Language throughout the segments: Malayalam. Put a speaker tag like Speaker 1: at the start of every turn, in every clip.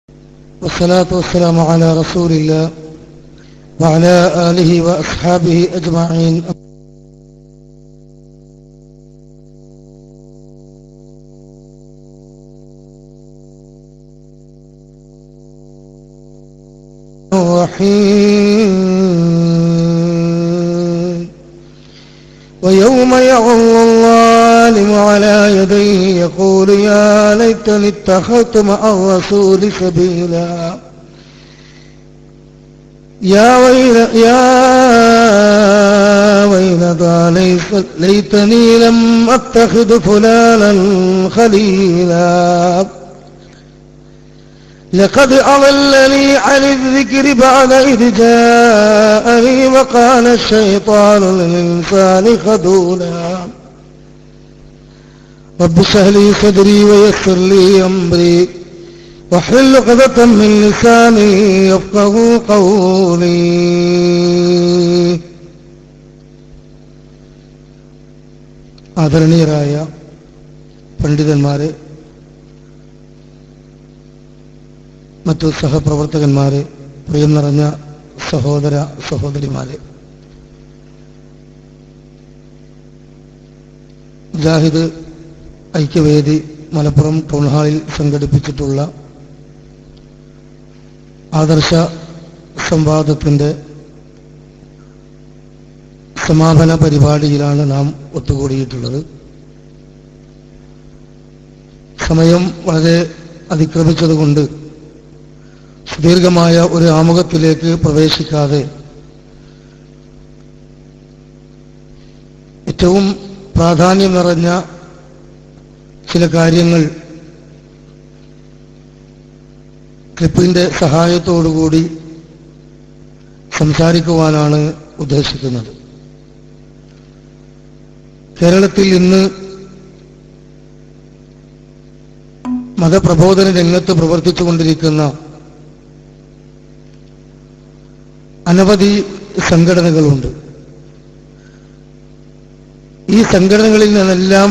Speaker 1: والصلاة والسلام على رسول الله وعلى آله وأصحابه أجمعين. ويوم يعض الظالم على يديه يقول يا ليتني اتخذت مع الرسول سبيلا يا ويلتى ليتني لم أتخذ فلانا خليلا لقد أضلني عن الذكر بعد إذ جاءني وكان الشيطان للإنسان خذولا رب اشرح لي صدري ويسر لي أمري واحلل عقدة من لساني يفقهوا قولي. ആദരണീയരായ പണ്ഡിതന്മാരെ, മറ്റു സഹപ്രവർത്തകന്മാരെ, പ്രിയം നിറഞ്ഞ സഹോദര സഹോദരിമാരെ, മുജാഹിദ് ഐക്യവേദി മലപ്പുറം ടൗൺ ഹാളിൽ സംഘടിപ്പിച്ചിട്ടുള്ള ആദർശ സംവാദത്തിൻ്റെ സമാപന പരിപാടിയിലാണ് നാം ഒത്തുകൂടിയിട്ടുള്ളത്. സമയം വളരെ അതിക്രമിച്ചതുകൊണ്ട് സുദീർഘമായ ഒരു ആമുഖത്തിലേക്ക് പ്രവേശിക്കാതെ ഏറ്റവും പ്രാധാന്യം നിറഞ്ഞ ചില കാര്യങ്ങൾ ക്ലിപ്പിന്റെ സഹായത്തോടുകൂടി സംസാരിക്കുവാനാണ് ഉദ്ദേശിക്കുന്നത്. കേരളത്തിൽ ഇന്ന് മതപ്രബോധന രംഗത്ത് പ്രവർത്തിച്ചുകൊണ്ടിരിക്കുന്ന അനവധി സംഘടനകളുണ്ട്. ഈ സംഘടനകളിൽ നിന്നെല്ലാം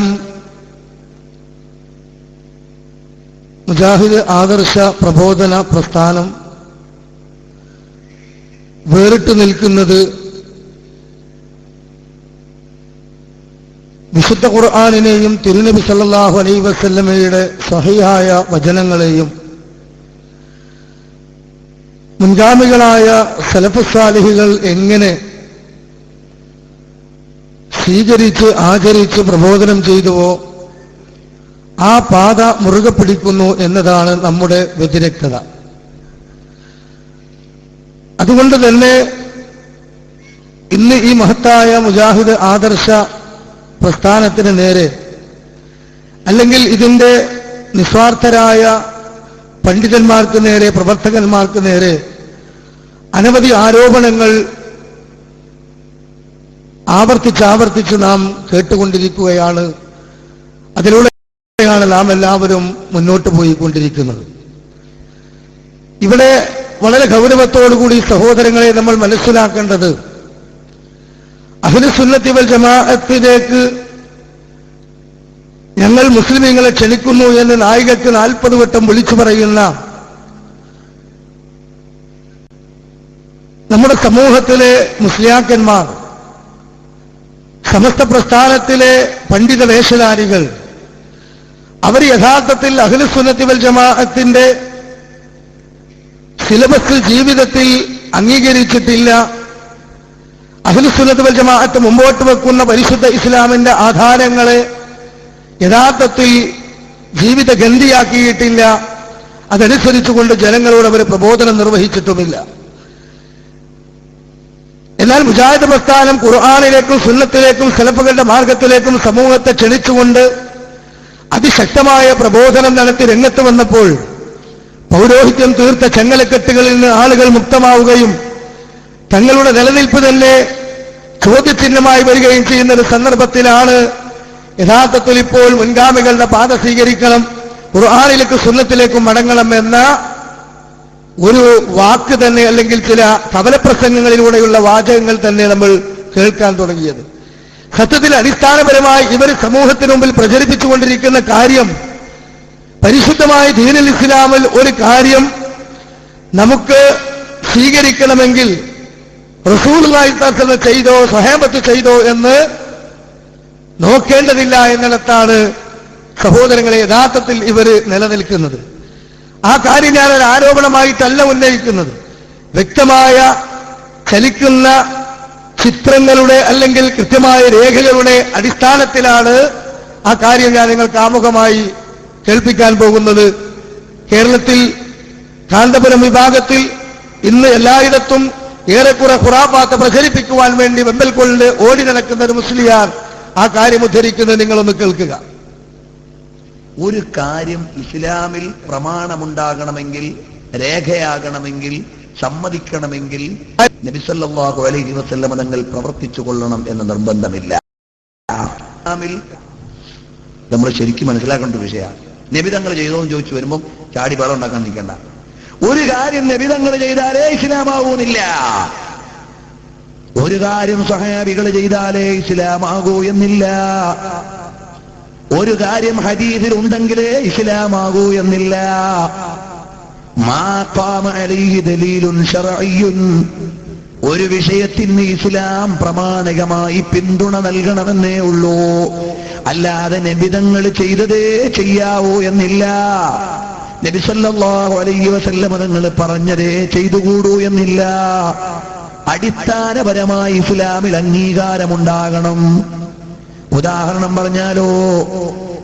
Speaker 1: മുജാഹിദ് ആദർശ പ്രബോധന പ്രസ്ഥാനം വേറിട്ട് നിൽക്കുന്നത് വിശുദ്ധ ഖുർആനിനെയും തിരുനബി സല്ലല്ലാഹു അലൈഹി വസല്ലമയുടെ സ്വഹീഹായ വചനങ്ങളെയും മുൻഗാമികളായ സലഫുസ് സാലിഹുകൾ എങ്ങനെ സ്വീകരിച്ച് ആചരിച്ച് പ്രബോധനം ചെയ്തുവോ ആ പാത മുറുകെ പിടിക്കുന്നു എന്നതാണ് നമ്മുടെ വ്യതിരക്തത. അതുകൊണ്ട് തന്നെ ഇന്ന് ഈ മഹത്തായ മുജാഹിദ് ആദർശ പ്രസ്ഥാനത്തിന് നേരെ, അല്ലെങ്കിൽ ഇതിന്റെ നിസ്വാർത്ഥരായ പണ്ഡിതന്മാർക്ക് നേരെ, പ്രവർത്തകന്മാർക്ക് നേരെ അനവധി ആരോപണങ്ങൾ ആവർത്തിച്ച് നാം കേട്ടുകൊണ്ടിരിക്കുകയാണ്. അതിലൂടെയാണ് നാം എല്ലാവരും മുന്നോട്ട് പോയിക്കൊണ്ടിരിക്കുന്നത്. ഇവിടെ വളരെ ഗൗരവത്തോടുകൂടി സഹോദരങ്ങളെ നമ്മൾ മനസ്സിലാക്കേണ്ടത്, അഹ്ലുസുന്നത്തി വൽ ജമാഅത്തിലേക്ക് ഞങ്ങൾ മുസ്ലിമീങ്ങളെ ക്ഷണിക്കുന്നു എന്ന് നായികക്ക് 40 വട്ടം വിളിച്ചു പറയുന്ന നമ്മുടെ സമൂഹത്തിലെ മുസ്ലിയാക്കന്മാർ, സമസ്ത പ്രസ്ഥാനത്തിലെ പണ്ഡിത വേഷധാരികൾ, അവർ യഥാർത്ഥത്തിൽ അഹ്ലുസുന്നത്തി വൽ ജമാഅത്തിന്റെ സിലബസ് ജീവിതത്തിൽ അംഗീകരിച്ചിട്ടില്ല. അഹ്ലുസുന്നത്തി വൽ ജമാഅത്ത് മുമ്പോട്ട് വെക്കുന്ന പരിശുദ്ധ ഇസ്ലാമിന്റെ ആധാരങ്ങളെ യഥാർത്ഥത്തിൽ ജീവിത ഗന്ധിയാക്കിയിട്ടില്ല. അതനുസരിച്ചുകൊണ്ട് ജനങ്ങളോട് അവർ പ്രബോധനം നിർവഹിച്ചിട്ടുമില്ല. എന്നാൽ മുജാഹിദ് പ്രസ്ഥാനം ഖുർആനിലേക്കും സുന്നത്തിലേക്കും സലഫുകളുടെ മാർഗത്തിലേക്കും സമൂഹത്തെ ക്ഷണിച്ചുകൊണ്ട് അതിശക്തമായ പ്രബോധനം നടത്തി രംഗത്ത് വന്നപ്പോൾ പൗരോഹിത്യം തീർത്ത ചങ്ങലക്കെട്ടുകളിൽ നിന്ന് ആളുകൾ മുക്തമാവുകയും തങ്ങളുടെ നിലനിൽപ്പ് തന്നെ ചോദ്യചിഹ്നമായി വരികയും ചെയ്യുന്ന ഒരു സന്ദർഭത്തിലാണ് യഥാർത്ഥത്തിൽ ഇപ്പോൾ മുൻഗാമികളുടെ പാത സ്വീകരിക്കണം, ഖുർആനിലേക്കും സുന്നത്തിലേക്കും മടങ്ങണം എന്ന ഒരു വാക്ക് തന്നെ, അല്ലെങ്കിൽ ചില കവലപ്രസംഗങ്ങളിലൂടെയുള്ള വാചകങ്ങൾ തന്നെ നമ്മൾ കേൾക്കാൻ തുടങ്ങിയത്. സത്യത്തിൽ അടിസ്ഥാനപരമായി ഇവർ സമൂഹത്തിന് മുമ്പിൽ പ്രചരിപ്പിച്ചുകൊണ്ടിരിക്കുന്ന കാര്യം, പരിശുദ്ധമായ ദീനുൽ ഇസ്ലാമിൽ ഒരു കാര്യം നമുക്ക് സ്വീകരിക്കണമെങ്കിൽ റസൂലുള്ളാഹി സ്വല്ലല്ലാഹു അലൈഹി വസല്ലം ചെയ്തോ സ്വഹാബത്ത് ചെയ്തോ എന്ന് നോക്കേണ്ടതില്ല എന്നിടത്താണ് സഹോദരങ്ങളെ യഥാർത്ഥത്തിൽ ഇവർ നിലനിൽക്കുന്നത്. ആ കാര്യം ഞാനൊരു ആരോപണമായിട്ടല്ല ഉന്നയിക്കുന്നത്. വ്യക്തമായ ചലിക്കുന്ന ചിത്രങ്ങളുടെ അല്ലെങ്കിൽ കൃത്യമായ രേഖകളുടെ അടിസ്ഥാനത്തിലാണ് ആ കാര്യം ഞാൻ നിങ്ങൾക്ക് ആമുഖമായി കേൾപ്പിക്കാൻ പോകുന്നത്. കേരളത്തിൽ കാന്തപുരം വിഭാഗത്തിൽ ഇന്ന് എല്ലായിടത്തും ഏറെക്കുറെ ഖുറാഫാത്ത് പ്രചരിപ്പിക്കുവാൻ വേണ്ടി വെമ്പൽ കൊണ്ട് ഓടി നടക്കുന്ന ഒരു മുസ്ലിയാർ ആ കാര്യം ഉദ്ധരിക്കുന്നത് നിങ്ങളൊന്ന് കേൾക്കുക.
Speaker 2: ഒരു കാര്യം ഇസ്ലാമിൽ പ്രമാണമുണ്ടാകണമെങ്കിൽ, രേഖയാകണമെങ്കിൽ, സമ്മതിക്കണമെങ്കിൽ നബി സല്ലല്ലാഹു അലൈഹി വസല്ലം തങ്ങൾ പ്രവർത്തിച്ചു കൊള്ളണം എന്ന് നിർബന്ധമില്ല. ഇസ്ലാമിൽ നമ്മൾ ശരിക്കും മനസ്സിലാക്കേണ്ട വിഷയമാണ്. നബി തങ്ങൾ ചെയ്തോന്ന് ചോദിച്ചു വരുമ്പോൾ ചാടി ബഹളം ഉണ്ടാക്കാൻ നിൽക്കണ്ട. ഒരു കാര്യം നബി തങ്ങൾ ചെയ്താലേ ഇസ്ലാമാകൂന്നില്ല. ഒരു കാര്യം സഹാബികൾ ചെയ്താലേ ഇസ്ലാമാകൂ എന്നില്ല. ഒരു കാര്യം ഹദീസിൽ ഉണ്ടെങ്കിലേ ഇസ്ലാമാകൂ എന്നില്ല. മാ ഖാമ അലൈഹി ദലീലുൻ ശർഇയ്യുൻ, ഒരു വിഷയത്തിന് ഇസ്ലാം പ്രാമാണികമായി പിന്തുണ നൽകണമെന്നേ ഉള്ളൂ. അല്ലാതെ നബിതങ്ങൾ ചെയ്തതേ ചെയ്യാവൂ എന്നില്ല. നബി സല്ലല്ലാഹു അലൈഹി വസല്ലം തങ്ങൾ പറഞ്ഞതേ ചെയ്തുകൂടൂ എന്നില്ല. അടിസ്ഥാനപരമായി ഇസ്ലാമിൽ അംഗീകാരമുണ്ടാകണം. ഉദാഹരണം പറഞ്ഞാലോ,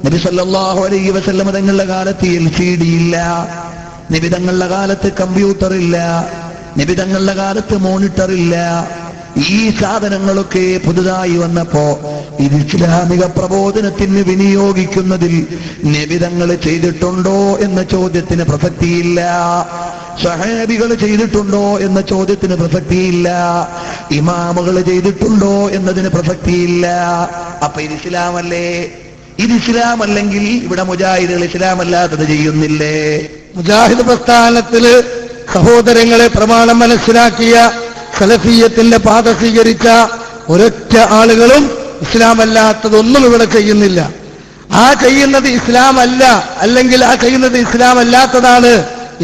Speaker 2: നബി സല്ലല്ലാഹു അലൈഹി വസല്ലം തങ്ങളുടെ കാലത്ത് LCD ഇല്ല, നബി തങ്ങളുടെ കാലത്ത് കമ്പ്യൂട്ടർ ഇല്ല, നബി തങ്ങളുടെ കാലത്ത് മോണിറ്റർ ഇല്ല. ഈ സാധനങ്ങളൊക്കെ പുതുതായി വന്നപ്പോ ഇത് ഇസ്ലാമിക പ്രബോധനത്തിന് വിനിയോഗിക്കുന്നതിൽ നബി തങ്ങൾ ചെയ്തിട്ടുണ്ടോ എന്ന ചോദ്യത്തിന് പ്രസക്തിയില്ല. സ്വഹാബികൾ ചെയ്തിട്ടുണ്ടോ എന്ന ചോദ്യത്തിന് പ്രസക്തിയില്ല. ഇമാമുകൾ ചെയ്തിട്ടുണ്ടോ എന്നതിന് പ്രസക്തിയില്ല. അപ്പൊ ഇത് ഇസ്ലാമല്ലേ? ഇത് ഇസ്ലാമല്ലെങ്കിൽ ഇവിടെ മുജാഹിദുകൾ ഇസ്ലാമല്ലാത്തത് ചെയ്യുന്നില്ലേ?
Speaker 1: മുജാഹിദ് പ്രസ്ഥാനത്തില് സഹോദരങ്ങളെ പ്രമാണം മനസ്സിലാക്കിയ സലഫിയത്തിന്റെ പാത സ്വീകരിച്ച ഒരൊറ്റ ആളുകളും ഇസ്ലാമല്ലാത്തതൊന്നും ഇവിടെ ചെയ്യുന്നില്ല. ആ ചെയ്യുന്നത് ഇസ്ലാമല്ല, അല്ലെങ്കിൽ ആ ചെയ്യുന്നത് ഇസ്ലാമല്ലാത്തതാണ്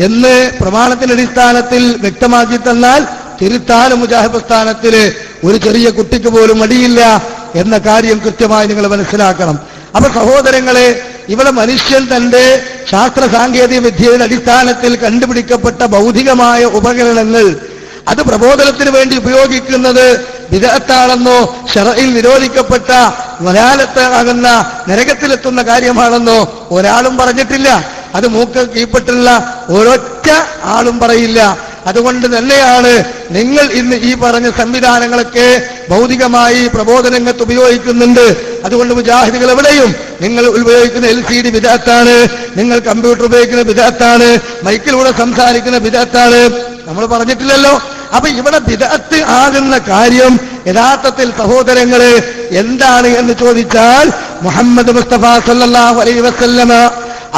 Speaker 1: എന്ന് പ്രമാണത്തിന്റെ അടിസ്ഥാനത്തിൽ വ്യക്തമാക്കി തന്നാൽ തിരുത്താനും മുജാഹിദ് പ്രസ്ഥാനത്തില് ഒരു ചെറിയ കുട്ടിക്ക് പോലും മടിയില്ല എന്ന കാര്യം കൃത്യമായി നിങ്ങൾ മനസ്സിലാക്കണം. അപ്പൊ സഹോദരങ്ങളെ, ഇവിടെ മനുഷ്യൻ തന്റെ ശാസ്ത്ര സാങ്കേതിക വിദ്യയുടെ അടിസ്ഥാനത്തിൽ കണ്ടുപിടിക്കപ്പെട്ട ഭൗതികമായ ഉപകരണങ്ങൾ അത് പ്രബോധനത്തിന് വേണ്ടി ഉപയോഗിക്കുന്നത് ബിദ്അത്താണെന്നോ ശർഇൽ നിരോധിക്കപ്പെട്ട വലാലത്താകുന്ന നരകത്തിലെത്തുന്ന കാര്യമാണെന്നോ ഒരാളും പറഞ്ഞിട്ടില്ല. അത് മൂക്ക് കീഴ്പ്പെട്ടുള്ള ഒരൊറ്റ ആളും പറയില്ല. അതുകൊണ്ട് തന്നെയാണ് നിങ്ങൾ ഇന്ന് ഈ പറഞ്ഞ സംവിധാനങ്ങളൊക്കെ ഭൗതികമായി പ്രബോധനങ്ങൾക്ക് ഉപയോഗിക്കുന്നുണ്ട്. അതുകൊണ്ട് മുജാഹിദുകൾ എവിടെയും നിങ്ങൾ ഉപയോഗിക്കുന്ന LCD ബിദ്അത്താണ്, നിങ്ങൾ കമ്പ്യൂട്ടർ ഉപയോഗിക്കുന്ന ബിദ്അത്താണ്, മൈക്കിലൂടെ സംസാരിക്കുന്ന ബിദ്അത്താണ്, നമ്മൾ പറഞ്ഞിട്ടില്ലല്ലോ. അപ്പൊ ഇവിടെ ബിദ്അത്ത് ആകുന്ന കാര്യം യഥാർത്ഥത്തിൽ സഹോദരങ്ങളെ എന്താണ് എന്ന് ചോദിച്ചാൽ, മുഹമ്മദ് മുസ്തഫ സല്ലല്ലാഹു അലൈഹി വസല്ലമ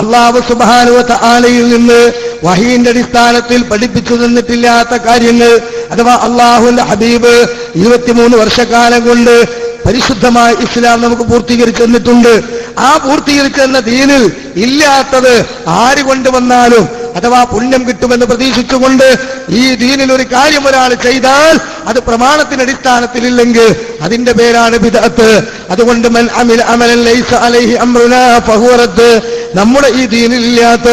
Speaker 1: അല്ലാഹു സുബ്ഹാനഹു വ തആലയിൽ നിന്ന് വഹീന്റെ അടിസ്ഥാനത്തിൽ പഠിപ്പിച്ചു തന്നിട്ടില്ലാത്ത കാര്യങ്ങൾ, അഥവാ അല്ലാഹുവിന്റെ ഹബീബ് 23 വർഷക്കാലം കൊണ്ട് പരിശുദ്ധമായ ഇസ്ലാം നമുക്ക് പൂർത്തീകരിച്ചു തന്നിട്ടുണ്ട്. ആ പൂർത്തീകരിച്ചെന്ന ദീനിൽ ഇല്ലാത്തത് ആര് കൊണ്ടുവന്നാലും അഥവാ പുണ്യം കിട്ടുമെന്ന് പ്രതീക്ഷിച്ചുകൊണ്ട് ഈ ദീനിൽ ഒരു കാര്യം ഒരാൾ ചെയ്താൽ അത് പ്രമാണത്തിന്റെ അടിസ്ഥാനത്തിലില്ലെങ്കിൽ അതിന്റെ പേരാണ് ബിദ്അത്ത്. അതുകൊണ്ട് മൻ അമില അമലൻ ലൈസ അലൈഹി അംറുനാ ഫഹുവ റദ്ദ്, നമ്മുടെ ഈ ദീനിലില്ലാത്ത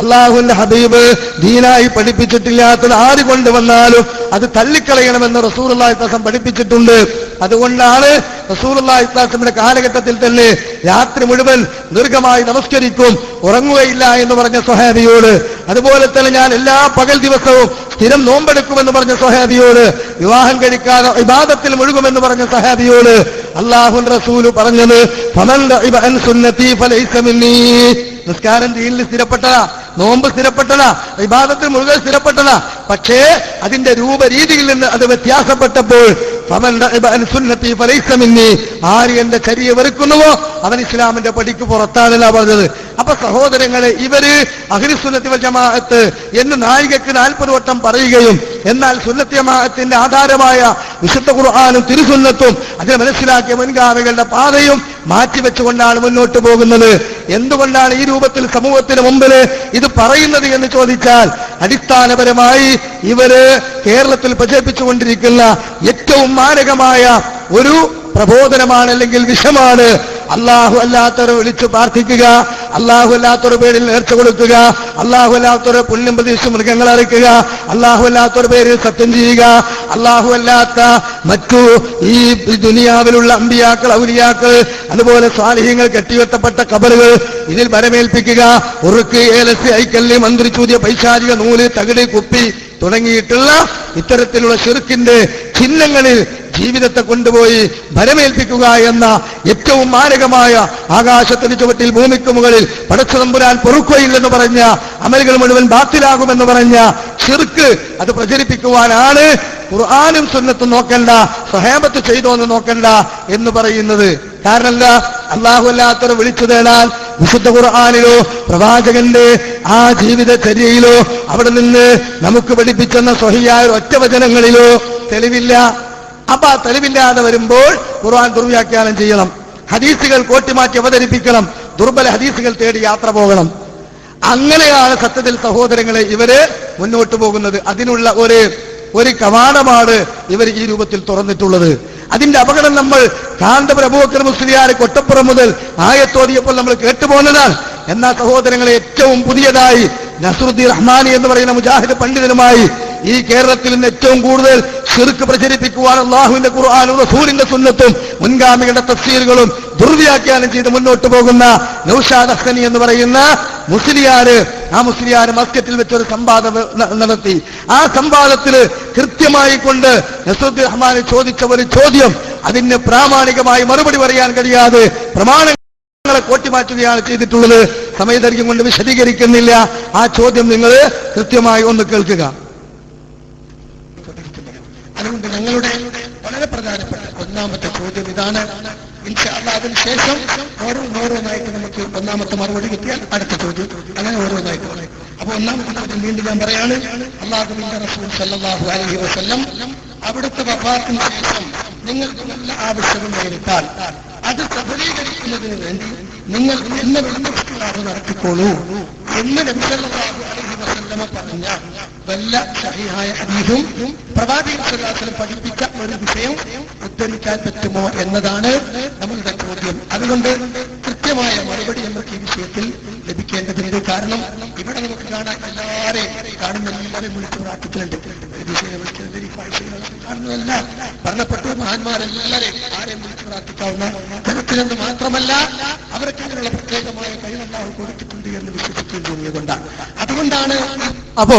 Speaker 1: അള്ളാഹുവിന്റെ ഹബീബ് ദീനായി പഠിപ്പിച്ചിട്ടില്ലാത്തത് ആര് കൊണ്ടുവന്നാലും അത് തള്ളിക്കളയണമെന്ന് റസൂലുള്ളാഹി സ്വല്ലല്ലാഹു അലൈഹി വസല്ലം പഠിപ്പിച്ചിട്ടുണ്ട്. അതുകൊണ്ടാണ് റസൂലുള്ളാഹി സ്വല്ലല്ലാഹു അലൈഹി വസല്ലമിന്റെ കാലഘട്ടത്തിൽ തന്നെ രാത്രി മുഴുവൻ ദീർഘമായി നമസ്കരിക്കും, ഉറങ്ങുകയില്ല എന്ന് പറഞ്ഞ സ്വഹാബിയോട്, അതുപോലെ തന്നെ ഞാൻ എല്ലാ പകൽ ദിവസവും സ്ഥിരം നോമ്പെടുക്കുമെന്ന് പറഞ്ഞ സ്വഹാബിയോട്, വിവാഹം കഴിക്കാതെ ഇബാദത്തിൽ മുഴുകുമെന്ന് പറഞ്ഞ സ്വഹാബിയോട് അല്ലാഹുവിന്റെ റസൂൽ പറഞ്ഞത് ഫമൻ റഇബ അൻ സുന്നതി ഫലൈസ മിന്നീ, നിസ്കാരം ദീനിൽ സ്ഥിരപ്പെട്ടതാ, നോമ്പ് സ്ഥിരപ്പെട്ടതാ, ഇബാദത്തിൽ മുഴുവൻ സ്ഥിരപ്പെട്ടതാ. പക്ഷേ അതിന്റെ രൂപരീതിയിൽ നിന്ന് അത് വ്യത്യാസപ്പെട്ടപ്പോൾ ഫമൻ റഇബ അൻ സുന്നതി ഫലൈസ മിന്നീ, ആര് എന്റെ ചര്യ വെറുക്കുന്നുവോ അവൻ ഇസ്ലാമിന്റെ പടിക്ക് പുറത്താണെന്നാ പറഞ്ഞത്. അപ്പൊ സഹോദരങ്ങളെ, ഇവര് അഹ്ലുസുന്നത്തി വൽ ജമാഅത്ത് എന്ന് നായികക്ക് 40 വട്ടം പറയുകയും എന്നാൽ സുന്നത്തി ജമാഅത്തിന്റെ ആധാരമായ വിശുദ്ധ ഖുർആനും തിരുസുന്നത്തും അതിനെ മനസ്സിലാക്കിയ മുൻഗാമികളുടെ പാതയും മാറ്റിവെച്ചുകൊണ്ടാണ് മുന്നോട്ട് പോകുന്നത്. എന്തുകൊണ്ടാണ് ഈ രൂപത്തിൽ സമൂഹത്തിന് മുമ്പിൽ ഇത് പറയുന്നത് എന്ന് ചോദിച്ചാൽ അടിസ്ഥാനപരമായി ഇവര് കേരളത്തിൽ പ്രചരിപ്പിച്ചുകൊണ്ടിരിക്കുന്ന ഏറ്റവും മാരകമായ ഒരു പ്രബോധനമാണ്, അല്ലെങ്കിൽ വിഷമാണ്. അല്ലാഹു അല്ലാത്തവരെ വിളിച്ച് പ്രാർത്ഥിക്കുക, അല്ലാഹു അല്ലാത്തവരുടെ പേരിൽ നേർച്ച കൊടുക്കുക, അല്ലാഹു അല്ലാത്തവരെ പുണ്യം പ്രതീക്ഷിച്ച് മൃഗങ്ങൾ അറയ്ക്കുക, അല്ലാഹു അല്ലാത്തവരുടെ പേരിൽ സത്യം ചെയ്യുക, അല്ലാഹു അല്ലാത്ത മറ്റു ഈ ദുനിയാവിലുള്ള അമ്പിയാക്കൾ, ഔലിയാക്കൾ, അതുപോലെ സ്വാലിഹ്യങ്ങൾ, കെട്ടിവെട്ടപ്പെട്ട ഖബറുകൾ, ഇതിൽ വരമേൽപ്പിക്കുക, ഉറുക്ക്, ഏലസ്, ഐക്കല്ല്, മന്ത്രിച്ചൂതിയ, പൈശാചിക നൂല്, തകിട്, കുപ്പി തുടങ്ങിയിട്ടുള്ള ഇത്തരത്തിലുള്ള ശിർക്കിന്റെ ചിഹ്നങ്ങളിൽ ജീവിതത്തെ കൊണ്ടുപോയി ഭരമേൽപ്പിക്കുക എന്ന ഏറ്റവും മാരകമായ, ആകാശത്തിന് ചുവട്ടിൽ ഭൂമിക്ക് മുകളിൽ പടച്ചതമ്പുരാൻ പൊറുക്കുകയില്ലെന്ന് പറഞ്ഞ, അമലുകൾ മുഴുവൻ ബാത്തിലാകുമെന്ന് പറഞ്ഞ ശിർക്ക് അത് പ്രചരിപ്പിക്കുവാനാണ് ഖുർആനും സുന്നത്തും നോക്കണ്ട, സ്വഹാബത്ത് ചെയ്തോന്ന് നോക്കണ്ട എന്ന് പറയുന്നത്. കാരണം എന്താ? അല്ലാഹു അല്ലാത്തവരെ വിളിച്ചു തേടാൻ വിശുദ്ധ ഖുർആനിലോ പ്രവാചകന്റെ ആ ജീവിതചര്യയിലോ അവിടെ നിന്ന് നമുക്ക് പഠിപ്പിച്ചെന്ന സ്വഹിയായ ഒറ്റ വചനങ്ങളിലോ തെളിവില്ല. അപ്പൊ ആ തെളിവില്ലാതെ വരുമ്പോൾ ഖുർആൻ ദുർവ്യാഖ്യാനം ചെയ്യണം, ഹദീസുകൾ കോട്ടിമാറ്റി അവതരിപ്പിക്കണം, ദുർബല ഹദീസുകൾ തേടി യാത്ര പോകണം. അങ്ങനെയാണ് സത്യത്തിൽ സഹോദരങ്ങളെ ഇവര് മുന്നോട്ട് പോകുന്നത്. അതിനുള്ള ഒരു കവാടമാണ് ഇവർ ഈ രൂപത്തിൽ തുറന്നിട്ടുള്ളത്. അതിന്റെ അപകടം നമ്മൾ കാന്തപുരം അബൂബക്കർ മുസ്ലിയാർ കൊട്ടപ്പുറം മുതൽ ആയത്തോതിയപ്പോൾ നമ്മൾ കേട്ടുപോകുന്നതാണ്. എന്നാൽ സഹോദരങ്ങളെ ഏറ്റവും പുതിയതായി നസ്രുദ്ദീൻ റഹ്മാനി എന്ന് പറയുന്ന മുജാഹിദ് പണ്ഡിതനുമായി ഈ കേരളത്തിൽ നിന്ന് ഏറ്റവും കൂടുതൽ ശിർക്ക് പ്രചരിപ്പിക്കുവാൻ അല്ലാഹുവിന്റെ ഖുർആനും റസൂലിന്റെ സുന്നത്തും മുൻഗാമികളുടെ തഫ്സീറുകളും ദുർവ്യാഖ്യാനം ചെയ്ത് മുന്നോട്ട് പോകുന്ന നൗഷാദ് അഹ്സനി എന്ന് പറയുന്ന മുസ്ലിയാര്, ആ മുസ്ലിയാര് മസ്കറ്റിൽ വെച്ചൊരു സംവാദം നടത്തി. ആ സംവാദത്തിൽ കൃത്യമായി കൊണ്ട് നസ്രുദ്ദീൻ റഹ്മാനി ചോദിച്ച ഒരു ചോദ്യം, അതിന് പ്രാമാണികമായി മറുപടി പറയാൻ കഴിയാതെ പ്രമാണങ്ങളെ കോട്ടിമാറ്റുകയാണ് ചെയ്തിട്ടുള്ളത്. സമയദൈർഘ്യം കൊണ്ട് വിശദീകരിക്കുന്നില്ല. ആ ചോദ്യം നിങ്ങൾ കൃത്യമായി ഒന്ന് കേൾക്കുക. അതുകൊണ്ട് ഞങ്ങളുടെ വളരെ പ്രധാനപ്പെട്ട ഒന്നാമത്തെ ചോദ്യം ഇതാണ്. ഇൻഷാ അല്ലാഹ് അതിനുശേഷം ഓരോന്നായിട്ട് നമുക്ക് ഒന്നാമത്തെ മറുപടി കിട്ടിയാൽ അടുത്ത ചോദ്യം, അങ്ങനെ ഓരോന്നായിട്ട് പറയും. അപ്പൊ ഒന്നാമത്തെ ചോദ്യം വീണ്ടും ഞാൻ പറയാണ്. അല്ലാഹുവിന്റെ റസൂൽ സല്ലല്ലാഹു അലൈഹി വസല്ലം അവിടുത്തെ വഫാത്തിന് ശേഷം നിങ്ങൾക്ക് നല്ല ആവശ്യങ്ങൾ നേരിട്ടാൽ അത് സഫലീകരിക്കുന്നതിന് വേണ്ടി നിങ്ങൾ എന്നെ വിളിച്ചിട്ടുള്ളത് നടത്തിക്കോളൂ എന്ന് നബി സല്ലല്ലാഹു അലൈഹി വസല്ലം പറഞ്ഞ വല്ല സഹിഹായ ഹദീസും പ്രവാചകൻ സല്ലല്ലാഹു അലൈഹി വസല്ലം പഠിപ്പിച്ച ഒരു വിഷയം ഉദ്ധരിക്കാൻ പറ്റുമോ എന്നതാണ് നമ്മളുടെ ചോദ്യം. അതുകൊണ്ട് കൃത്യമായ മറുപടി നമുക്ക് ഈ വിഷയത്തിൽ ലഭിക്കേണ്ടതുണ്ട്. കാരണം ഇവിടെ നമുക്ക് കാണാൻ കാണുന്ന എല്ലാവരെയും വിളിച്ച് പ്രാർത്ഥിക്കുന്നുണ്ട്. കാണുന്നതല്ല, പറഞ്ഞപ്പെട്ട മഹാന്മാരെല്ലാവരെയും ആരെയും വിളിച്ച് പ്രാർത്ഥിക്കാവുന്ന തരത്തിലെന്ന് മാത്രമല്ല അവർക്ക് അങ്ങനെയുള്ള പ്രത്യേകമായ കഴിവല്ലാഹു കൊടുത്തിട്ടുണ്ട് എന്ന് വിശ്വസിക്കുകയും തോന്നിയതുകൊണ്ടാണ്. അതുകൊണ്ടാണ് അപ്പോ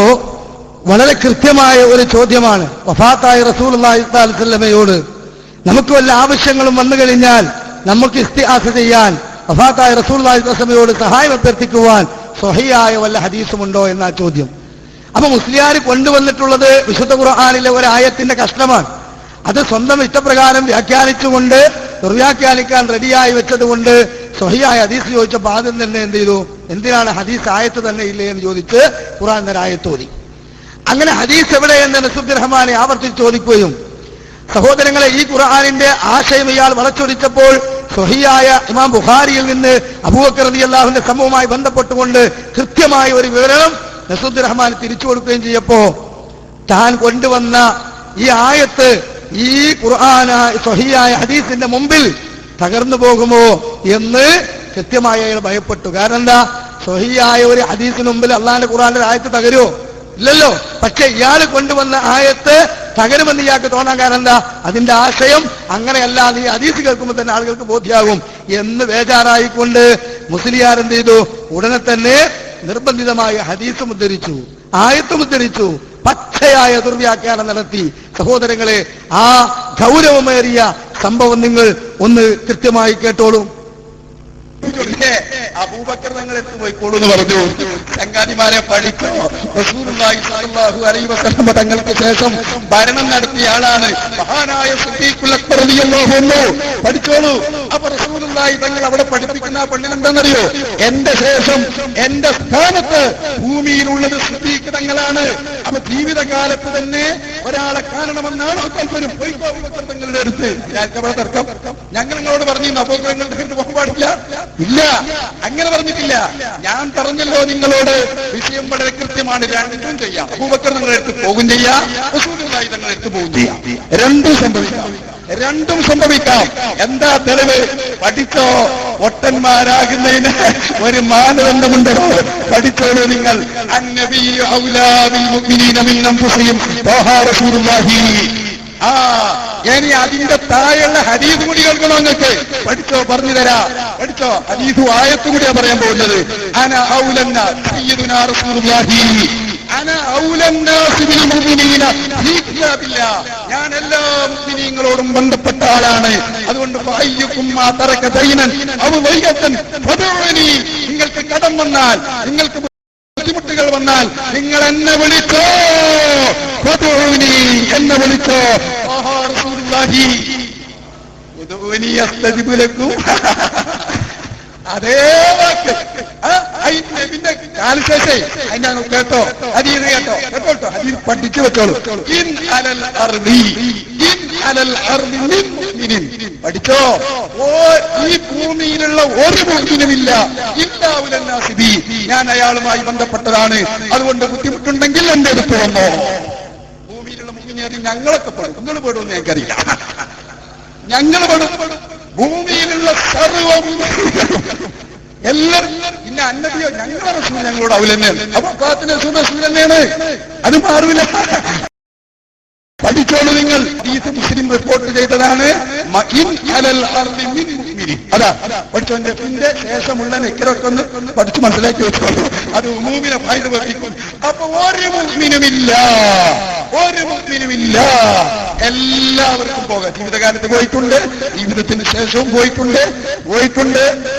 Speaker 1: വളരെ കൃത്യമായ ഒരു ചോദ്യമാണ്. വഫാത്തായ റസൂലുള്ളാഹി സ്വല്ലല്ലാഹു അലൈഹി വസല്ലമയോട് നമുക്ക് വല്ല ആവശ്യങ്ങളും വന്നു കഴിഞ്ഞാൽ നമുക്ക് ഇസ്തിആസ ചെയ്യാൻ വഫാത്തായ റസൂലുള്ളാഹി സ്വല്ലല്ലാഹു അലൈഹി വസല്ലമയോട് സഹായം അഭ്യർത്ഥിക്കുവാൻ സ്വഹീഹായ വല്ല ഹദീസുമുണ്ടോ എന്ന ചോദ്യം. അപ്പൊ മുസ്ലിയാർ കൊണ്ടുവന്നിട്ടുള്ളത് വിശുദ്ധ ഖുർആനിലെ ഒരു ആയത്തിന്റെ കഷ്ണമാണ്. അത് സ്വന്തം ഇഷ്ടപ്രകാരം വ്യാഖ്യാനിച്ചുകൊണ്ട് ദുർവ്യാഖ്യാനിക്കാൻ റെഡിയായി വെച്ചതുകൊണ്ട് സ്വഹീഹായ ഹദീസ് ചോദിച്ചപ്പോൾ ആദ്യം തന്നെ എന്ത് ചെയ്തു? എന്തിനാണ് ഹദീസ് ആയത്ത് തന്നെ ഇല്ലേ എന്ന് ചോദിച്ച് ഖുർആൻ തന്നെ ആയത്തോതി. അങ്ങനെ ഹദീസ് എവിടെയെന്ന് നസ്രുദ്ദീൻ റഹ്മാനി ആവർത്തിച്ച് ചോദിക്കുകയും, സഹോദരങ്ങളെ ഈ ഖുർആനിന്റെ ആശയം ഇയാൾ വളച്ചൊടിച്ചപ്പോൾ സ്വഹീഹായ ഇമാം ബുഖാരിയിൽ നിന്ന് അബൂബക്കർ റളിയല്ലാഹുവിന്റെ സംഭവവുമായി ബന്ധപ്പെട്ടുകൊണ്ട് കൃത്യമായ ഒരു വിവരണം നസ്രുദ്ദീൻ റഹ്മാൻ തിരിച്ചു കൊടുക്കുകയും ചെയ്യപ്പോ താൻ കൊണ്ടുവന്ന ഈ ആയത്ത് ഈ ഖുർആന സ്വഹീഹായ ഹദീസിന്റെ മുമ്പിൽ തകർന്നു പോകുമോ എന്ന് കൃത്യമായി അയാൾ ഭയപ്പെട്ടു. കാരണം എന്താ? സ്വഹീഹായ ഒരു ഹദീസിന് മുമ്പിൽ അള്ളാന്റെ ഖുർആന്റെ ആയത്ത് തകരുമോ? ഇല്ലല്ലോ. പക്ഷെ ഇയാൾ കൊണ്ടുവന്ന ആയത്ത് തകരുമെന്ന് ഇയാൾക്ക് തോന്നാൻ കാരണം എന്താ? അതിന്റെ ആശയം അങ്ങനെയല്ല, ഈ ഹദീസ് കേൾക്കുമ്പോൾ തന്നെ ആളുകൾക്ക് ബോധ്യമാകും എന്ന് ബേജാറായിക്കൊണ്ട് മുസ്ലിയാർ എന്ത് ചെയ്തു? ഉടനെ തന്നെ നിർബന്ധിതമായ ഹദീസും ഉദ്ധരിച്ചു, ആയത്തും ഉദ്ധരിച്ചു, പച്ചയായ ദുർവ്യാഖ്യാനം നടത്തി. സഹോദരങ്ങളെ, ആ ഗൗരവമേറിയ സംഭവം നിങ്ങൾ ഒന്ന് കൃത്യമായി കേട്ടോളൂ. അബൂബക്കർ തങ്ങൾ എടുത്തു പോയിക്കോളൂ എന്ന് പറഞ്ഞു. ചങ്ങാതിമാരെ പഠിച്ചോ? റസൂലുള്ളാഹി സ്വല്ലല്ലാഹു അലൈഹി വസല്ലം തങ്ങൾക്ക് ശേഷം ഭരണം നടത്തിയ ആളാണ് മഹാനായ സിദ്ദീഖുൽ അക്ബർ റളിയല്ലാഹു അൻഹു. പഠിച്ചോളൂ. അപ്പൊ റസൂലുള്ളാഹി തങ്ങൾ അവിടെ പഠിപ്പിക്കുന്ന ആ പെണ്ണിനെന്താണെന്നറിയോ? എന്റെ ശേഷം എന്റെ സ്ഥാനത്ത് ഭൂമിയിലുള്ളത് സിദ്ദീഖ് തങ്ങളാണ്. അപ്പൊ ജീവിതകാലത്ത് തന്നെ ഒരാളെ കാണണമെന്നാണ് താല്പര്യം. തങ്ങളുടെ അടുത്ത് തർക്കം ഞങ്ങൾ നിങ്ങളോട് പറഞ്ഞിരുന്നു, അപ്പൊ നിങ്ങളുടെ അടുത്ത് പോകാൻ പാടില്ല. ഇല്ല, അങ്ങനെ പറഞ്ഞിട്ടില്ല. ഞാൻ പറഞ്ഞല്ലോ നിങ്ങളോട്, വിഷയം വളരെ കൃത്യമാണ്. രണ്ടും ചെയ്യാം. അബൂബക്കർ നിങ്ങളുടെ അടുത്ത് പോകും ചെയ്യാം, റസൂലുള്ളാഹി തങ്ങളുടെ അടുത്ത് പോകും ചെയ്യാം. രണ്ടും സംഭവിക്കാം. എന്താ തെളിവ്? പഠിച്ചോ. ഒട്ടന്മാരാകുന്നതിന് ഒരു മാനദണ്ഡമുണ്ടോ? പഠിച്ചോളൂ നിങ്ങൾ. അന്നബിയ്യു ഔലാ ബിൽ മുഅ്മിനീന മിൻ അൻഫുസിഹിം ത്വാഹ റസൂലുള്ളാഹി. ഇനി അതിന്റെ താഴെയുള്ള ഹദീസ് കൂടി കേൾക്കണോ നിങ്ങൾക്ക്? പഠിച്ചോ, പറഞ്ഞു തരാ. പഠിച്ചോ. ഹദീസ് ആയത്തും കൂടിയാ പറയാൻ പോകുന്നത്. അന ഔലന്ന സയ്യിദുനാ റസൂലുള്ളാഹി അന ഔലന്നാസി ബിൽ മുഅ്മിനീന ഫീ കിതാബില്ലാഹ്. ഞാൻ എല്ലാ മുഅ്മിനീങ്ങളോടും ബന്ധപ്പെട്ട ആളാണ്. അതുകൊണ്ട് ഫഅയ്യുകും മാ തറക ദൈനൻ ഔ വൈഗതൻ ഫദഉനി. നിങ്ങൾക്ക് കടം വന്നാൽ, നിങ്ങൾക്ക് ബുദ്ധിമുട്ടുകൾ വന്നാൽ നിങ്ങൾ എന്നെ വിളിച്ചോ. ഫദഉനി, എന്നെ വിളിച്ചോ. റസൂലുള്ളാഹി ഉദഉനി അസ്തജിബു ലക്കും. അതേ വാക്ക് നബിന്റെ കാലശേഷേ അതിന്റെ കേട്ടോ, ഹദീസ് കേട്ടോ, കേട്ടോ, ഹദീസ് പഠിച്ചു വെച്ചോളൂ. ഇൻ അലൽ അർദി മിൻ മുഅ്മിനിൻ. പഠിച്ചോ. ഈ ഭൂമിയിലുള്ള ഒരു മുഅ്മിനുമില്ല ഇല്ലാ ഉലന്നാസി ബി. ഞാൻ അയാളുമായി ബന്ധപ്പെട്ടതാണ്. അതുകൊണ്ട് ബുദ്ധിമുട്ടുണ്ടെങ്കിൽ എന്റെ അടുത്ത് വന്നോ. ഭൂമിയിലുള്ള മുഅ്മിനീൻ ഞങ്ങളൊക്കെ പെടും. നിങ്ങൾ പെടുമെന്ന് ഞങ്ങൾക്കറിയില്ല. ഞങ്ങൾ പെടും. ഭൂമിയിലുള്ള സർവ്വ എല്ലാവരും. പിന്നെ അന്നബിയോ ഞങ്ങളുടെ റസൂൽ ഞങ്ങളോട് ഔലന്നെയാണ്. അപ്പൊ അക്കാലത്തിന്റെ റസൂൽ തന്നെയാണ്. അത് മാറില്ല. പഠിച്ചോളൂ നിങ്ങൾ. ഹദീസ് മുസ്ലിം റിപ്പോർട്ട് ചെയ്തതാണ്. അതാ പഠിച്ചോന്റെ പിന്നെ ശേഷമുള്ള നെക്കരൊക്കെ ഒന്ന് പഠിച്ചു മനസ്സിലാക്കി വെച്ചോളൂ. അത് ഉമൂമിനെ ഫായിദ വർദ്ധിക്കും. അപ്പൊ ഒരു മുഅ്മിനുമില്ല, ഒരു മുഅ്മിനുമില്ല. എല്ലാവർക്കും പോകാം. ജീവിതകാലത്ത് പോയിട്ടുണ്ട്, ജീവിതത്തിന് ശേഷവും പോയിട്ടുണ്ട്,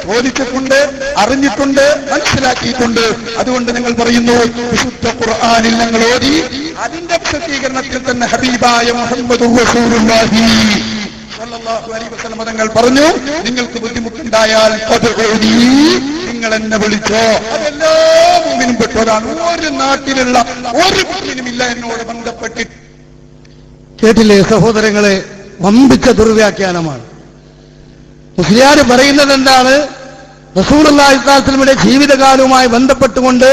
Speaker 1: ചോദിച്ചിട്ടുണ്ട്, അറിഞ്ഞിട്ടുണ്ട്, മനസ്സിലാക്കിയിട്ടുണ്ട്. അതുകൊണ്ട് നിങ്ങൾ പറയുന്നു, വിശുദ്ധ ഖുർആനിൽ ഞങ്ങൾ ഓതി, അതിന്റെ വിശദീകരണത്തിൽ തന്നെ ഹബീബായ മുഹമ്മദുർ റസൂലുള്ളാഹി സ്വല്ലല്ലാഹു അലൈഹി വസല്ലം തങ്ങൾ പറഞ്ഞു, നിങ്ങൾക്ക് ബുദ്ധിമുട്ടുണ്ടായാൽ ഫദ്ഉനി, നിങ്ങൾ എന്നെ വിളിച്ചോ. അതെല്ലാ മുഅ്മിനും പെട്ടതാണ്. ഒരു നാട്ടിലുള്ള ഒരു മുഅ്മിനുമില്ല എന്നോട് ബന്ധപ്പെട്ട്. കേട്ടില്ലേ സഹോദരങ്ങളെ? വമ്പിച്ച ദുർവ്യാഖ്യാനമാണ്. മുസ്ലിയാർ പറയുന്നത് എന്താണ്? റസൂലുള്ളാഹി സ്വല്ലല്ലാഹു അലൈഹി വസല്ലമയുടെ ജീവിതകാലവുമായി ബന്ധപ്പെട്ടുകൊണ്ട്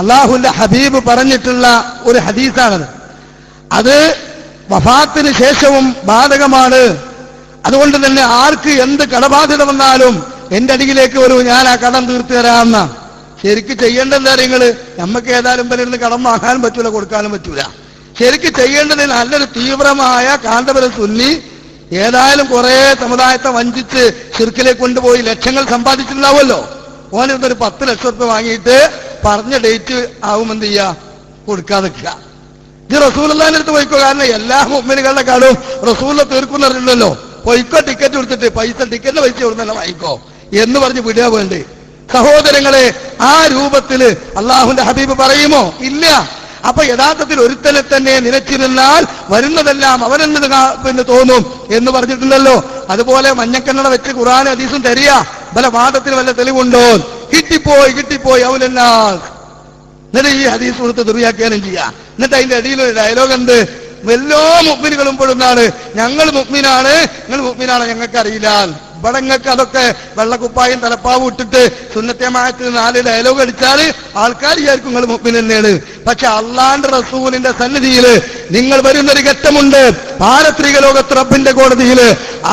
Speaker 1: അല്ലാഹുവിന്റെ ഹബീബ് പറഞ്ഞിട്ടുള്ള ഒരു ഹദീസാണത്. അത് വഫാത്തിന് ശേഷവും ബാധകമാണ്. അതുകൊണ്ട് തന്നെ ആർക്ക് എന്ത് കടബാധ്യത വന്നാലും എന്റെ അടിയിലേക്ക് വരൂ, ഞാൻ ആ കടം തീർത്തു തരാമെന്ന. ശരിക്ക് ചെയ്യേണ്ട എന്താ നിങ്ങള്? നമുക്ക് ഏതായാലും പലരുന്ന് കടം വാങ്ങാനും പറ്റൂല, കൊടുക്കാനും പറ്റൂല. ശരിക്ക് ചെയ്യേണ്ടത് നല്ലൊരു തീവ്രമായ കാന്തപുരം സുന്നി ഏതായാലും കുറെ സമുദായത്തെ വഞ്ചിച്ച് ശിർക്കിലേക്ക് കൊണ്ടുപോയി ലക്ഷങ്ങൾ സമ്പാദിച്ചിട്ടുണ്ടാവുമല്ലോ. ഓനൊരു 10 ലക്ഷം രൂപ വാങ്ങിയിട്ട് പറഞ്ഞ ഡേറ്റ് ആവുമെന്ത് ചെയ്യാ? കൊടുക്കാതെ നിൽക്കുക. ഇത് റസൂലുള്ളാഹിന്റെ അടുത്ത് പോയിക്കോ. കാരണം എല്ലാ മുഅ്മിനുകളുടെ കടവും റസൂലിനെ തീർക്കും പറഞ്ഞിട്ടുണ്ടല്ലോ. പോയിക്കോ, ടിക്കറ്റ് കൊടുത്തിട്ട് ടിക്കറ്റിന്റെ പൈസ കൊടുന്നല്ല വാങ്ങിക്കോ എന്ന് പറഞ്ഞ് വിടുക വേണ്ടേ? സഹോദരങ്ങളെ, ആ രൂപത്തില് അള്ളാഹുവിന്റെ ഹബീബ് പറയുമോ? ഇല്ല. അപ്പൊ യഥാർത്ഥത്തിൽ ഒരുത്തനെ തന്നെ നിലച്ചിരുന്നാൽ വരുന്നതെല്ലാം അവനെന്ന് പിന്നെ തോന്നും എന്ന് പറഞ്ഞിട്ടുണ്ടല്ലോ. അതുപോലെ മഞ്ഞക്കണ്ണട വെച്ച് ഖുർആൻ ഹദീസും തരിക. പല വാദത്തിന് വല്ല തെളിവുണ്ടോ? കിട്ടിപ്പോയി അവലെന്നാ. എന്നിട്ട് ഈ ഹദീസ് കൊടുത്ത് ദുർവ്യാഖ്യാനം ചെയ്യുക. എന്നിട്ട് അതിന്റെ അടിയിലൊരു ഡയലോഗ് ഉണ്ട്. എല്ലാ മുഅ്മിനുകളും പെടുന്നതാണ്. ഞങ്ങൾ മുഅ്മിനാണ്, നിങ്ങൾ മുഅ്മിനാണ്, ഞങ്ങൾക്കറിയില്ല. ഇവിടെ നിങ്ങൾക്ക് അതൊക്കെ വെള്ളക്കുപ്പായും തലപ്പാവും ഇട്ടിട്ട് സുന്നത്തമായത്തിന് 4 ഡയലോഗ് അടിച്ചാൽ ആൾക്കാർ വിചാരിക്കും നിങ്ങൾ മുഅ്മിൻ തന്നെയാണ്. പക്ഷെ അള്ളാന്റെ റസൂലിന്റെ സന്നിധിയിൽ നിങ്ങൾ വരുന്നൊരു ഘട്ടമുണ്ട്. പാരത്രിക ലോകത്ത് റബ്ബിന്റെ കോടതിയിൽ.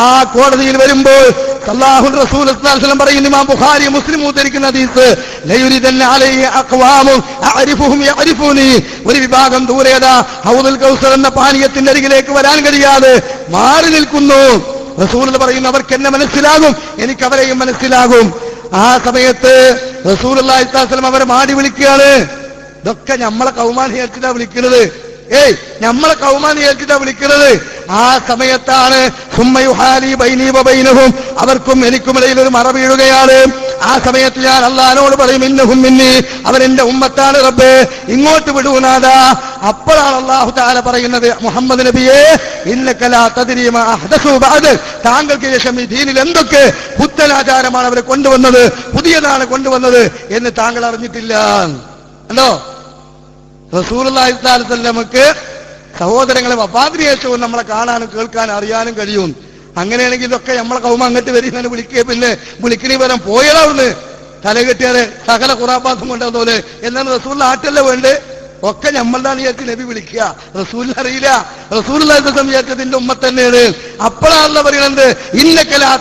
Speaker 1: ആ കോടതിയിൽ വരുമ്പോൾ അല്ലാഹു റസൂൽ സല്ലല്ലാഹു അലൈഹി വസല്ലം പറയുന്നു, ഇമാം ബുഖാരി മുസ്ലിം ഉദ്ധരിക്കുന്ന ഹദീസ്, ലയുരിദന്ന അലൈഹി അഖ്വാമുൻ അഅരിഫുഹും യഅരിഫൂനി. ഒരു വിഭാഗം ദൂരേതാ ഹൗദുൽ കൗസർ എന്ന പാനീയത്തിന്റെ അരികിലേക്ക് വരാൻ കഴിയാതെ മാറി നിൽക്കുന്നു. റസൂൽ പറയുന്നു, അവർക്ക് എന്നെ മനസ്സിലാകും, എനിക്ക് അവരെയും മനസ്സിലാകും. ആ സമയത്ത് റസൂലുള്ളാഹി സ്വല്ലല്ലാഹു അലൈഹി വസല്ലം അവരെ മാടി വിളിക്കുകയാണ്. ഇതൊക്കെ നമ്മളെ കൗമാൻ ഏൽച്ചിട്ടാ വിളിക്കുന്നത്. നമ്മളെ കൗമാൻ ഏൽച്ചിട്ടാ വിളിക്കുന്നത്. ആ സമയത്താണ് സുമ്മയുഹാലി ബൈനി വബൈനഹും, അവർക്കും എനിക്കുമിടയിൽ ഒരു മറ വീഴുകയാണ്. ആ സമയത്ത് ഞാൻ അല്ലാഹുവോട് പറയും, ഇന്നഹും മിന്നി, അവരെന്റെ ഉമ്മത്താണ് റബ്ബേ, ഇങ്ങോട്ട് വിടൂനാദാ. അപ്പോഴാണ് അല്ലാഹു തആല പറയുന്നത്, മുഹമ്മദ് നബിയെ, ഇന്നക ലാ തദ്രി മാ അഹ്ദസു ബഅദ്, താങ്കൾക്ക് ശേഷം ഈ ദീനിൽ എന്തൊക്കെ പുത്തനാചാരമാണ് അവരെ കൊണ്ടുവന്നത്, പുതിയതാണ് കൊണ്ടുവന്നത് എന്ന് താങ്കൾ അറിഞ്ഞിട്ടില്ല. അല്ലോ റസൂലുള്ളാഹി സ്വല്ലല്ലാഹു അലൈഹി വസല്ലമക്ക് സഹോദരങ്ങളെ വഫാത്തിന് ശേഷവും നമ്മളെ കാണാനും കേൾക്കാനും അറിയാനും കഴിയും. അങ്ങനെയാണെങ്കിൽ ഇതൊക്കെ നമ്മളെ കൗമ അങ്ങോട്ട് വരികയാണ് വിളിക്കുക, പിന്നെ വിളിക്കണി വരാൻ പോയതാവുന്ന് തലകെട്ടിയാല് സകല ഖുറാഫാത്തും കൊണ്ടതുപോലെ എന്നാണ് റസൂൽ ആറ്റല്ലേ വേണ്ടേ? ഒക്കെ നമ്മളുടെ വിചാരിച്ച് നബി വിളിക്കുക, റസൂലിനെ അറിയില്ല. റസൂലുള്ളാഹി സ്വല്ലല്ലാഹു അലൈഹി വസല്ലം വിചാരിച്ചതിന്റെ ഉമ്മ തന്നെയാണ്. അപ്പോഴാണല്ലോ പറയുന്നത് ഇന്നക്കലാ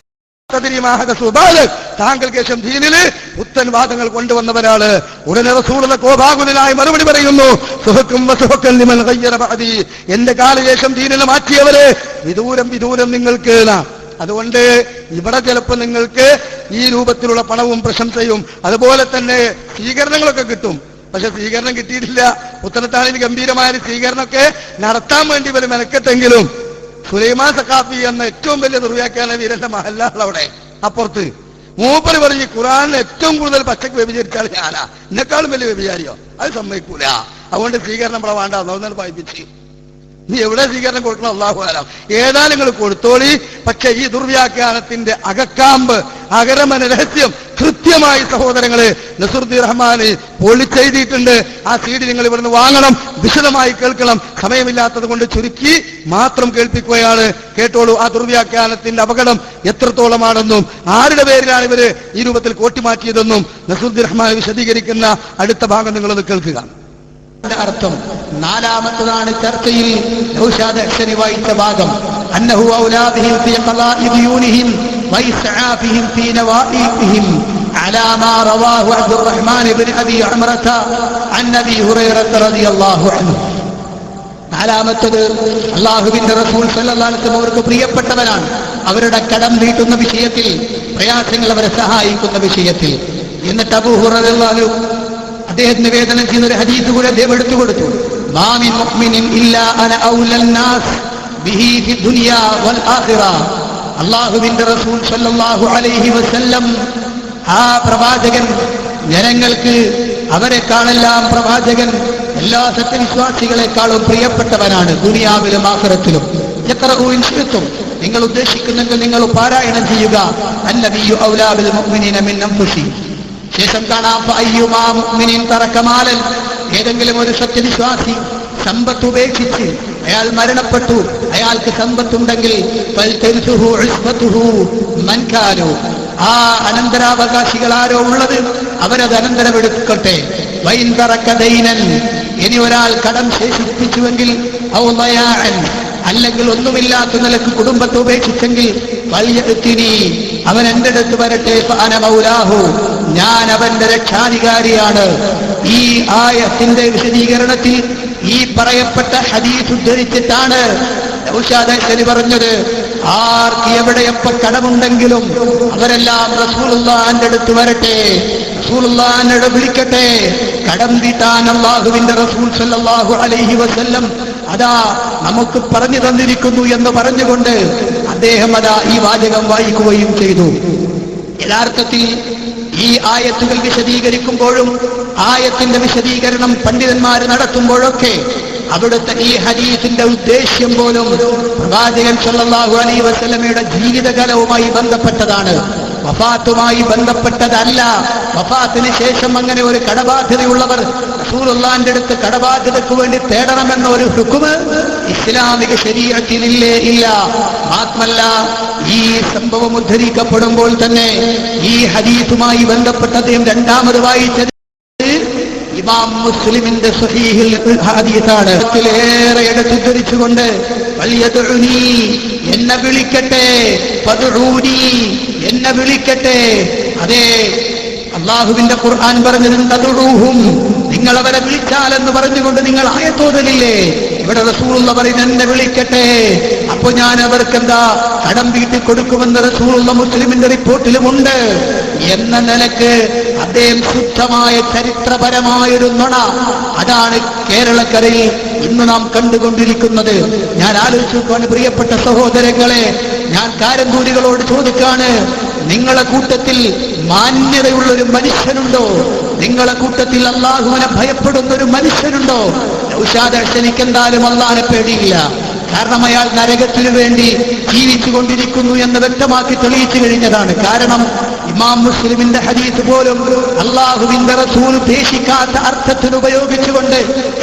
Speaker 1: താങ്കൾക്ക് ശേഷം ദീനില് പുത്തൻ വാദങ്ങൾ കൊണ്ടുവന്നവരാണ്. ഉടനെ റസൂലുള്ളാഹി കോപാകുലനായി മറുപടി പറയുന്നു, എന്റെ കാലശേഷം ദീനിനെ മാറ്റിയവരെ വിദൂരം വിദൂരം നിങ്ങൾക്ക്. അതുകൊണ്ട് ഇവിടെ ചിലപ്പോൾ നിങ്ങൾക്ക് ഈ രൂപത്തിലുള്ള പണവും പ്രശംസയും അതുപോലെ തന്നെ സ്വീകരണങ്ങളൊക്കെ കിട്ടും. പക്ഷെ സ്വീകരണം കിട്ടിയിട്ടില്ല. പുത്തനത്താണിന് ഗംഭീരമായ സ്വീകരണമൊക്കെ നടത്താൻ വേണ്ടി ഇവർ മെനക്കെട്ടെങ്കിലും സുലൈമാൻ സഖാഫി എന്ന ഏറ്റവും വലിയ ദുർവ്യാഖ്യാന വീരന്റെ മഹല്ലാണ് അവിടെ അപ്പുറത്ത്. മൂപ്പര് പറഞ്ഞ് ഖുർആനിൽ ഏറ്റവും കൂടുതൽ പച്ചക്ക് വ്യഭിചരിച്ചാൽ ഞാനാ, എന്നെക്കാളും വലിയ വ്യഭിചാരിയോ? അത് സമ്മതിക്കൂല. അതുകൊണ്ട് സ്വീകരണം ഇവിടെ വേണ്ട, ഒന്നാമത് വായിപ്പിച്ച് നീ എവിടെ സ്വീകരണം കൊടുക്കണം അല്ലാഹു ആലം. ഏതായാലും നിങ്ങൾ കൊടുത്തോളി. പക്ഷെ ഈ ദുർവ്യാഖ്യാനത്തിന്റെ അകക്കാമ്പ് അകരമന രഹസ്യം കൃത്യമായി സഹോദരങ്ങളെ നസറുദ്ദീൻ റഹ്മാന് പൊളിച്ചെഴുതിയിട്ടുണ്ട്. ആ സീഡി നിങ്ങൾ ഇവിടുന്ന് വാങ്ങണം, വിശദമായി കേൾക്കണം. സമയമില്ലാത്തത് കൊണ്ട് ചുരുക്കി മാത്രം കേൾപ്പിക്കുകയാണ്. കേട്ടോളൂ ആ ദുർവ്യാഖ്യാനത്തിന്റെ അപകടം എത്രത്തോളമാണെന്നും ആരുടെ പേരിലാണ് ഇവര് ഈ രൂപത്തിൽ കോട്ടിമാറ്റിയതെന്നും നസറുദ്ദീൻ റഹ്മാൻ വിശദീകരിക്കുന്ന അടുത്ത ഭാഗം നിങ്ങളൊന്ന് കേൾക്കുക.
Speaker 3: അർത്ഥം നാലാമത്തതാണ് ചർച്ചയിൽ നൗഷാദ് അഹ്സനി വായിച്ച ഭാഗം. അന്നഹു ഔലാബിഹിം ഫീ ഖളാഇ ദിയൂനിഹിം വഇസ്ആഫിഹിം ഫീ നവാഇഹിം അലാ മാ റവാഹു അബ്ദുറഹ്മാൻ ഇബ്നു അബി ഉംറത അൻ നബി ഹുറൈറ റളിയല്ലാഹു അൻഹു. നാലാമത്തത് അല്ലാഹുവിന്റെ റസൂൽ സല്ലല്ലാഹു അലൈഹി വസല്ലം അവർക്ക് പ്രിയപ്പെട്ടവനാണ്. അവരുടെ കടം വീട്ടുന്ന വിഷയത്തിൽ, പ്രയാസങ്ങൾ അവരെ സഹായിക്കുന്ന വിഷയത്തിൽ. എന്നിട്ട് അബൂ ഹുറൈറ റളിയല്ലാഹു അദ്ദേഹം നിവേദനം ചെയ്യുന്ന ഒരു ഹദീസ് കൂടെ അദ്ദേഹം എടുത്തു കൊടുത്തു. മാമിൻ മുഅ്മിനിൻ ഇല്ലാ അന ഔലൻ നാസ് ബിഹി ഫി ദുനിയാ വൽ ആഖിറ. അല്ലാഹുവിന്റെ റസൂൽ സല്ലല്ലാഹു അലൈഹി വസല്ലം ആ പ്രവാചകൻ ജനങ്ങൾക്ക് അവരെക്കാളെല്ലാം പ്രവാചകൻ എല്ലാ സത്യവിശ്വാസികളെക്കാളും പ്രിയപ്പെട്ടവനാണ് ദുനിയാവിലും ആഖിറത്തിലും. യഖറഉ ഇൻ ശിഅ്തും, നിങ്ങൾ ഉദ്ദേശിക്കുന്നെങ്കിൽ നിങ്ങൾ പാരായണം ചെയ്യുക. അന്നബിയ്യു ഔലാ ബിൽ മുഅ്മിനീന മിൻ അൻഫുസിഹിം. ശേഷം കാണാം അയ്യുമാ മുഅ്മിനിൻ തറക മാലൻ, ഏതെങ്കിലും ഒരു സത്യവിശ്വാസി സമ്പത്ത് ഉപേക്ഷിച്ച് അയാൾ മരണപ്പെട്ടു, അയാൾക്ക് സമ്പത്തുണ്ടെങ്കിൽ ഫൽതരിസുഹു ഉസ്ബതുഹു മൻ കാനു, ആ അനന്തരാവകാശികൾ ആരോ ഉള്ളത് അവരത് അനന്തരമെടുക്കട്ടെ. വൈൻ തറക ദൈനൻ, ഇനി ഒരാൾ കടം ശേഷിപ്പിച്ചുവെങ്കിൽ ഔ ദയാഅൻ, അല്ലെങ്കിൽ ഒന്നുമില്ലാത്ത നിലക്ക് കുടുംബത്തെ ഉപേക്ഷിച്ചെങ്കിൽ വൽയഅ്തിനി, അവൻ എന്റെ അടുത്ത് വരട്ടെ. ഫഅന മൗലാഹു, ഞാൻ അവന്റെ രക്ഷാധികാരിയാണ്. ഈ ആയത്തിന്റെ വിശദീകരണത്തിൽ ഈ പറയപ്പെട്ട ഹദീസ് ഉദ്ധരിച്ചിട്ടാണ് നൗഷാദ് അഹ്സനി പറഞ്ഞത്, ആർക്ക് എവിടെ എപ്പോ കടമുണ്ടെങ്കിലും അവരെല്ലാം റസൂലുള്ളാഹിന്റെ അടുത്ത് വരട്ടെ, റസൂലുള്ളാഹിനെ വിളിക്കട്ടെ. കടം വീട്ടാൻ അല്ലാഹുവിന്റെ റസൂൽ സല്ലല്ലാഹു അലൈഹി വസല്ലം അതാ നമുക്ക് പറഞ്ഞു തന്നിരിക്കുന്നു എന്ന് പറഞ്ഞുകൊണ്ട് അദ്ദേഹം അതാ ഈ വാചകം വായിക്കുകയും ചെയ്തു. യഥാർത്ഥത്തിൽ ഈ ആയത്തുകൾ വിശദീകരിക്കുമ്പോഴും ആയത്തിന്റെ വിശദീകരണം പണ്ഡിതന്മാർ നടത്തുമ്പോഴൊക്കെ അവിടുത്തെ ഈ ഹദീസിന്റെ ഉദ്ദേശ്യം പോലും പ്രവാചകൻ സല്ലല്ലാഹു അലൈഹി വസല്ലമയുടെ ജീവിതകാലവുമായി ബന്ധപ്പെട്ടതാണ്, വഫാത്തുമായി ബന്ധപ്പെട്ടതല്ല. വഫാത്തിന് ശേഷം അങ്ങനെ ഒരു കടബാധ്യതയുള്ളവർ റസൂലുള്ളാഹിന്റെ അടുത്ത് കടബാധ്യതയ്ക്ക് വേണ്ടി തേടണമെന്ന ഒരു ഹുക്മ് ഇസ്ലാമിക ശരീഅത്തിലില്ലേ? ഇല്ല. മാത്രമല്ല ഈ സംഭവം ഉദ്ധരിക്കപ്പെടുമ്പോൾ തന്നെ ഈ ഹദീസുമായി ബന്ധപ്പെട്ട അദ്ദേഹം രണ്ടാമത് വായിച്ചത് ഇമാം മുസ്ലിമിന്റെ സ്വഹീഹിൽ ഹദീസാണ്. ഏറെ എടുത്തുദ്ധരിച്ചുകൊണ്ട് വൽയദ്ഉനി, എന്നെ വിളിക്കട്ടെ, ഫദ്ഉനി, എന്നെ വിളിക്കട്ടെ. അതെ, അല്ലാഹുവിന്റെ ഖുർആൻ പറഞ്ഞത് തദ്ഉഹും, നിങ്ങൾ അവരെ വിളിച്ചാലെന്ന് പറഞ്ഞുകൊണ്ട് നിങ്ങൾ ആയത്തോതലില്ലേ? ഇവിടെ റസൂലുള്ള പറയുന്നത് എന്നെ വിളിക്കട്ടെ, അപ്പൊ ഞാൻ അവർക്ക് എന്താ കടം വീട്ടി കൊടുക്കുമെന്ന് റസൂലുള്ള മുസ്ലിമിന്റെ റിപ്പോർട്ടിലുമുണ്ട് എന്ന നിലക്ക് അദ്ദേഹം ശുദ്ധമായ ചരിത്രപരമായൊരു നുണ, അതാണ് കേരളക്കരയിൽ ഇന്ന് നാം കണ്ടുകൊണ്ടിരിക്കുന്നത്. ഞാൻ ആലോചിക്കുകയാണ് പ്രിയപ്പെട്ട സഹോദരങ്ങളെ, ഞാൻ കാരന്തൂരികളോട് ചോദിക്കാണ്, നിങ്ങളെ കൂട്ടത്തിൽ മാന്യതയുള്ളൊരു മനുഷ്യനുണ്ടോ? നിങ്ങളെ കൂട്ടത്തിൽ അല്ലാഹുവിനെ ഭയപ്പെടുന്ന ഒരു മനുഷ്യനുണ്ടോ? നൗഷാദ് അഹ്സനിക്ക് എന്തായാലും അല്ലാഹുവിനെ പേടിയില്ല. കാരണം അയാൾ നരകത്തിനു വേണ്ടി ജീവിച്ചു കൊണ്ടിരിക്കുന്നു എന്ന് വ്യക്തമാക്കി തെളിയിച്ചു കഴിഞ്ഞതാണ്. കാരണം ഇമാം മുസ്ലിമിന്റെ ഹദീസ് പോലും അള്ളാഹുവിന്റെ റസൂൽ ഉദ്ദേശിക്കാത്ത അർത്ഥത്തിന് ഉപയോഗിച്ചുകൊണ്ട്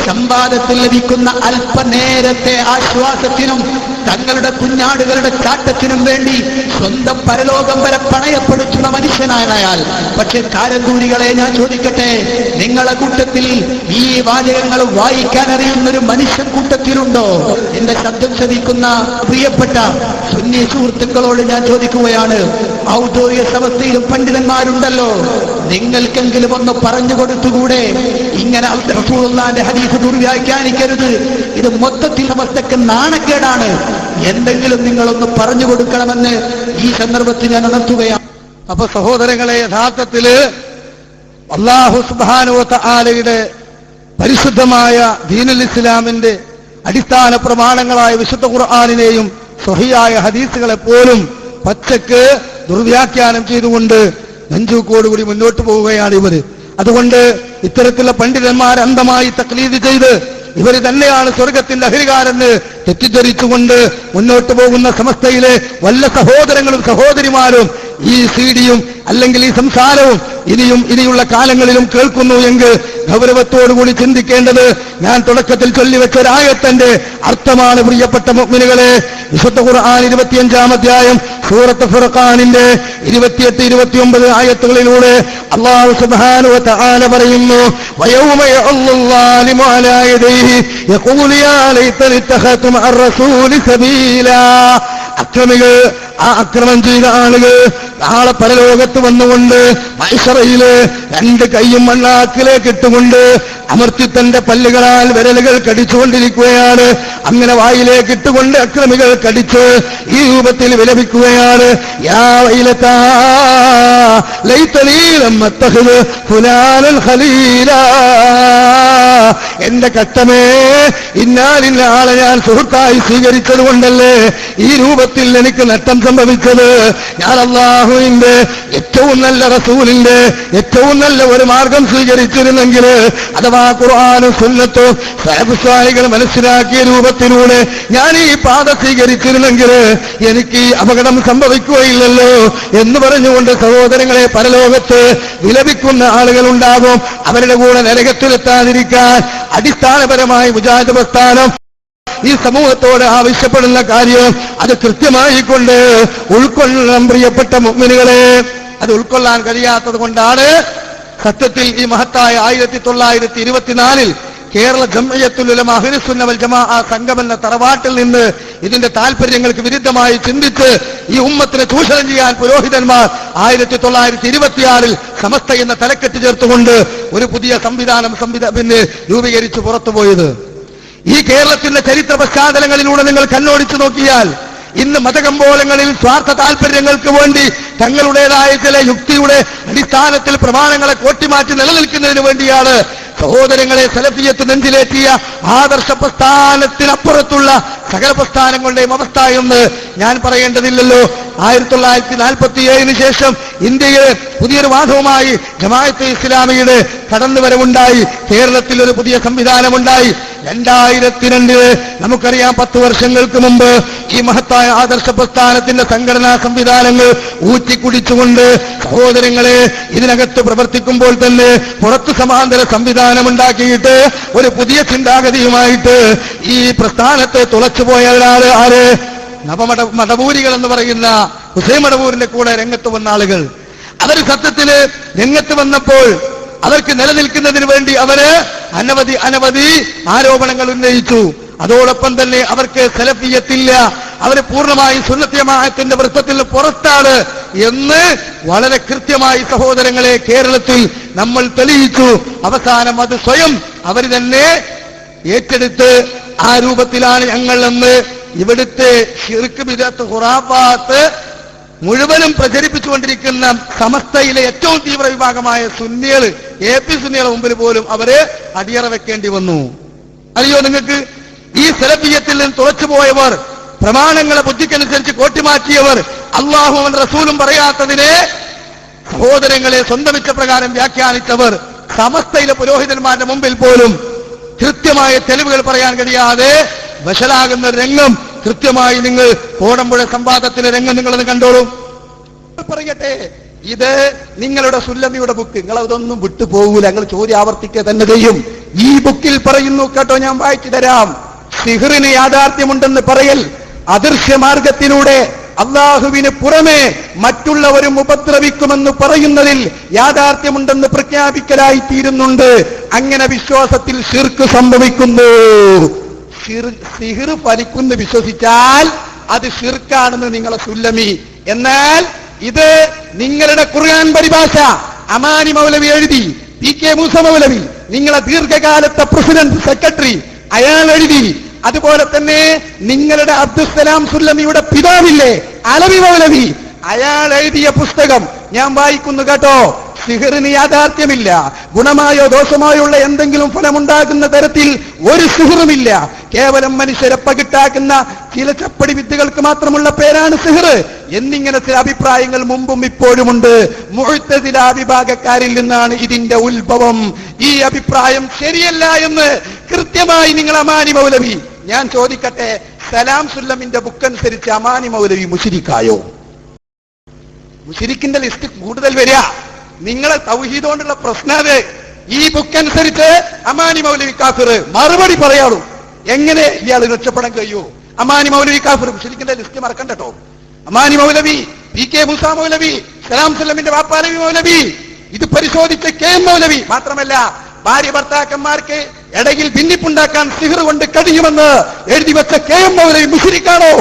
Speaker 3: സമ്പാദത്തിൽ ലഭിക്കുന്ന അല്പനേരത്തെ ആശ്വാസത്തിനും തങ്ങളുടെ കുഞ്ഞാടുകളുടെ ചാട്ടത്തിനും വേണ്ടി സ്വന്തം പരലോകം വരെ പണയപ്പെടുത്തുന്ന മനുഷ്യനായാൽ, പക്ഷെ കാരന്തൂരികളെ ഞാൻ ചോദിക്കട്ടെ, നിങ്ങളെ കൂട്ടത്തിൽ ഈ വാചകങ്ങൾ വായിക്കാൻ അറിയുന്നൊരു മനുഷ്യൻ കൂട്ടത്തിലുണ്ടോ? എന്റെ ശബ്ദം ശ്രവിക്കുന്ന പ്രിയപ്പെട്ട സുന്നി സുഹൃത്തുക്കളോട് ഞാൻ ചോദിക്കുകയാണ്, ഔദ്യോഗിക സമസ്തയിലും പണ്ഡിതന്മാരുണ്ടല്ലോ, നിങ്ങൾക്കെങ്കിലും ഒന്ന് പറഞ്ഞു കൊടുത്തുകൂടെ? ഇങ്ങനെ റസൂലുള്ളാഹിന്റെ ഹദീസ് ദുർവ്യാഖ്യാനിക്കരുത്, ഇത് മൊത്തത്തിൽ സമസ്തക്ക് നാണക്കേടാണ്, എന്തെങ്കിലും നിങ്ങളൊന്ന് പറഞ്ഞു കൊടുക്കണമെന്ന് ഈ സന്ദർഭത്തിൽ ഞാൻ ഉണർത്തുകയാണ്.
Speaker 1: അപ്പൊ സഹോദരങ്ങളെ, യഥാർത്ഥത്തില് അല്ലാഹു സുബ്ഹാനഹു വ തആലയുടെ പരിശുദ്ധമായ ദീനുൽ ഇസ്ലാമിന്റെ അടിസ്ഥാന പ്രമാണങ്ങളായ വിശുദ്ധ ഖുർആനിനെയും സ്വഹീഹായ ഹദീസുകളെ പോലും പച്ചക്ക് ദുർവ്യാഖ്യാനം ചെയ്തുകൊണ്ട് നെഞ്ചൂക്കോടുകൂടി മുന്നോട്ട് പോവുകയാണ് ഇവര്. അതുകൊണ്ട് ഇത്തരത്തിലുള്ള പണ്ഡിതന്മാർ അന്ധമായി തഖ്ലീദ് ചെയ്ത് ഇവർ തന്നെയാണ് സ്വർഗത്തിന്റെ അഹരികാരെന്ന് തെറ്റിദ്ധരിച്ചുകൊണ്ട് മുന്നോട്ട് പോകുന്ന സമസ്തയിലെ വല്ല സഹോദരങ്ങളും സഹോദരിമാരും ഈ സീഡിയും അല്ലെങ്കിൽ ഈ സംസാരവും ഇനിയുള്ള കാലങ്ങളിലും കേൾക്കുന്നു എങ്കിൽ ഗൗരവത്തോടുകൂടി ചിന്തിക്കേണ്ടത് ഞാൻ തുടക്കത്തിൽ ചൊല്ലിവെച്ച ഒരായത്തിന്റെ അർത്ഥമാണ്. പ്രിയപ്പെട്ട മുഅ്മിനുകളെ, വിശുദ്ധ ഖുർആൻ 25-ാം അധ്യായം സൂറത്ത് ഫുർഖാനിന്റെ 28-29 ആയത്തുകളിലൂടെ അല്ലാഹു സുബ്ഹാനഹു വ തആല പറയുന്നു, വയൗമ യഅല്ലു ളാലിമു അലാ യദൈഹി യഖൂലു യാ ലൈതനി ഇത്തഖതു മഅ റസൂലി സബീലാ. അക്രമികൾ, ആ അക്രമം ചെയ്ത ആളുകൾ നാളെ പരലോകത്ത് വന്നുകൊണ്ട് മഹ്ശറയില് രണ്ട് കൈയും മണ്ണാക്കിലേക്ക് ഇട്ടുകൊണ്ട് അമർത്തി തന്റെ പല്ലുകളാൽ വിരലുകൾ കടിച്ചുകൊണ്ടിരിക്കുകയാണ്. അങ്ങനെ വായിലേക്ക് ഇട്ടുകൊണ്ട് അക്രമികൾ കടിച്ച് ഈ രൂപത്തിൽ വിലപിക്കുകയാണ്, യാ വൈലതാ ലൈതനീ ലം അത്തഖിദ് ഫുലാനൻ ഖലീലാ. എന്റെ കഷ്ടമേ, ഇന്നാലിന്ന ആളെ ഞാൻ സുഹൃത്തായി സ്വീകരിച്ചത് കൊണ്ടല്ലേ ഈ രൂപത്തിൽ എനിക്ക് നഷ്ടം സംഭവിച്ചത്. ഞാൻ അല്ലാഹുവിന്റെ ഏറ്റവും നല്ല റസൂലിന്റെ ഏറ്റവും നല്ല ഒരു മാർഗം സ്വീകരിച്ചിരുന്നെങ്കിൽ, അഥവാ ഖുർആനും സുന്നത്തും സലഫ് സ്വാലികൾ മനസ്സിലാക്കിയ രൂപത്തിലൂടെ ഞാൻ ഈ പാത സ്വീകരിച്ചിരുന്നെങ്കിൽ എനിക്ക് ഈ അപകടം സംഭവിക്കുകയില്ലല്ലോ എന്ന് പറഞ്ഞുകൊണ്ട് സഹോദരങ്ങളെ, പരലോകത്ത് വിലപിക്കുന്ന ആളുകൾ ഉണ്ടാകും. അവരുടെ കൂടെ നരകത്തിലെത്താതിരിക്കാൻ അടിസ്ഥാനപരമായി മുജാഹിദ് പ്രസ്ഥാനം ഈ സമൂഹത്തോട് ആവശ്യപ്പെടുന്ന കാര്യം അത് കൃത്യമായി കൊണ്ട് ഉൾക്കൊള്ളണം. പ്രിയപ്പെട്ട മുഅ്മിനുകളെ, അത് ഉൾക്കൊള്ളാൻ കഴിയാത്തത് കൊണ്ടാണ് സത്യത്തിൽ ഈ മഹത്തായ 1924 കേരള ജംഇയ്യത്തുൽ ഉലമ അഹ്ലുസ് സുന്ന വൽ ജമാഅ സംഘം എന്ന തറവാട്ടിൽ നിന്ന് ഇതിന്റെ താല്പര്യങ്ങൾക്ക് വിരുദ്ധമായി ചിന്തിച്ച് ഈ ഉമ്മത്തിനെ ചൂഷണം ചെയ്യാൻ പുരോഹിതന്മാർ 1926 സമസ്ത എന്ന തലക്കെട്ട് ചേർത്തുകൊണ്ട് ഒരു പുതിയ സംവിധാനം രൂപീകരിച്ച് പുറത്തുപോയത്. ഈ കേരളത്തിന്റെ ചരിത്ര പശ്ചാത്തലങ്ങളിലൂടെ നിങ്ങൾ കണ്ണോടിച്ചു നോക്കിയാൽ ഇന്ന് മതകമ്പോളങ്ങളിൽ സ്വാർത്ഥ താല്പര്യങ്ങൾക്ക് വേണ്ടി തങ്ങളുടേതായ ചില യുക്തിയുടെ അടിസ്ഥാനത്തിൽ പ്രമാണങ്ങളെ കോട്ടിമാറ്റി നിലനിൽക്കുന്നതിന് വേണ്ടിയാണ് സഹോദരങ്ങളെ സലഫിയത്ത് നെഞ്ചിലേറ്റിയ ആദർശ പ്രസ്ഥാനത്തിനപ്പുറത്തുള്ള സകല പ്രസ്ഥാനങ്ങളുടെയും അവസ്ഥ എന്ന് ഞാൻ പറയേണ്ടതില്ലല്ലോ. 1947 ശേഷം ഇന്ത്യയിൽ പുതിയൊരു വാദവുമായി ജമാഅത്തെ ഇസ്ലാമിയുടെ കടന്നുവരവുണ്ടായി. കേരളത്തിൽ ഒരു പുതിയ സംവിധാനമുണ്ടായി. 2002 നമുക്കറിയാം, 10 വർഷങ്ങൾക്ക് മുമ്പ് ഈ മഹത്തായ ആദർശ പ്രസ്ഥാനത്തിന്റെ സംഘടനാ സംവിധാനങ്ങൾ ഊറ്റിക്കുടിച്ചുകൊണ്ട് സഹോദരങ്ങളെ ഇതിനകത്ത് പ്രവർത്തിക്കുമ്പോൾ തന്നെ പുറത്ത് സമാന്തര സംവിധാനമുണ്ടാക്കിയിട്ട് ഒരു പുതിയ ചിന്താഗതിയുമായിട്ട് ഈ പ്രസ്ഥാനത്തെ തുളച്ചുപോയ ഒരാള് ആര്? മടവൂരികൾ എന്ന് പറയുന്ന ഹുസൈൻ മടവൂരിന്റെ കൂടെ രംഗത്ത് വന്ന ആളുകൾ. അവർ സത്യത്തില് രംഗത്ത് വന്നപ്പോൾ അവർക്ക് നിലനിൽക്കുന്നതിന് വേണ്ടി അവര് അനവധി ആരോപണങ്ങൾ ഉന്നയിച്ചു. അതോടൊപ്പം തന്നെ അവർക്ക് സലഫിയത്തില്ല, അവര് പൂർണ്ണമായി സുന്നത്ത് ജമാഅത്തിന്റെ വൃത്തത്തിൽ പുറത്താണ് എന്ന് വളരെ കൃത്യമായി സഹോദരങ്ങളെ കേരളത്തിൽ നമ്മൾ തെളിയിച്ചു. അവസാനം അത് സ്വയം അവർ തന്നെ ഏറ്റെടുത്ത് ആ രൂപത്തിലാണ് ഞങ്ങൾ എന്ന് ഇവിടുത്തെ ശിർക്ക് ബിദഅത്ത് ഖുറാഫാത്ത് മുഴുവനും പ്രചരിപ്പിച്ചുകൊണ്ടിരിക്കുന്ന സമസ്തയിലെ ഏറ്റവും തീവ്ര വിഭാഗമായ സുന്നികൾ, AP സുന്നികളുടെ മുമ്പിൽ പോലും അവരെ അടിയറ വെക്കേണ്ടി വന്നു. അറിയോ നിങ്ങൾക്ക്? ഈ സലഫിയത്തിൽ നിന്ന് തുറച്ചുപോയവർ, പ്രമാണങ്ങളെ ബുദ്ധിക്കനുസരിച്ച് കോട്ടിമാറ്റിയവർ, അല്ലാഹുവും റസൂലും പറയാത്തതിനെ സഹോദരങ്ങളെ സ്വന്തം ഇഷ്ടപ്രകാരം വ്യാഖ്യാനിച്ചവർ, സമസ്തയിലെ പുരോഹിതന്മാരുടെ മുമ്പിൽ പോലും കൃത്യമായ തെളിവുകൾ പറയാൻ കഴിയാതെ വശലാകുന്ന രംഗം കൃത്യമായി നിങ്ങൾ കോടമ്പുഴ സംവാദത്തിലെ രംഗം നിങ്ങളത് കണ്ടോളൂ. പറയട്ടെ,
Speaker 2: ഇത് നിങ്ങളുടെ സുല്ലമിയുടെ ബുക്ക്, നിങ്ങൾ അതൊന്നും വിട്ടുപോകൂല, നിങ്ങൾ ചോദ്യം ആവർത്തിക്കുക തന്നെ ചെയ്യും. ഈ ബുക്കിൽ പറയുന്നു കേട്ടോ, ഞാൻ വായിച്ചു തരാം. സിഹറിന് യാഥാർത്ഥ്യമുണ്ടെന്ന് പറയൽ അദൃശ്യമാർഗത്തിലൂടെ അള്ളാഹുവിന് പുറമെ മറ്റുള്ളവരും ഉപദ്രവിക്കുമെന്ന് പറയുന്നതിൽ യാഥാർത്ഥ്യമുണ്ടെന്ന് പ്രഖ്യാപിക്കലായി തീരുന്നുണ്ട്. അങ്ങനെ വിശ്വാസത്തിൽ ശിർക്ക് സംഭവിക്കുന്നു. സിഹർ ഫലിക്കുന്നു വിശ്വസിച്ചാൽ അത് ശിർക്കാണെന്ന് നിങ്ങളെ സുല്ലമി. എന്നാൽ ഇത് നിങ്ങളുടെ ഖുർആൻ പരിഭാഷ അമാനി മൗലവി എഴുതി, PK മൂസ മൗലവി നിങ്ങളെ ദീർഘകാലത്തെ പ്രസിഡന്റ് സെക്രട്ടറി അയാൾ എഴുതി. അതുപോലെ തന്നെ നിങ്ങളുടെ അബ്ദുസ്സലാം സുല്ലമിയുടെ പിതാവില്ലേ അലവി മൗലവി, അയാൾ എഴുതിയ പുസ്തകം ഞാൻ വായിക്കുന്നു കേട്ടോ. സിഹറിന് യാഥാർത്ഥ്യമില്ല, ഗുണമായോ ദോഷമായോ ഉള്ള എന്തെങ്കിലും ഫലമുണ്ടാകുന്ന തരത്തിൽ ഒരു സിഹറുമില്ല. കേവലം മനുഷ്യരെ പകിട്ടാക്കുന്ന ചില ചപ്പടി വിദ്യകൾക്ക് മാത്രമുള്ള പേരാണ് സിഹർ എന്നിങ്ങനെ ചില അഭിപ്രായങ്ങൾ മുമ്പും ഇപ്പോഴുമുണ്ട്. മുഅ്തസില വിഭാഗക്കാരിൽ നിന്നാണ് ഇതിന്റെ ഉത്ഭവം. ഈ അഭിപ്രായം ശരിയല്ല എന്ന് കൃത്യമായി നിങ്ങൾ അമാനി മൗലവി, ഞാൻ ചോദിക്കട്ടെ, സലാം സുല്ലമിന്റെ ബുക്കനുസരിച്ച് അമാനി മൗലവി മുശ്രിക്കായോ? മുശ്രിക്കിന്റെ ലിസ്റ്റ് കൂടുതൽ വരിക. നിങ്ങളെ തൗഹീദ് കൊണ്ടുള്ള പ്രശ്നം ഈ ബുക്കനുസരിച്ച് അമാനി മൗലവി കാഫിർ. മറുപടി പറയാളൂ, എങ്ങനെ ഇയാൾ രക്ഷപ്പെടാൻ കഴിയൂ? അമാനി മൗലവി കാഫിർ, മുശ്രിക്കിന്റെ ലിസ്റ്റ് മറക്കണ്ടോ. അമാനി മൗലവി, PK മൂസ മൗലവി, സലാം സുല്ലമിന്റെ വാപ്പാലവി മൗലവി, ഇത് പരിശോധിച്ച KM മൗലവി. മാത്രമല്ല ഭാര്യ ഭർത്താക്കന്മാർക്ക് ഇടയിൽ ഭിന്നിപ്പുണ്ടാക്കാൻ സിഹർ കൊണ്ട് കഴിയുമെന്ന് എഴുതി വെച്ച KM മൗലവി മുശ്രിക്കാണോ?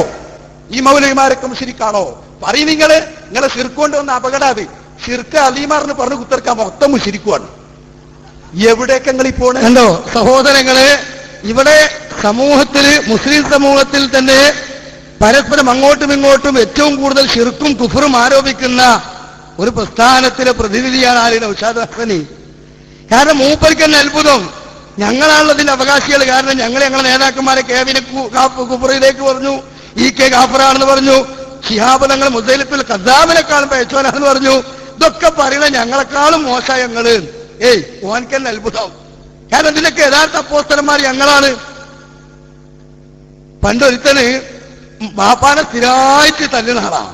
Speaker 2: ഈ മൗലവിമാരൊക്കെ മുശ്രിക്കാണോ? പറയും നിങ്ങളെ ശിർക്ക് കൊണ്ട് വന്ന അപകടാത്. ശിർക്ക് അലീമാറിന് പറഞ്ഞു കുത്തർക്കാൻ മൊത്തം മുശ്രിക്കുവാണ്. എവിടേക്ക് നിങ്ങൾ ഈ പോണേ?
Speaker 1: കണ്ടോ സഹോദരങ്ങളെ, ഇവിടെ സമൂഹത്തില് മുസ്ലിം സമൂഹത്തിൽ തന്നെ പരസ്പരം അങ്ങോട്ടും ഇങ്ങോട്ടും ഏറ്റവും കൂടുതൽ ശിർക്കും കുഫറും ആരോപിക്കുന്ന ഒരു പ്രസ്ഥാനത്തിലെ പ്രതിനിധിയാണ് ആര്? നൗഷാദ് ഹസനി. കാരണം മൂപ്പർക്ക് തന്നെ അത്ഭുതം, ഞങ്ങളാണുള്ളതിന്റെ അവകാശികൾ. കാരണം ഞങ്ങളെ നേതാക്കന്മാരെ കേവിനെ കുഫറിലേക്ക് പറഞ്ഞു, EK ഗാഫറാണെന്ന് പറഞ്ഞു, ശിഹാബ് തങ്ങൾ മുസൈലത്തുൽ കദ്ദാബിനെക്കാളും പേച്ചോനാണെന്ന് പറഞ്ഞു. ഇതൊക്കെ പറയണ ഞങ്ങളെക്കാളും മോശ ഞങ്ങള്. ഓനക്ക് തന്നെ അത്ഭുതം. കാരണം ഇതിനൊക്കെ യഥാർത്ഥ അപ്പോസ്തലന്മാർ ഞങ്ങളാണ്. പണ്ടൊരുത്തന് ബാപ്പാനെ സ്ഥിരമായിട്ട് തല്ലുന്ന ആളാണ്,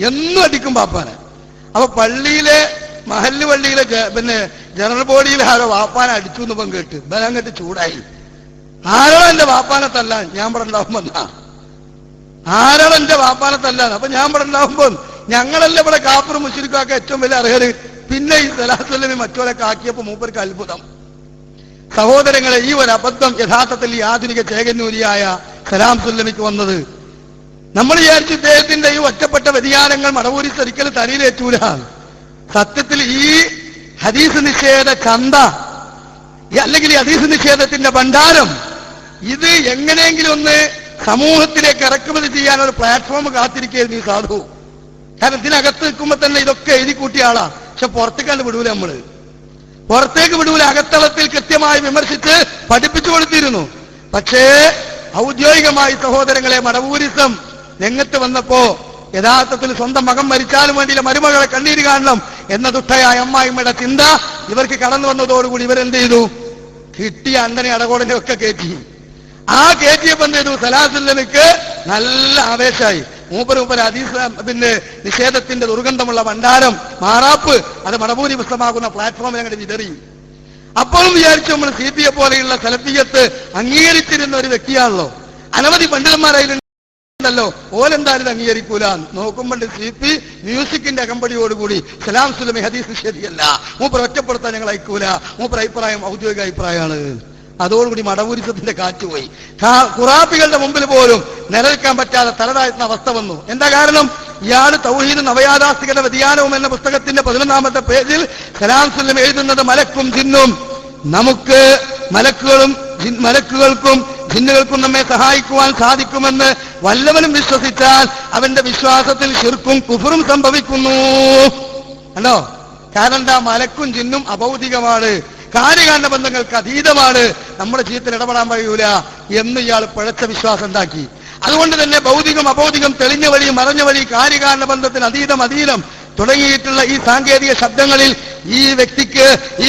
Speaker 1: എന്നും അടിക്കും ബാപ്പാനെ. അപ്പൊ പള്ളിയിലെ മഹല്ല് പള്ളിയിലെ പിന്നെ ജനറൽ ബോഡിയിൽ ആരോ വാപ്പാനെ അടിച്ചു എന്ന് ഇപ്പം കേട്ട് ബലം കേട്ട് ചൂടായി. ആരാളോ എന്റെ വാപ്പാനെ തല്ലാൻ ഞാൻ ഇവിടെ ഉണ്ടാവുമ്പോ ആരാളോ എന്റെ വാപ്പാനെ തല്ലാൻ. അപ്പൊ ഞാൻ ഇവിടെ ഉണ്ടാവുമ്പോ ഞങ്ങളല്ല ഇവിടെ കാഫിർ മുശ്രിക്കൊക്കെ ഏറ്റവും വലിയ അർഹര്. പിന്നെ ഈ സലാത്തുല്ലമി മറ്റോരൊക്കെ ആക്കിയപ്പോ മൂപ്പർക്ക് അത്ഭുതം. സഹോദരങ്ങളെ, ഈ ഒരു അബദ്ധം യഥാർത്ഥത്തിൽ ഈ ആധുനിക ചേകന്നൂരിയായ സലാം സുല്ലമിക്ക് വന്നത്. നമ്മൾ വിചാരിച്ചു ഇദ്ദേഹത്തിന്റെ ഈ ഒറ്റപ്പെട്ട വ്യതിയാനങ്ങൾ മടവൂരിസ് ഒരിക്കലും തലയിലേറ്റൂല. സത്യത്തിൽ ഈ ഹദീസ് നിഷേധ ചന്ത അല്ലെങ്കിൽ ഈ ഹദീസ് നിഷേധത്തിന്റെ ഭണ്ഡാരം ഇത് എങ്ങനെയെങ്കിലും ഒന്ന് സമൂഹത്തിലേക്ക് ഇറക്കുമതി ചെയ്യാൻ ഒരു പ്ലാറ്റ്ഫോം കാത്തിരിക്കുകയായിരുന്നു ഈ സാധു. കാരണം ഇതിനകത്ത് നിൽക്കുമ്പോ തന്നെ ഇതൊക്കെ എഴുതി കൂട്ടിയ ആളാ. പക്ഷെ പുറത്തേക്കാണ്ട് വിടൂല, നമ്മള് പുറത്തേക്ക് വിടൂല. അകത്തളത്തിൽ കൃത്യമായി വിമർശിച്ച് പഠിപ്പിച്ചു കൊടുത്തിരുന്നു. പക്ഷേ ഔദ്യോഗികമായി സഹോദരങ്ങളെ മടവൂരിസം രംഗത്ത് വന്നപ്പോ യഥാർത്ഥത്തിൽ സ്വന്തം മകൻ മരിച്ചാലും വേണ്ടിയില്ല മരുമകളെ കണ്ണീര് കാണണം എന്ന ദുഷ്ടയായ അമ്മായിമ്മയുടെ ചിന്ത ഇവർക്ക് കടന്നു വന്നതോടുകൂടി ഇവരെന്ത് ചെയ്തു? കിട്ടിയ അണ്ടനെ അടകോടനെ ഒക്കെ കയറ്റി. ആ കയറ്റിയപ്പോ എന്ത് ചെയ്തു? സലാസുല്ലമിക്ക് നല്ല ആവേശമായി. മൂപ്പര് ഹദീസ് പിന്നെ നിഷേധത്തിന്റെ ദുർഗന്ധമുള്ള ഭണ്ഡാരം മാറാപ്പ് അത് മടവൂരി പുസ്തകമാകുന്ന പ്ലാറ്റ്ഫോമിൽ അങ്ങോട്ട് വിതറി. അപ്പോഴും വിചാരിച്ചു നമ്മൾ CPA പോലെയുള്ള സലഫിയത്ത് അംഗീകരിച്ചിരുന്ന ഒരു വ്യക്തിയാണല്ലോ. അനവധി പണ്ഡിതന്മാരായിരുന്നല്ലോ, ഓലെന്തായാലും അംഗീകരിക്കൂല. നോക്കുമ്പോൾ CP മ്യൂസിക്കിന്റെ അകമ്പടിയോടുകൂടി സലാം സുല്ലമി ഹദീസ് ശരിയല്ല, മൂപ്പർ ഒറ്റപ്പെടുത്താൻ ഞങ്ങൾ അയക്കൂല, മൂപ്പർ അഭിപ്രായം ഔദ്യോഗിക അഭിപ്രായമാണ്. അതോടുകൂടി മടവൂരിസത്തിന്റെ കാറ്റുപോയി. ഖുറാഫികളുടെ മുമ്പിൽ പോലും നിലനിൽക്കാൻ പറ്റാതെ തലതാഴ്ത്തുന്ന അവസ്ഥ വന്നു. എന്താ കാരണം? ഇയാള് തൗഹീദ് നവയാഥാസ്ഥികത വ്യതിയാനവും എന്ന പുസ്തകത്തിന്റെ 11-ാമത്തെ പേജിൽ സലാം സുല്ലമി എഴുതുന്നത് മലക്കും ജിന്നും, നമുക്ക് മലക്കുകൾക്കും ജിന്നുകൾക്കും നമ്മെ സഹായിക്കുവാൻ സാധിക്കുമെന്ന് വല്ലവനും വിശ്വസിച്ചാൽ അവന്റെ വിശ്വാസത്തിൽ ശിർക്കും കുഫറും സംഭവിക്കുന്നു. അല്ലോ, കാരണം എന്താ? മലക്കും ജിന്നും അഭൗതികമാണ്, കാര്യകാരണ ബന്ധങ്ങൾക്ക് അതീതമാണ്, നമ്മുടെ ജീവിതത്തിൽ ഇടപെടാൻ കഴിയൂല എന്ന് ഇയാൾ പിഴച്ച വിശ്വാസം ഉണ്ടാക്കി. അതുകൊണ്ട് തന്നെ ഭൗതികം അഭൗതികം, തെളിഞ്ഞ വഴി മറഞ്ഞ വഴി, കാര്യകാരണ ബന്ധത്തിന് അതീതം അധീനം തുടങ്ങിയിട്ടുള്ള ഈ സാങ്കേതിക ശബ്ദങ്ങളിൽ ഈ വ്യക്തിക്ക് ഈ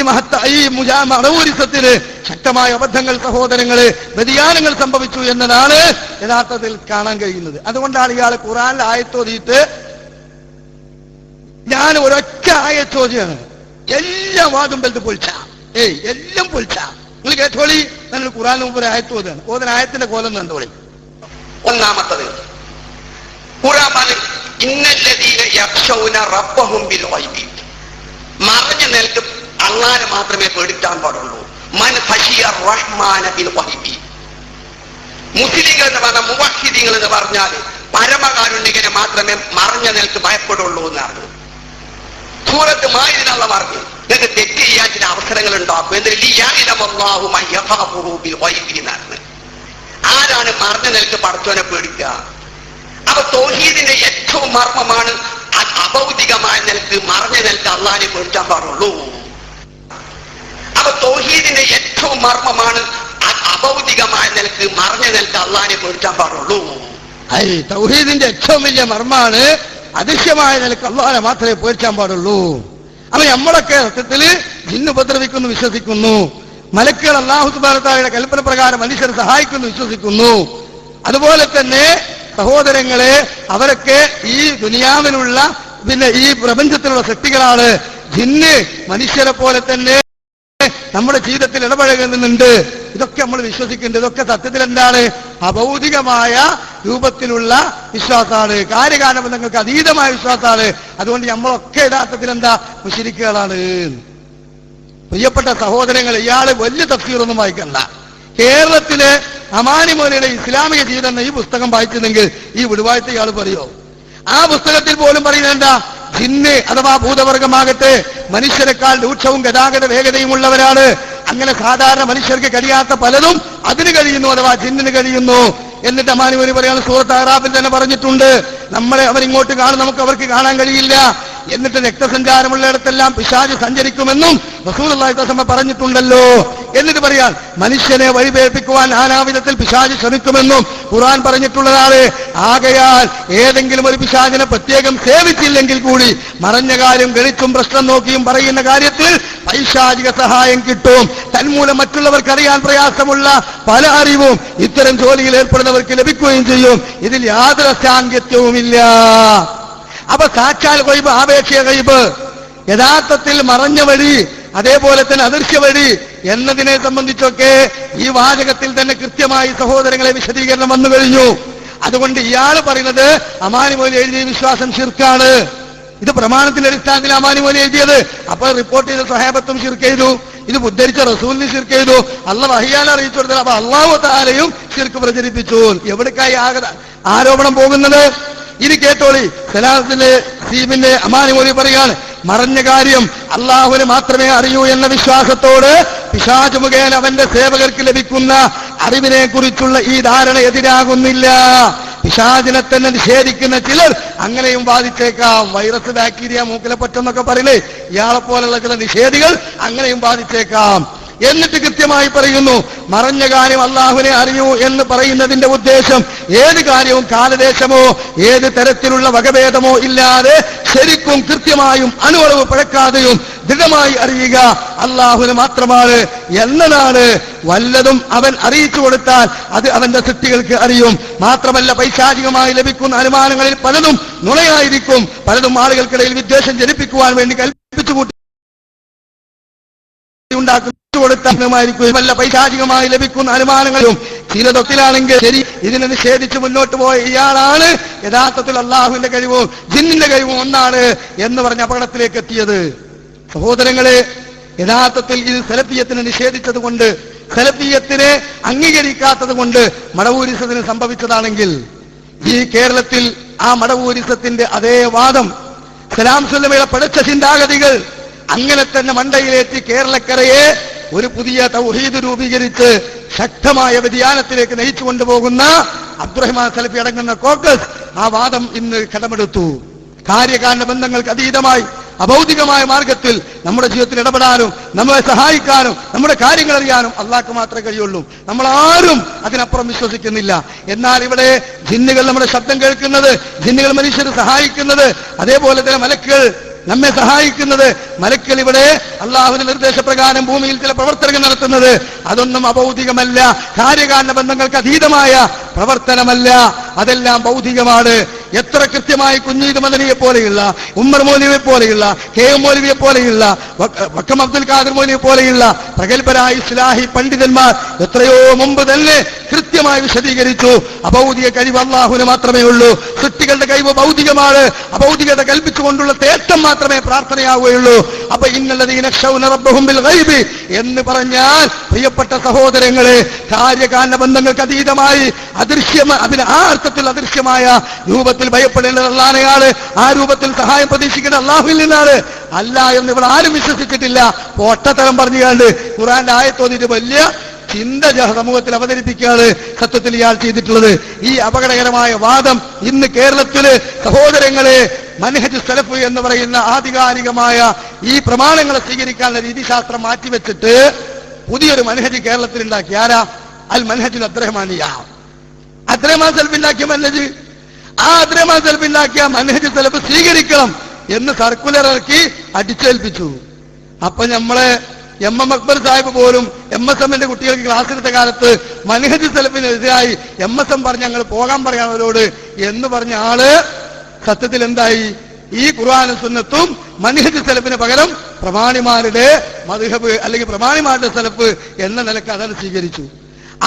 Speaker 1: മടവൂരിസത്തിന് ശക്തമായ അബദ്ധങ്ങൾ സഹോദരങ്ങള് വ്യതിയാനങ്ങൾ സംഭവിച്ചു എന്നതാണ് യഥാർത്ഥത്തിൽ കാണാൻ കഴിയുന്നത്. അതുകൊണ്ടാണ് ഇയാൾ ഖുർആനിൽ ആയത്തോതിയിട്ട് ഞാൻ ഒരൊറ്റ ആയ ചോദ്യമാണ്, എല്ലാ വാദം ബലത്ത് പൊളിച്ച, എല്ലാം പൊളിച്ച. നിങ്ങൾ കേട്ടോളി, നിങ്ങൾ ഖുർആനിന് മുമ്പ് ഒരു ആയത്ത് ഓതാണ്, ഓതന ആയത്തിന്റെ കോലം കണ്ടോളി.
Speaker 2: ഒന്നാമത്തത് ഖുർആൻ പറഞ്ഞു, ഇന്നല്ലദീന യഖ്ശൗന റബ്ബഹും ബിൽ ഗൈബി, മറഞ്ഞ നിലക്ക് അല്ലാഹനെ മാത്രമേ പേടിക്കാൻ പാടുള്ളൂ. മൻ ഖശിയ റഹ്മാന ബിൽ ഗൈബി. മുസ്ലിങ്ങൾ എന്ന് പറഞ്ഞ മുവഹ്ഹിദീങ്ങൾ എന്ന് പറഞ്ഞാൽ പരമകാരുണ്യകനെ മാത്രമേ മറഞ്ഞ നിലക്ക് ഭയപ്പെടുള്ളൂ എന്നാണ്. സൂറത്ത് മാഇദയിൽ അല്ലാഹു പറഞ്ഞു, നിങ്ങൾക്ക് തെറ്റ് ചെയ്യാൻ ചില അവസരങ്ങൾ ഉണ്ടാക്കും. ആരാണ് മറഞ്ഞ നിലക്ക് പടച്ചോനെ പേടിക്കുക? അപ്പൊ തൗഹീദിന്റെ ഏറ്റവും മർമ്മമാണ് അഭൗതികമായ നിലക്ക് മറഞ്ഞ നിലക്ക് അള്ളാഹിനെ പേടിക്കാൻ പാടുള്ളൂ. അപ്പൊ തൗഹീദിന്റെ ഏറ്റവും മർമ്മമാണ് അഭൗതികമായ നിലക്ക് മറഞ്ഞ നിലക്ക് അള്ളാഹിനെ പേടിക്കാൻ പാടുള്ളൂ.
Speaker 1: തൗഹീദിന്റെ ഏറ്റവും വലിയ മർമ്മാണ് അദൃശ്യമായ നിലക്ക് അള്ളാഹിനെ മാത്രമേ പേടിക്കാൻ പാടുള്ളൂ. അപ്പൊ നമ്മളൊക്കെ സത്യത്തില് ജിന്ന് ഉപദ്രവിക്കുന്നു വിശ്വസിക്കുന്നു, മലക്കുകൾ അല്ലാഹു സുബ്ഹാനഹു വ തആലയുടെ കൽപ്പന പ്രകാരം മനുഷ്യരെ സഹായിക്കുന്നു വിശ്വസിക്കുന്നു. അതുപോലെ തന്നെ സഹോദരങ്ങളെ, അവരൊക്കെ ഈ ദുനിയാവിലുള്ള ഈ പ്രപഞ്ചത്തിലുള്ള ശക്തികളാണ്. ജിന്ന് മനുഷ്യരെ പോലെ തന്നെ നമ്മുടെ ജീവിതത്തിൽ ഇടപഴകുന്നുണ്ട്. ഇതൊക്കെ നമ്മൾ വിശ്വസിക്കുന്നുണ്ട്. ഇതൊക്കെ സത്യത്തിൽ എന്താണ്? അഭൗതികമായ രൂപത്തിലുള്ള വിശ്വാസമാണ്, കാര്യകാരണ ബന്ധങ്ങൾക്ക് അതീതമായ വിശ്വാസമാണ്. അതുകൊണ്ട് നമ്മളൊക്കെ യഥാർത്ഥത്തിൽ എന്താ? മുശ്രിക്കുകളാണ്. പ്രിയപ്പെട്ട സഹോദരങ്ങൾ, ഇയാള് വലിയ തഫ്സീറൊന്നും വായിക്കണ്ട. കേരളത്തിലെ അമാനി മൗലവിയുടെ ഇസ്ലാമിക ജീവിതം എന്ന ഈ പുസ്തകം വായിച്ചിരുന്നെങ്കിൽ ഈ വിടുവായത്തെ ഇയാൾ പറയോ? ആ പുസ്തകത്തിൽ പോലും പറയുന്നത് എന്താ? ജിന്ന് അഥവാ ഭൂതവർഗമാകട്ടെ മനുഷ്യരെക്കാൾ രൂക്ഷവും ഗതാഗത വേഗതയും ഉള്ളവരാണ്. അങ്ങനെ സാധാരണ മനുഷ്യർക്ക് കഴിയാത്ത പലതും അതിന് കഴിയുന്നു, അഥവാ ജിന്നിന് കഴിയുന്നു. എന്നിട്ട് അമാനി മൗലവി പറയാണ്, സൂറത്ത് അറാഫിൽ തന്നെ പറഞ്ഞിട്ടുണ്ട്, നമ്മളെ അവരിങ്ങോട്ട് കാണും, നമുക്ക് അവർക്ക് കാണാൻ കഴിയില്ല. എന്നിട്ട് രക്തസഞ്ചാരമുള്ളിടത്തെല്ലാം പിശാച് സഞ്ചരിക്കുമെന്നും റസൂലുള്ളാഹി സ്വല്ലല്ലാഹു അലൈഹി വസല്ലം പറഞ്ഞിട്ടുണ്ടല്ലോ. എന്നിട്ട് പറയാൻ മനുഷ്യനെ വഴിപേൽപ്പിക്കുവാൻ നാനാവിധത്തിൽ പിശാച് ശ്രമിക്കുമെന്നും ഖുർആൻ പറഞ്ഞിട്ടുള്ളതാണ്. ആകയാൽ ഏതെങ്കിലും ഒരു പിശാചിനെ പ്രത്യേകം സേവിച്ചില്ലെങ്കിൽ കൂടി മറഞ്ഞ കാര്യം ഗണിച്ചും പ്രശ്നം നോക്കിയും പറയുന്ന കാര്യത്തിൽ പൈശാചിക സഹായം കിട്ടും. തന്മൂലം മറ്റുള്ളവർക്ക് അറിയാൻ പ്രയാസമുള്ള പല അറിവും ഇത്തരം ജോലിയിൽ ഏർപ്പെടുന്നവർക്ക് ലഭിക്കുകയും ചെയ്യും. ഇതിൽ യാതൊരു സാങ്കത്യവുമില്ല. അപ്പൊ സാക്ഷാൽ ഗൈബ്, ആപേക്ഷിക ഗൈബ്, യഥാർത്ഥത്തിൽ മറഞ്ഞ വഴി, അതേപോലെ തന്നെ അദൃശ്യ വഴി എന്നതിനെ സംബന്ധിച്ചൊക്കെ ഈ വാചകത്തിൽ തന്നെ കൃത്യമായി സഹോദരങ്ങളെ വിശദീകരണം വന്നു കഴിഞ്ഞു. അതുകൊണ്ട് ഇയാൾ പറയുന്നത് അമാനി മൗലവി എഴുതിയ വിശ്വാസം ശിർക്കാണ്. ഇത് പ്രമാണത്തിന്റെ അടിസ്ഥാനത്തിൽ അമാനി മൗലവി എഴുതിയത്. അപ്പൊ റിപ്പോർട്ട് ചെയ്ത സ്വഹാബത്തും ശിർക്ക് ചെയ്തു, ഇത് ഉദ്ധരിച്ച റസൂലിന് ശിർക്ക് ചെയ്തു, അള്ളാഹ് വഹിയാൽ അറിയിച്ചു കൊടുത്തത്. അപ്പൊ അള്ളാഹു തആലയും ശിർക്ക് പ്രചരിപ്പിച്ചു. എവിടേക്കായി ആരോപണം പോകുന്നത്? ഇനി കേട്ടോളി. സലാഹത്തിന്റെ സീമിന്റെ അമാനി മൗലവി പറയാണ്, മറഞ്ഞ കാര്യം അള്ളാഹുവിന് മാത്രമേ അറിയൂ എന്ന വിശ്വാസത്തോട് പിശാച് മുഖേന അവന്റെ സേവകർക്ക് ലഭിക്കുന്ന അറിവിനെ കുറിച്ചുള്ള ഈ ധാരണ എതിരാകുന്നില്ല. പിശാചിനെ തന്നെ നിഷേധിക്കുന്ന ചിലർ അങ്ങനെയും ബാധിച്ചേക്കാം. വൈറസ്, ബാക്ടീരിയ, മൂക്കിലെ പറ്റെന്നൊക്കെ പറയില്ലേ, ഇയാളെ പോലുള്ള ചില നിഷേധികൾ അങ്ങനെയും ബാധിച്ചേക്കാം. എന്നിട്ട് കൃത്യമായി പറയുന്നു, മറഞ്ഞ കാര്യം അള്ളാഹുവിനെ അറിയൂ എന്ന് പറയുന്നതിന്റെ ഉദ്ദേശം ഏത് കാര്യവും കാലദേശമോ ഏത് തരത്തിലുള്ള വകഭേദമോ ഇല്ലാതെ ശരിക്കും കൃത്യമായും അണുവളവ് പഴക്കാതെയും ദൃഢമായി അറിയുക അള്ളാഹുവിന് മാത്രമാണ് എന്നതാണ്. വല്ലതും അവൻ അറിയിച്ചു കൊടുത്താൽ അത് അവന്റെ സൃഷ്ടികൾക്ക് അറിയും. മാത്രമല്ല, പൈശാചികമായി ലഭിക്കുന്ന അനുമാനങ്ങളിൽ പലതും നുണയായിരിക്കും, പലതും ആളുകൾക്കിടയിൽ വിദ്വേഷം ജനിപ്പിക്കുവാൻ വേണ്ടി കൽപ്പിച്ചു കൂട്ടി കൊടുത്തായിരിക്കും. വല്ല പൈശാചികമായി ലഭിക്കുന്ന അനുമാനങ്ങളും ചിലതൊക്കിലാണെങ്കിൽ ശരി, ഇതിനെ നിഷേധിച്ച് മുന്നോട്ട് പോയ ഇയാളാണ് യഥാർത്ഥത്തിൽ അള്ളാഹുവിന്റെ കഴിവും ജിന്നിന്റെ കഴിവും ഒന്നാണ് എന്ന് പറഞ്ഞ അപകടത്തിലേക്ക് എത്തിയത്. സഹോദരങ്ങളെ, യഥാർത്ഥത്തിൽ ഇത് സലഫിയത്തിനെ നിഷേധിച്ചത് കൊണ്ട്, സലഫിയത്തിനെ അംഗീകരിക്കാത്തത് കൊണ്ട് മടവൂരിസത്തിന് സംഭവിച്ചതാണെങ്കിൽ, ഈ കേരളത്തിൽ ആ മടവൂരിസത്തിന്റെ അതേ വാദം, സലാം സുല്ലമയുടെ പഠിച്ച ചിന്താഗതികൾ അങ്ങനെ തന്നെ മണ്ടയിലേറ്റി കേരളക്കരയെ ഒരു പുതിയ തൗഹീദ് രൂപീകരിച്ച് ശക്തമായ വ്യതിയാനത്തിലേക്ക് നയിച്ചു കൊണ്ടുപോകുന്ന അബ്ദുറഹ്മാൻ സലഫി അടങ്ങുന്ന കോക്കസ് ആ വാദം ഇന്ന് കടമെടുത്തു. കാര്യകാരണ ബന്ധങ്ങൾക്ക് അതീതമായി അഭൗതികമായ മാർഗത്തിൽ നമ്മുടെ ജീവിതത്തിൽ ഇടപെടാനും നമ്മളെ സഹായിക്കാനും നമ്മുടെ കാര്യങ്ങൾ അറിയാനും അള്ളാഹ്ക്ക് മാത്രമേ കഴിയുള്ളൂ. നമ്മൾ ആരും അതിനപ്പുറം വിശ്വസിക്കുന്നില്ല. എന്നാൽ ഇവിടെ ജിന്നുകൾ നമ്മുടെ ശബ്ദം കേൾക്കുന്നത്, ജിന്നുകൾ മനുഷ്യരെ സഹായിക്കുന്നത്, അതേപോലെ തന്നെ മലക്കുകൾ നമ്മെ സഹായിക്കുന്നത്, മലക്കുകൾ ഇവിടെ അള്ളാഹുവിന്റെ നിർദ്ദേശപ്രകാരം ഭൂമിയിൽ ചില പ്രവർത്തനങ്ങൾ നടത്തുന്നത്, അതൊന്നും അഭൗതികമല്ല, കാര്യകാരണ ബന്ധങ്ങൾക്ക് അതീതമായ പ്രവർത്തനമല്ല, അതെല്ലാം ഭൗതികമാണ്. എത്ര കൃത്യമായി കുഞ്ഞീദ് മദനിയെ പോലെയുള്ള, ഉമ്മർ മൗലവിയെ പോലെയുള്ള, കെ എം മൗലവിയെ പോലെയുള്ള, വക്കം അബ്ദുൽ ഖാദർ മൗലവിയെ പോലെയുള്ള പ്രഗത്ഭരായ ഇസ്ലാഹി പണ്ഡിതന്മാർ എത്രയോ മുമ്പ് തന്നെ കൃത്യമായി വിശദീകരിച്ചു. അഭൗതിക കഴിവ് അല്ലാഹുവിന് മാത്രമേ ഉള്ളൂ. സൃഷ്ടികളുടെ കഴിവ് ഭൗതികമാണ്. അഭൗതികത കൽപ്പിച്ചുകൊണ്ടുള്ള തേട്ടം മാത്രമേ പ്രാർത്ഥനയാവുകയുള്ളൂ. അപ്പൊ ഇന്നല്ലദീന യഖ്ശൗന റബ്ബഹും ബിൽ ഗൈബ് എന്ന് പറഞ്ഞാൽ പ്രിയപ്പെട്ട സഹോദരങ്ങളെ, കാര്യകാരണ ബന്ധങ്ങൾക്ക് അതീതമായി ആ അർത്ഥത്തിൽ അദൃശ്യമായ രൂപത്തിൽ ഭയപ്പെടേണ്ടത് അല്ലാഹുവിനെയാണ്. ആ രൂപത്തിൽ സഹായം പ്രതീക്ഷിക്കേണ്ട അല്ലാഹുവിൽ നിന്നാണ്. അല്ല എന്ന് ഇവിടെ ആരും വിശ്വസിച്ചിട്ടില്ല. പൊട്ടത്തരം പറഞ്ഞുകൊണ്ട് ഖുർആന്റെ ആയത്തോന്നിട്ട് വലിയ ചിന്ത സമൂഹത്തിൽ അവതരിപ്പിക്കുകയാണ് സത്യത്തിൽ ഇയാൾ ചെയ്തിട്ടുള്ളത്. ഈ അപകടകരമായ വാദം ഇന്ന് കേരളത്തില് സഹോദരങ്ങളെ മൻഹജ് സലഫ് എന്ന് പറയുന്ന ആധികാരികമായ ഈ പ്രമാണങ്ങളെ സ്വീകരിക്കാനുള്ള രീതിശാസ്ത്രം മാറ്റിവെച്ചിട്ട് പുതിയൊരു മൻഹജ് കേരളത്തിൽ ഉണ്ടാക്കി. ആരാ? അൽ മൻഹജുൽ അബ്ദുറഹ്മാനിയ. അബ്ദുറഹ്മാൻ സലഫ് ഉണ്ടാക്കിയ മൻഹജ്. ആ അബ്ദുറഹ്മാൻ സലഫ് ഉണ്ടാക്കിയ മൻഹജ് സലഫ് സ്വീകരിക്കണം എന്ന് സർക്കുലർ ഇറക്കി അടിച്ചേൽപ്പിച്ചു. അപ്പൊ നമ്മളെ എം എം അക്ബർ സാഹിബ് പോലും MSM കുട്ടികൾക്ക് ക്ലാസ് എടുത്ത കാലത്ത് മൻഹജ് സലഫിനെതിരായി MSM പറഞ്ഞ് ഞങ്ങൾ പോകാൻ പറയാൻ അവരോട് എന്ന് പറഞ്ഞ ആള് സത്യത്തിൽ എന്തായി? ഈ ഖുർആനും സുന്നത്തും മൻഹജ് സലഫിന് പകരം പ്രമാണിമാരുടെ മദ്ഹബ് അല്ലെങ്കിൽ പ്രമാണിമാരുടെ സലഫ് എന്ന നിലക്ക് അതാണ് സ്വീകരിച്ചു.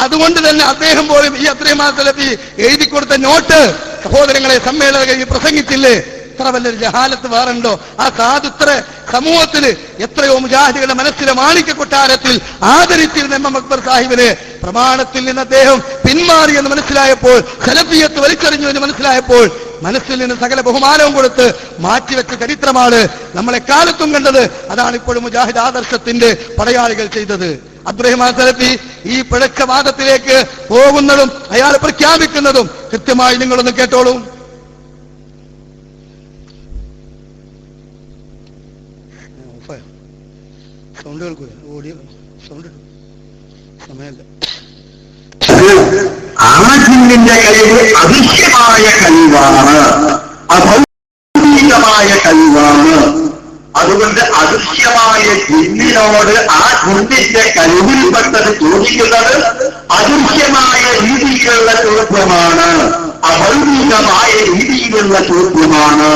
Speaker 1: അതുകൊണ്ട് തന്നെ അദ്ദേഹം പോലും ഈ അബ്ദുറഹ്മാൻ സലഫി എഴുതി കൊടുത്ത നോട്ട് സഹോദരങ്ങളെ സമ്മേളനം പ്രസംഗിച്ചില്ലേ? ഇത്ര വലിയൊരു ജഹാലത്ത് വേറുണ്ടോ? ആ സാധുത്ര സമൂഹത്തിന് എത്രയോ മുജാഹിദുകളുടെ മനസ്സിലെ മാണിക്യ കൊട്ടാരത്തിൽ ആദരിച്ചിരുന്ന എം എം അക്ബർ സാഹിബിന് പ്രമാണത്തിൽ നിന്ന് അദ്ദേഹം പിന്മാറി എന്ന് മനസ്സിലായപ്പോൾ, സലഫിയത്ത് വലിച്ചെറിഞ്ഞു എന്ന് മനസ്സിലായപ്പോൾ മനസ്സിൽ നിന്ന് സകല ബഹുമാനവും കൊടുത്ത് മാറ്റിവെച്ച ചരിത്രമാണ് നമ്മളെക്കാലത്തും കണ്ടത്. അതാണ് ഇപ്പോഴും മുജാഹിദ് ആദർശത്തിന്റെ പടയാളികൾ ചെയ്തത്. അബ്ദുറഹ്മാൻ സലഫി ഈ പിഴച്ച വാദത്തിലേക്ക് പോകുന്നതും അയാൾ പ്രഖ്യാപിക്കുന്നതും കൃത്യമായി നിങ്ങളൊന്ന് കേട്ടോളൂ. സൗണ്ട് കേൾക്കൂല, ഓഡിയോ സൗണ്ട് സമയമല്ല.
Speaker 4: ആജിന്റെ കഴിവ് അദൃശ്യമായ കഴിവാണ്, അഭൗതികമായ കഴിവാണ്. അതുകൊണ്ട് അദൃശ്യമായ ജിന്നിനോട് ആ ജിന്നിന്റെ കഴിവിൽപ്പെട്ടത് ചോദിക്കുന്നത് അദൃശ്യമായ രീതിയിലുള്ള ചോദ്യമാണ്, അഭൗതികമായ രീതിയിലുള്ള ചോദ്യമാണ്.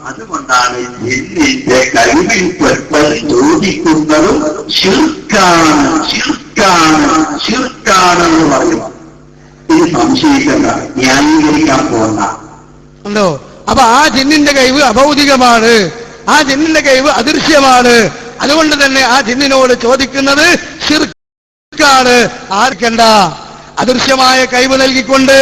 Speaker 4: അതുകൊണ്ടാണ് ജിന്നിന്റെ കഴിവിൽപ്പെട്ടത് ചോദിക്കുന്നതും ശിർക്കാണ്, ശിർക്കാണ്, ശിർക്കാണെന്ന് പറയുന്നു. ഇത് സംശയിക്കണ്ട, ന്യായീകരിക്കാൻ പോകണ്ട.
Speaker 1: ഉണ്ടോ? അപ്പൊ ആ ജിന്നിന്റെ കഴിവ് അഭൗതികമാണ്, ആ ജിന്നിന്റെ കഴിവ് അദൃശ്യമാണ്. അതുകൊണ്ട് തന്നെ ആ ജിന്നിനോട് ചോദിക്കുന്നത് ശിർക്കാണ്. ആർക്കണ്ട? അദൃശ്യമായ കഴിവ് നൽകിക്കൊണ്ട്,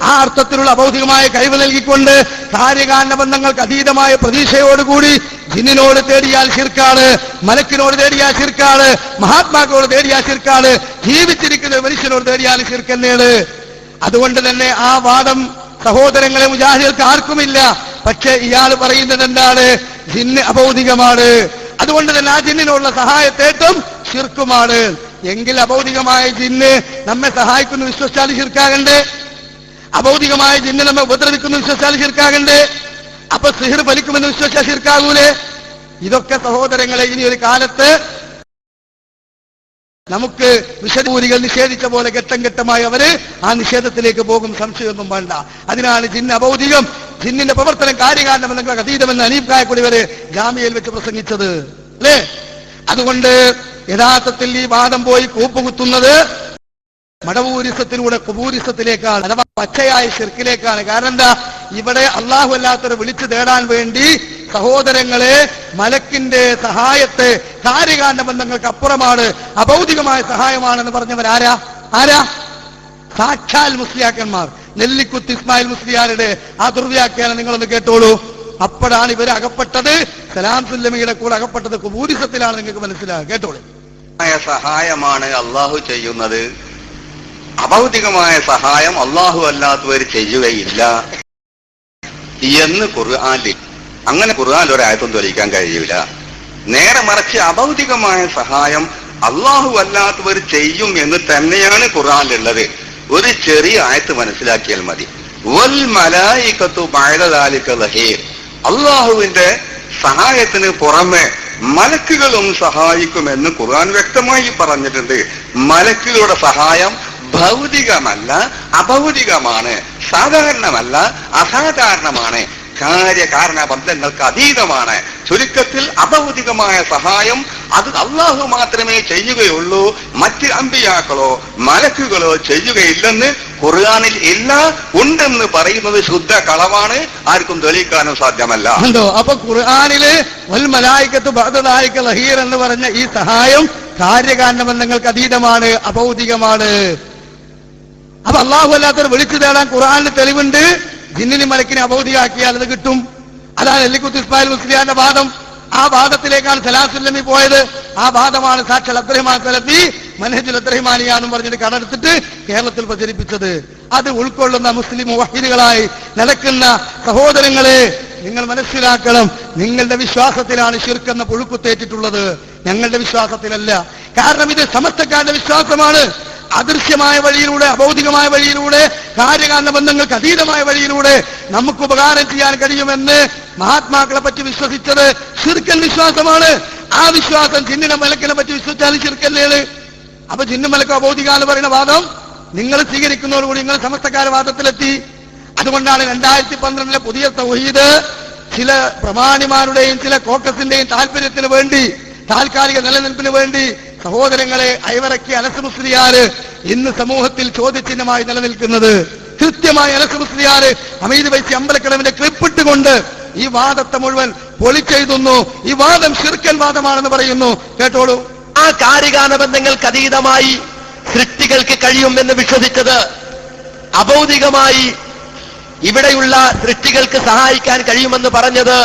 Speaker 1: ആ അർത്ഥത്തിലുള്ള അഭൗതികമായ കഴിവ് നൽകിക്കൊണ്ട് കാര്യകാരണ ബന്ധങ്ങൾക്ക് അതീതമായ പ്രതീക്ഷയോടുകൂടി ജിന്നിനോട് തേടിയാൽ ശിർക്കാണ്, മലക്കിനോട് തേടിയാൽ ശിർക്കാണ്, മഹാത്മാക്കളോട് തേടിയാൽ ശിർക്കാണ്, ജീവിച്ചിരിക്കുന്ന മനുഷ്യനോട് തേടിയാൽ ശിർക്ക് തന്നെയാണ്. അതുകൊണ്ട് തന്നെ ആ വാദം സഹോദരങ്ങളെ മുജാഹിദുകൾക്ക് ആർക്കുമില്ല. പക്ഷെ ഇയാൾ പറയുന്നത് എന്താണ്? ജിന്ന് അഭൗതികമാണ്, അതുകൊണ്ട് തന്നെ ആ ജിന്നിനുള്ള സഹായത്തേറ്റം ശിർക്കുമാണ്. എങ്കിൽ അഭൗതികമായ ജിന്ന് നമ്മെ സഹായിക്കുന്നു വിശ്വസിച്ചാൽ ശിർക്കാകണ്ടേ? അഭൗതികമായ ജിന്ന് നമ്മെ ഉപദ്രവിക്കുന്നു വിശ്വസിച്ചാൽ ശിർക്കാകണ്ടേ? അപ്പൊ സിഹിർ ഫലിക്കുമെന്ന് വിശ്വസിച്ചാൽ ശിർക്കാകൂലേ? ഇതൊക്കെ സഹോദരങ്ങളെ ഇനി ഒരു കാലത്ത് നമുക്ക് വിശദൂരികൾ നിഷേധിച്ച പോലെ ഘട്ടം ഘട്ടമായി അവര് ആ നിഷേധത്തിലേക്ക് പോകും, സംശയമൊന്നും വേണ്ട. അതിനാണ് ജിന്ന് അഭൗതികം, ജിന്നിന്റെ പ്രവർത്തനം കാര്യകാരണമെന്ന അതീതമെന്ന് അനീഫ് കായക്കുടി വരെ ജാമ്യയിൽ വെച്ച് പ്രസംഗിച്ചത് അല്ലേ? അതുകൊണ്ട് യഥാർത്ഥത്തിൽ ഈ വാദം പോയി കൂപ്പുകുത്തുന്നത് മടവൂരിസത്തിലൂടെ കുബൂരിസത്തിലേക്കാണ്, അഥവാ പച്ചയായ ശിർക്കിലേക്കാണ്. കാരണം എന്താ? ഇവിടെ അള്ളാഹു അല്ലാത്തവരെ വിളിച്ചു തേടാൻ വേണ്ടി സഹോദരങ്ങളെ മലക്കിന്റെ സഹായത്തെ കാര്യകാരണ ബന്ധങ്ങൾക്ക് അപ്പുറമാണ്, അഭൗതികമായ സഹായമാണെന്ന് പറഞ്ഞവരാരാ? ആരാ? സാക്ഷാൽ മുസ്ലിയാക്കന്മാർ. നെല്ലിക്കുത്ത് ഇസ്മായിൽ മുസ്ലിയാരുടെ ആ ദുർവ്യാഖ്യാനം നിങ്ങളൊന്ന് കേട്ടോളൂ. അപ്പോഴാണ് ഇവർ അകപ്പെട്ടത്, സലാം സുല്ലമിയുടെ കൂടെ അകപ്പെട്ടത് കുബൂരിസത്തിലാണ്. നിങ്ങൾക്ക് മനസ്സിലാകും, കേട്ടോളൂ.
Speaker 5: സഹായമാണ് അള്ളാഹു ചെയ്യുന്നത്, അഭൗതികമായ സഹായം അള്ളാഹു അല്ലാത്തവർ ചെയ്യുകയില്ല എന്ന് ഖുർആനിൽ, അങ്ങനെ ഖുർആനിൽ ഒരായത്തും തെളിയിക്കാൻ കഴിയില്ല. നേരെ മറിച്ച് അഭൗതികമായ സഹായം അള്ളാഹു അല്ലാത്തവർ ചെയ്യും എന്ന് തന്നെയാണ് ഖുർആനിലുള്ളത്. ഒരു ചെറിയ ആയത്ത് മനസ്സിലാക്കിയാൽ മതി. വൽ മലായികത്തു ബഅദ ദാലിക ദഹീർ, അള്ളാഹുവിന്റെ സഹായത്തിന് പുറമെ മലക്കുകളും സഹായിക്കുമെന്ന് ഖുർആൻ വ്യക്തമായി പറഞ്ഞിട്ടുണ്ട്. മലക്കുകളുടെ സഹായം ഭൗതികമല്ല അഭൗതികമാണ്, സാധാരണമല്ല അസാധാരണമാണ്, കാര്യകാരണ ബന്ധങ്ങൾക്ക് അതീതമാണ്. ചുരുക്കത്തിൽ അഭൗതികമായ സഹായം അത് അള്ളാഹു മാത്രമേ ചെയ്യുകയുള്ളൂ, മറ്റ് അമ്പിയാക്കളോ മലക്കുകളോ ചെയ്യുകയില്ലെന്ന് ഖുർആനിൽ ഇല്ല. ഉണ്ടെന്ന് പറയുന്നത് ശുദ്ധ കളവാണ്, ആർക്കും തെളിയിക്കാനും സാധ്യമല്ല.
Speaker 1: അപ്പൊ ഖുർആനില് വൽ മലായികത്തു ബഅദ ദാലിക ലഹീർ എന്ന് പറഞ്ഞ ഈ സഹായം കാര്യകാരണ ബന്ധങ്ങൾക്ക് അതീതമാണ്, അഭൗതികമാണ്. അപ്പൊ അള്ളാഹു അല്ലാത്തവർ വിളിച്ചു തേടാൻ ഖുർആനിൽ തെളിവുണ്ട്. ജിന്നിന് മലക്കിനെ അഭൗതികമാക്കിയാൽ അത് കിട്ടും. അതാണ് എല്ലിക്കുത്ത് ഇസ്മായിൽ മുസ്ലിയാന്റെ വാദം. ആ വാദത്തിലേക്കാണ് സലാസുല്ലമി പോയത്. ആ വാദമാണ് സാക്ഷാൽ അബ്ദുറഹ്മാൻ സലഫി മനഹജുൽ അബ്ദുറഹ്മാനിയാണെന്ന് പറഞ്ഞിട്ട് കടമെടുത്തിട്ട് കേരളത്തിൽ പ്രചരിപ്പിച്ചത്. അത് ഉൾക്കൊള്ളുന്ന മുസ്ലിം മുവഹിദുകളായി നടക്കുന്ന സഹോദരങ്ങളെ, നിങ്ങൾ മനസ്സിലാക്കണം, നിങ്ങളുടെ വിശ്വാസത്തിലാണ് ശിർക്ക് എന്ന പുഴുക്കുത്തേറ്റിട്ടുള്ളത്, ഞങ്ങളുടെ വിശ്വാസത്തിലല്ല. കാരണം ഇത് സമസ്തക്കാരുടെ വിശ്വാസമാണ്. അദൃശ്യമായ വഴിയിലൂടെ, അഭൗതികമായ വഴിയിലൂടെ, കാര്യകാരണ ബന്ധങ്ങൾക്ക് അതീതമായ വഴിയിലൂടെ നമുക്ക് ഉപകാരം ചെയ്യാൻ കഴിയുമെന്ന് മഹാത്മാക്കളെ പറ്റി വിശ്വസിച്ചത് ശിർക്കൻ വിശ്വാസമാണ്. ആ വിശ്വാസം ജിന്നിനെ മലക്കിനെ പറ്റി വിശ്വസിച്ചാലും ശിർക്കല്ലേണ്. അപ്പൊ ജിന്നു മലക്ക് അഭൗതികാന്ന് പറയുന്ന വാദം നിങ്ങൾ സ്വീകരിക്കുന്നതോടുകൂടി നിങ്ങൾ സമസ്തക്കാര വാദത്തിലെത്തി. അതുകൊണ്ടാണ് 2012 പുതിയ തൗഹീദ് ചില പ്രമാണിമാരുടെയും ചില കോക്കസിന്റെയും താല്പര്യത്തിന് വേണ്ടി, താൽക്കാലിക നിലനിൽപ്പിന് വേണ്ടി സഹോദരങ്ങളെ അയവിറക്കിയ അനസ് മുസ്ലിയാര് ഇന്ന് സമൂഹത്തിൽ ചോദ്യചിഹ്നമായി നിലനിൽക്കുന്നത്. കൃത്യമായി അനസ് മുസ്ലിയാര് ഹമീദ് വൈസി അമ്പലക്കടവിന്റെ ക്ലിപ്പിട്ടുകൊണ്ട് ഈ വാദത്തെ മുഴുവൻ പൊളിച്ചെഴുതുന്നു. ഈ വാദം ശിർക്കൻ വാദമാണെന്ന് പറയുന്നു. കേട്ടോളൂ.
Speaker 2: ആ കാര്യകാരണ ബന്ധങ്ങൾക്ക് അതീതമായി സൃഷ്ടികൾക്ക് കഴിയുമെന്ന് വിശ്വസിച്ചത് അഭൗതികമായി ഇവിടെയുള്ള സൃഷ്ടികൾക്ക് സഹായിക്കാൻ കഴിയുമെന്ന് പറഞ്ഞത്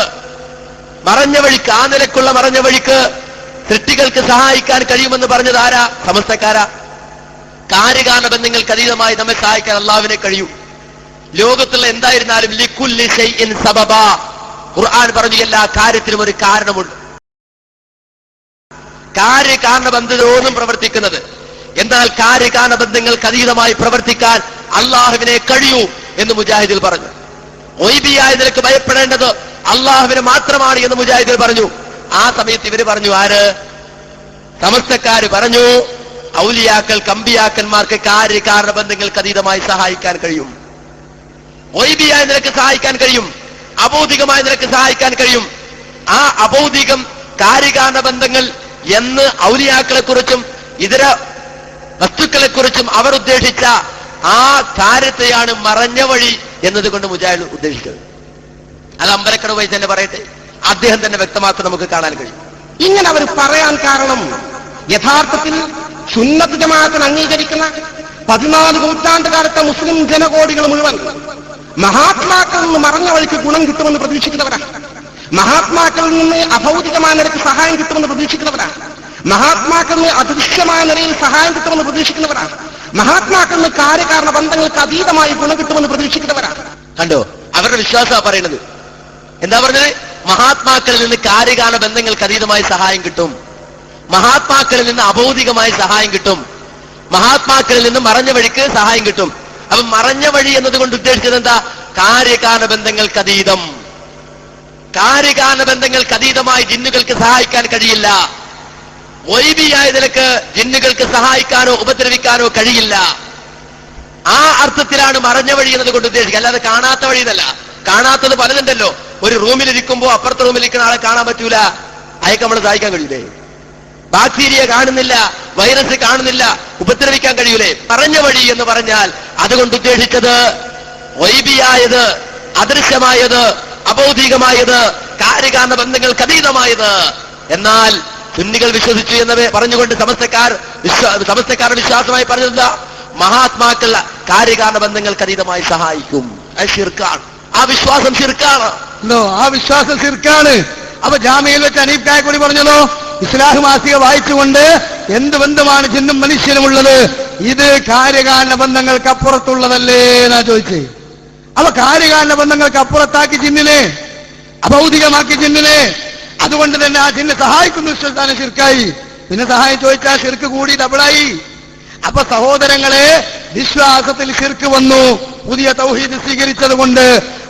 Speaker 2: മറഞ്ഞ വഴിക്ക്, ആ നിലക്കുള്ള മറഞ്ഞ വഴിക്ക് സൃഷ്ടികൾക്ക് സഹായിക്കാൻ കഴിയുമെന്ന് പറഞ്ഞത് ആരാ? സമസ്തക്കാരാ. കാര്യകാരണ ബന്ധങ്ങൾക്ക് അതീതമായി നമ്മെ സഹായിക്കാൻ അള്ളാഹുവിനെ കഴിയൂ. ലോകത്തുള്ള എന്തായിരുന്നാലും ലിക്കുല്ലി ശൈഇൻ സബബ. ഖുർആൻ പറഞ്ഞു എല്ലാ കാര്യത്തിനും ഒരു കാരണമുണ്ട്. കാര്യകാരണ ബന്ധത്തോടും പ്രവർത്തിക്കുന്നത്. എന്നാൽ കാര്യകാരണ ബന്ധങ്ങൾക്ക് അതീതമായി പ്രവർത്തിക്കാൻ അള്ളാഹുവിനെ കഴിയൂ എന്ന് മുജാഹിദിൽ പറഞ്ഞു. ഒയ്ബിയായ നിലക്ക് ഭയപ്പെടേണ്ടത് അള്ളാഹുവിനെ മാത്രമാണ് എന്ന് മുജാഹിദിൽ പറഞ്ഞു. ആ സമയത്ത് ഇവര് പറഞ്ഞു, ആര്? സമസ്തക്കാര് പറഞ്ഞു, ഔലിയാക്കൾക്ക്, അമ്പിയാക്കന്മാർക്ക് കാര്യകാരണ ബന്ധങ്ങൾക്ക് അതീതമായി സഹായിക്കാൻ കഴിയും. ഒയ്ബിയായ നിലക്ക് സഹായിക്കാൻ കഴിയും, അബൗദികമായ നിലക്ക് സഹായിക്കാൻ കഴിയും. ആ അബൗദികം കാര്യകാരണ ബന്ധങ്ങൾ എന്ന് ഔലിയാക്കളെ കുറിച്ചും ഇതര വസ്തുക്കളെ കുറിച്ചും അവർ ഉദ്ദേശിച്ച ആ കാര്യത്തെയാണ് മറഞ്ഞ വഴി എന്നതുകൊണ്ട് മുജാഹിദ് ഉദ്ദേശിച്ചത്. അത് അമ്പലക്കട വഴി തന്നെ പറയട്ടെ, അദ്ദേഹം തന്നെ വ്യക്തമാക്കാൻ നമുക്ക് കാണാൻ കഴിയും.
Speaker 3: ഇങ്ങനെ അവർ പറയാൻ കാരണം യഥാർത്ഥത്തിൽ സുന്നത്ത് ജമാഅത്തിന് അംഗീകരിക്കുന്ന 14 നൂറ്റാണ്ട് കാലത്തെ മുസ്ലിം ജനകോടികൾ മുഴുവൻ മഹാത്മാക്കളിൽ നിന്ന് മറഞ്ഞ വഴിക്ക് ഗുണം കിട്ടുമെന്ന് പ്രതീക്ഷിക്കുന്നവരാണ്. മഹാത്മാക്കളിൽ നിന്ന് അഭൗതികമായ നിലയ്ക്ക് സഹായം കിട്ടുമെന്ന് പ്രതീക്ഷിക്കുന്നവരാണ്. മഹാത്മാക്കളിൽ നിന്ന് അദൃശ്യമായ നിലയിൽ സഹായം കിട്ടുമെന്ന് പ്രതീക്ഷിക്കുന്നവരാണ്. മഹാത്മാക്കളിൽ നിന്ന് കാര്യകാരണ ബന്ധങ്ങൾക്ക് അതീതമായി ഗുണം കിട്ടുമെന്ന് പ്രതീക്ഷിക്കുന്നവരാണ്.
Speaker 2: കണ്ടോ, അവരുടെ വിശ്വാസമാണ് പറയുന്നത്. എന്താ പറഞ്ഞത്? മഹാത്മാക്കളിൽ നിന്ന് കാര്യകാരണ ബന്ധങ്ങൾക്ക് അതീതമായി സഹായം കിട്ടും, മഹാത്മാക്കളിൽ നിന്ന് അഭൗതികമായ സഹായം കിട്ടും, മഹാത്മാക്കളിൽ നിന്ന് മറഞ്ഞ വഴിക്ക് സഹായം കിട്ടും. അപ്പൊ മറഞ്ഞ വഴി എന്നതുകൊണ്ട് ഉദ്ദേശിച്ചത് എന്താ? കാര്യകാരണ ബന്ധങ്ങൾക്ക് അതീതം. കാര്യകാരണ ബന്ധങ്ങൾക്ക് അതീതമായി ജിന്നുകൾക്ക് സഹായിക്കാൻ കഴിയില്ല. വൈബിയായ നിലക്ക് ജിന്നുകൾക്ക് സഹായിക്കാനോ ഉപദ്രവിക്കാനോ കഴിയില്ല. ആ അർത്ഥത്തിലാണ് മറഞ്ഞ വഴി എന്നതുകൊണ്ട് ഉദ്ദേശിക്കുക, അല്ലാതെ കാണാത്ത വഴി എന്നല്ല. കാണാത്തത് പലതുണ്ടല്ലോ. ഒരു റൂമിലിരിക്കുമ്പോ അപ്പുറത്തെ റൂമിലിരിക്കുന്ന ആളെ കാണാൻ പറ്റൂല, അയക്ക് നമ്മൾ സഹായിക്കാൻ കഴിയൂലേ? ബാക്ടീരിയ കാണുന്നില്ല, വൈറസ് കാണുന്നില്ല, ഉപദ്രവിക്കാൻ കഴിയൂലേ? മറഞ്ഞ വഴി എന്ന് പറഞ്ഞാൽ അതുകൊണ്ട് ഉദ്ദേശിച്ചത് വൈബിയായത്, അദൃശ്യമായത്, അബൗദ്ധികമായത്, കാര്യകാരണ ബന്ധങ്ങൾക്ക് അതീതമായത്. എന്നാൽ സുന്നികൾ വിശ്വസിച്ചു എന്ന് പറഞ്ഞുകൊണ്ട് സമസ്തക്കാരുടെ വിശ്വാസമായി പറഞ്ഞതെന്താ? മഹാത്മാക്കൾ കാര്യകാരണ ബന്ധങ്ങൾക്ക് അതീതമായി സഹായിക്കും. അത് ശിർക്കാണ്. ആ വിശ്വാസം ശിർക്കാണ്.
Speaker 1: ആ വിശ്വാസം ശിർക്കാണ്. അപ്പൊ ജാമ്യയിൽ വെച്ച് അനീഫ് കായക്കൊടി പറഞ്ഞല്ലോ, ഇസ്ലാഹ് മാസിക വായിച്ചുകൊണ്ട് എന്ത് ബന്ധമാണ് ജിന്നും മനുഷ്യനുമുള്ളത്? ഇത് കാര്യകാരണ ബന്ധങ്ങൾക്ക് അപ്പുറത്തുള്ളതല്ലേ എന്നാ ചോദിച്ചേ. അപ്പൊ കാര്യകാരണ ബന്ധങ്ങൾക്ക് അപ്പുറത്താക്കി ജിന്നിനെ, അഭൗതികമാക്കി ജിന്നിനെ. അതുകൊണ്ട് തന്നെ ആ ജിന്നെ സഹായിക്കുന്ന വിശ്വസ്ഥാനം ശിർക്കായി. പിന്നെ സഹായം ചോദിച്ചാൽ ശിർക്ക് കൂടി ഡബിളായി. അപ്പൊ സഹോദരങ്ങളെ, വിശ്വാസത്തിൽ ശിർക്ക് വന്നു, പുതിയ തൗഹീദ് സ്വീകരിച്ചത് കൊണ്ട്.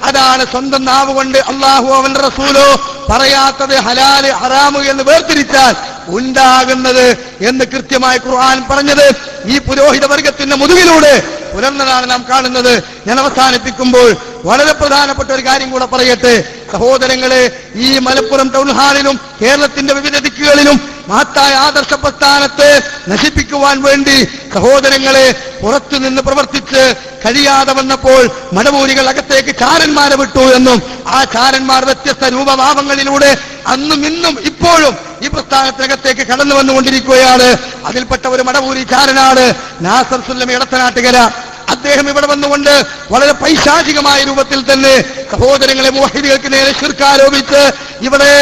Speaker 1: അതാണ് സ്വന്തം നാവ് കൊണ്ട് അള്ളാഹു അവന്റെ റസൂലോ പറയാത്തത് ഹലാല് ഹറാമ് എന്ന് വേർതിരിച്ചാൽ ഉണ്ടാകുന്നത് എന്ന് കൃത്യമായി ഖുർആൻ പറഞ്ഞത് ഈ പുരോഹിത വർഗത്തിന്റെ മുതുകിലൂടെ പുലർന്നതാണ് നാം കാണുന്നത്. ഞാൻ അവസാനിപ്പിക്കുമ്പോൾ വളരെ പ്രധാനപ്പെട്ട ഒരു കാര്യം കൂടെ പറയട്ടെ. സഹോദരങ്ങളെ, ഈ മലപ്പുറം ടൗൺ ഹാളിലും കേരളത്തിന്റെ വിവിധ ദിക്കുകളിലും മഹത്തായ ആദർശ പ്രസ്ഥാനത്തെ നശിപ്പിക്കുവാൻ വേണ്ടി സഹോദരങ്ങളെ പുറത്തു നിന്ന് പ്രവർത്തിച്ച് കഴിയാതെ വന്നപ്പോൾ മടവൂരികൾ അകത്തേക്ക് ചാരന്മാരെ വിട്ടു എന്നും ആ ചാരന്മാർ വ്യത്യസ്ത രൂപഭാവങ്ങളിലൂടെ അന്നും ഇന്നും ഇപ്പോഴും ഈ പ്രസ്ഥാനത്തിനകത്തേക്ക് കടന്നു വന്നുകൊണ്ടിരിക്കുകയാണ്. അതിൽപ്പെട്ട ഒരു മടവൂരി ചാരനാണ് നാസർ സുല്ലമി ഇടത്തനാട്ടുകര. അദ്ദേഹം ഇവിടെ വന്നുകൊണ്ട് വളരെ പൈശാചികമായ രൂപത്തിൽ തന്നെ സഹോദരങ്ങളെ മുവഹിദുകൾക്ക് നേരെ ശിർക്ക് ആരോപിച്ച് ഇവിടെ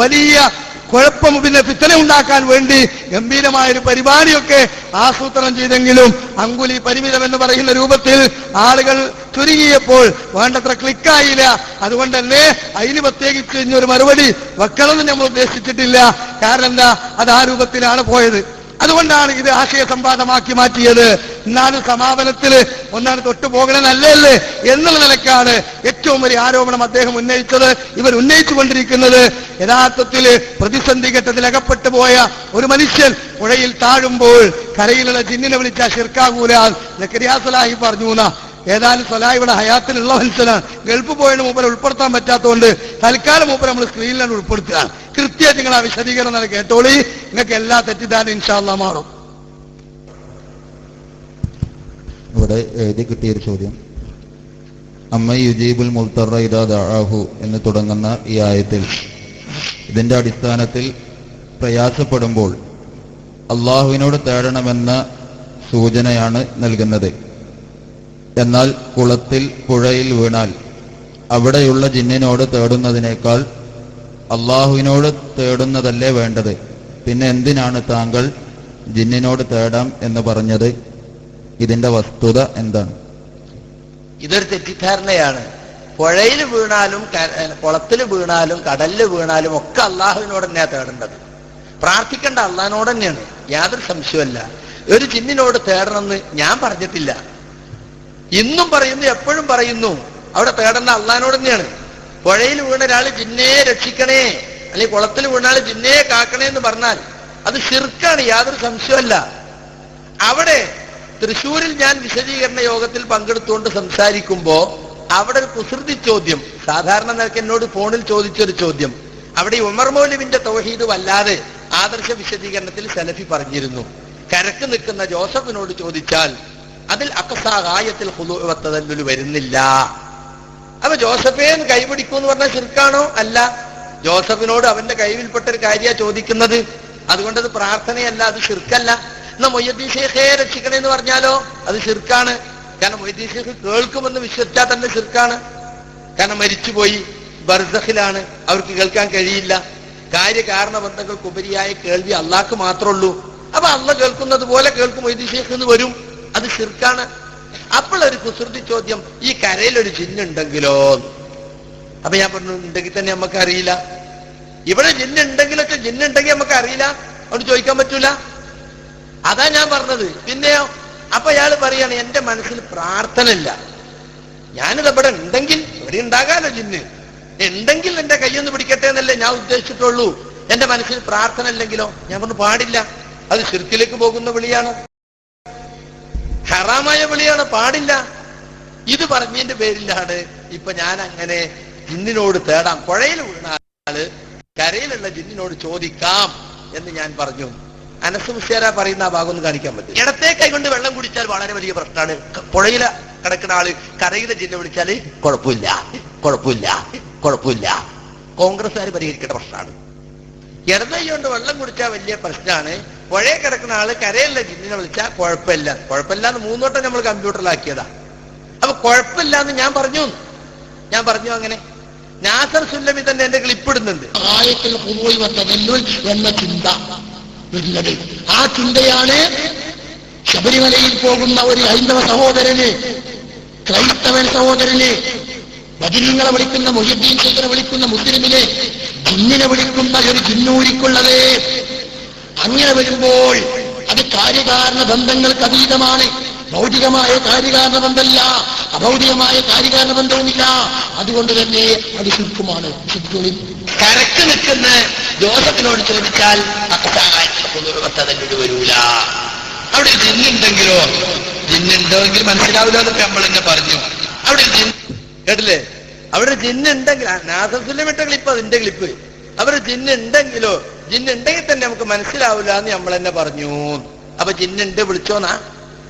Speaker 1: വലിയ കുഴപ്പം, പിന്നെ ഫിത്തന ഉണ്ടാക്കാൻ വേണ്ടി ഗംഭീരമായൊരു പരിപാടിയൊക്കെ ആസൂത്രണം ചെയ്തെങ്കിലും അങ്കുലി പരിമിതം എന്ന് പറയുന്ന രൂപത്തിൽ ആളുകൾ ചുരുങ്ങിയപ്പോൾ വേണ്ടത്ര ക്ലിക്കായില്ല. അതുകൊണ്ട് തന്നെ അതിന് പ്രത്യേകിച്ച് ഇനിയൊരു മറുപടി വെക്കണമെന്ന് നമ്മൾ ഉദ്ദേശിച്ചിട്ടില്ല. കാരണം എന്താ, അത് ആ രൂപത്തിലാണ് പോയത്. അതുകൊണ്ടാണ് ഇത് ആശയ സംവാദമാക്കി മാറ്റിയത്. എന്നാലും സമാപനത്തിൽ ഒന്നാണ് തൊട്ടു പോകണ നല്ലല്ലേ എന്നുള്ള നിലക്കാണ് ഏറ്റവും വലിയ ആരോപണം അദ്ദേഹം ഉന്നയിച്ചത്. ഇവർ ഉന്നയിച്ചുകൊണ്ടിരിക്കുന്നത് യഥാർത്ഥത്തിൽ പ്രതിസന്ധി ഘട്ടത്തിൽ അകപ്പെട്ടു പോയ ഒരു മനുഷ്യൻ പുഴയിൽ താഴുമ്പോൾ കരയിലുള്ള ജിന്നിനെ വിളിച്ചാൽ ശിർക്കാകൂല സക്കരിയ സ്വലാഹി പറഞ്ഞു എന്നാ. ഏതായാലും സ്വലാഹി ഇവിടെ ഹയാത്തിലുള്ള മനുഷ്യനാണ്. ഗൾഫ് പോയതിന് മൂപ്പരെ ഉൾപ്പെടുത്താൻ പറ്റാത്തതുകൊണ്ട് തൽക്കാലം മൂപ്പരെ നമ്മൾ സ്ക്രീനിലാണ് ഉൾപ്പെടുത്തുകയാണ്. കൃത്യമായിട്ട് നിങ്ങൾ ആ വിശദീകരണം കേട്ടോളി. നിങ്ങൾക്ക് എല്ലാ തെറ്റിദ്ധാരണ ഇൻഷാ അല്ലാഹ് മാറും.
Speaker 6: ഇവിടെ എഴുതി കിട്ടിയൊരു ചോദ്യം, അമ്മ യുജീബുൽ മുൽത്തറ ഇദാ ദഅാഹു എന്ന് തുടങ്ങുന്ന ഈ ആയത്തിൽ ഇതിന്റെ അടിസ്ഥാനത്തിൽ പ്രയാസപ്പെടുമ്പോൾ അള്ളാഹുവിനോട് തേടണമെന്ന സൂചനയാണ് നൽകുന്നത്. എന്നാൽ കുളത്തിൽ പുഴയിൽ വീണാൽ അവിടെയുള്ള ജിന്നിനോട് തേടുന്നതിനേക്കാൾ അള്ളാഹുവിനോട് തേടുന്നതല്ലേ വേണ്ടത്? പിന്നെ എന്തിനാണ് താങ്കൾ ജിന്നിനോട് തേടാം എന്ന് പറഞ്ഞത്? ഇതിന്റെ വസ്തുത എന്താണ്?
Speaker 2: ഇതൊരു തെറ്റിദ്ധാരണയാണ്. പുഴയിൽ വീണാലും കുളത്തിൽ വീണാലും കടലിൽ വീണാലും ഒക്കെ അള്ളാഹുവിനോട് തന്നെയാണ് തേടേണ്ടത്. പ്രാർത്ഥിക്കേണ്ട അള്ളാഹിനോട് തന്നെയാണ്, യാതൊരു സംശയമല്ല. ഒരു ജിന്നിനോട് തേടണമെന്ന് ഞാൻ പറഞ്ഞിട്ടില്ല. ഇന്നും പറയുന്നു, എപ്പോഴും പറയുന്നു, അവിടെ തേടേണ്ട അള്ളാഹിനോട് തന്നെയാണ്. പുഴയിൽ വീണ ഒരാൾ ജിന്നെ രക്ഷിക്കണേ, അല്ലെങ്കിൽ കുളത്തിൽ വീണാൽ ജിന്നെ കാക്കണേ എന്ന് പറഞ്ഞാൽ അത് ശിർക്കാണ്, യാതൊരു സംശയമല്ല. അവിടെ തൃശ്ശൂരിൽ ഞാൻ വിശദീകരണ യോഗത്തിൽ പങ്കെടുത്തുകൊണ്ട് സംസാരിക്കുമ്പോ അവിടെ ഒരു കുസൃതി ചോദ്യം, സാധാരണ നിനക്ക് എന്നോട് ഫോണിൽ ചോദിച്ചൊരു ചോദ്യം, അവിടെ ഉമർ മൗലവിന്റെ തൗഹീദ് വല്ലാതെ ആദർശ വിശദീകരണത്തിൽ സലഫി പറഞ്ഞിരുന്നു. കരക്ക് നിൽക്കുന്ന ജോസഫിനോട് ചോദിച്ചാൽ അതിൽ അക്സായത്തിൽ ഹുദൂഅത്തദല്ലുൽ വരുന്നില്ല. അപ്പൊ ജോസഫേന്ന് കൈപിടിക്കൂന്ന് പറഞ്ഞാൽ ശിർക്കാണോ? അല്ല. ജോസഫിനോട് അവന്റെ കൈവിൽപ്പെട്ട ഒരു കാര്യ ചോദിക്കുന്നത്, അതുകൊണ്ട് അത് പ്രാർത്ഥനയല്ല, അത് ശിർക്കല്ല. എന്നാ മൊയ്യദ്ദീൻ ഷേഖേ രക്ഷിക്കണേന്ന് പറഞ്ഞാലോ അത് ശിർക്കാണ്. കാരണം മൊയ്യദ്ദീൻ ഷേഖ് കേൾക്കുമെന്ന് വിശ്വസിച്ചാൽ തന്നെ ശിർക്കാണ്. കാരണം മരിച്ചുപോയി, ബർസഖിലാണ്, അവർക്ക് കേൾക്കാൻ കഴിയില്ല. കാര്യകാരണ ബന്ധങ്ങൾക്ക് ഉപരിയായ കേൾവി അള്ളാഹ്ക്ക് മാത്രമേ ഉള്ളൂ. അപ്പൊ അള്ള കേൾക്കുന്നത് പോലെ കേൾക്കും മൊയ്യദ്ദീൻ ഷേഖ് എന്ന് വരും, അത് ശിർക്കാണ്. അപ്പോഴൊരു കുസൃതി ചോദ്യം, ഈ കരയിലൊരു ജിന്നുണ്ടെങ്കിലോ? അപ്പൊ ഞാൻ പറഞ്ഞു, ഉണ്ടെങ്കിൽ തന്നെ നമുക്ക് അറിയില്ല. ഇവിടെ ജിന്നുണ്ടെങ്കിലൊക്കെ, ജിന്നുണ്ടെങ്കിൽ നമുക്ക് അറിയില്ല, അതുകൊണ്ട് ചോദിക്കാൻ പറ്റൂല. അതാ ഞാൻ പറഞ്ഞത്. പിന്നെയോ, അപ്പൊ അയാൾ പറയാണ് എന്റെ മനസ്സിൽ പ്രാർത്ഥന ഇല്ല. ഞാനിത് ഇവിടെ ഉണ്ടെങ്കിൽ, ഇവിടെ ഉണ്ടാകാലോ ജിന്ന്, ഉണ്ടെങ്കിൽ എന്റെ കയ്യൊന്ന് പിടിക്കട്ടെ എന്നല്ലേ ഞാൻ ഉദ്ദേശിച്ചിട്ടുള്ളൂ. എന്റെ മനസ്സിൽ പ്രാർത്ഥന ഇല്ലെങ്കിലോ? ഞാൻ പറഞ്ഞു പാടില്ല, അത് ശിർക്കിലേക്ക് പോകുന്ന വിളിയാണ്, ഹറാമായ വിളിയാണ്, പാടില്ല. ഇത് പറഞ്ഞതിന്റെ പേരിലാണ് ഇപ്പൊ ഞാൻ അങ്ങനെ ജിന്നിനോട് തേടാം, പുഴയിൽ വീണാല് കരയിലുള്ള ജിന്നിനോട് ചോദിക്കാം എന്ന് ഞാൻ പറഞ്ഞു. അനസ് മുസ്ലിയാർ പറയുന്ന ആ ഭാഗം ഒന്ന് കാണിക്കാൻ പറ്റും. ഇടത്തെ കൈ കൊണ്ട് വെള്ളം കുടിച്ചാൽ വളരെ വലിയ പ്രശ്നമാണ്. പുഴയില കിടക്കുന്ന ആള് കരയിലെ ജിന്നെ വിളിച്ചാല് കുഴപ്പമില്ല, കുഴപ്പമില്ല, കുഴപ്പമില്ല. കോൺഗ്രസ്സുകാർ പരിഹരിക്കേണ്ട പ്രശ്നമാണ്. ഇടത്തെ കൈ കൊണ്ട് വെള്ളം കുടിച്ചാൽ വലിയ പ്രശ്നമാണ്. പുഴയിൽ കിടക്കുന്ന ആള് കരയിലുള്ള ജിന്നിനെ വിളിച്ചാൽ കുഴപ്പമില്ല. കുഴപ്പമില്ല എന്ന് മൂന്നോട്ടം നമ്മൾ കമ്പ്യൂട്ടറിലാക്കിയതാ. അപ്പൊ കുഴപ്പമില്ല എന്ന് ഞാൻ പറഞ്ഞു. അങ്ങനെ നാസർ സുല്ലമി തന്നെ എന്റെ ക്ലിപ്പിടുന്നുണ്ട്.
Speaker 3: ആയത്തിൽ ഹുദൂഇ വതദല്ലുൽ എന്ന ചിന്ത വരുന്നത്. ആ ചിന്തയാണ് ശബരിമലയിൽ പോകുന്ന ഒരു ഹൈന്ദവ സഹോദരന്, ക്രൈസ്തവൻ സഹോദരന്, ബദിരീങ്ങളെ വിളിക്കുന്ന, മുഹ്യിദ്ദീൻ ഷേഖിനെ വിളിക്കുന്ന മുസ്ലിമിനെ ജിന്നിനെ വിളിക്കുന്ന ഒരു ജിന്നൂരിക്കുള്ളത്. അങ്ങനെ വരുമ്പോൾ അത് കാര്യകാരണ ബന്ധങ്ങൾക്ക് അതീതമാണ്. ഭൗതികമായ കാര്യകാരണ ബന്ധമല്ല, അഭൗതികമായ കാര്യകാരണ ബന്ധവുമില്ല. അതുകൊണ്ട് തന്നെ അത് ശിർക്കുമാണ്. കരക്ക് നിൽക്കുന്ന ജോസഫിനോട് ചോദിച്ചാൽ വരൂല. അവിടെ ജിന്നുണ്ടെങ്കിലോ, ജിന്നുണ്ടോയെങ്കിൽ മനസ്സിലാവില്ല എന്നൊക്കെ നമ്മൾ തന്നെ പറഞ്ഞു. അവിടെ കേട്ടില്ലേ, അവിടെ ജിന്നുണ്ടെങ്കിൽ നാസഫിലിമിട്ട ക്ലിപ്പ്, അതിന്റെ ക്ലിപ്പ്. അവിടെ ജിന്നുണ്ടെങ്കിലോ, ജിന്നുണ്ടെങ്കിൽ തന്നെ നമുക്ക് മനസ്സിലാവില്ല എന്ന് നമ്മൾ തന്നെ പറഞ്ഞു. അപ്പൊ ജിന്നുണ്ട് വിളിച്ചോന്നാ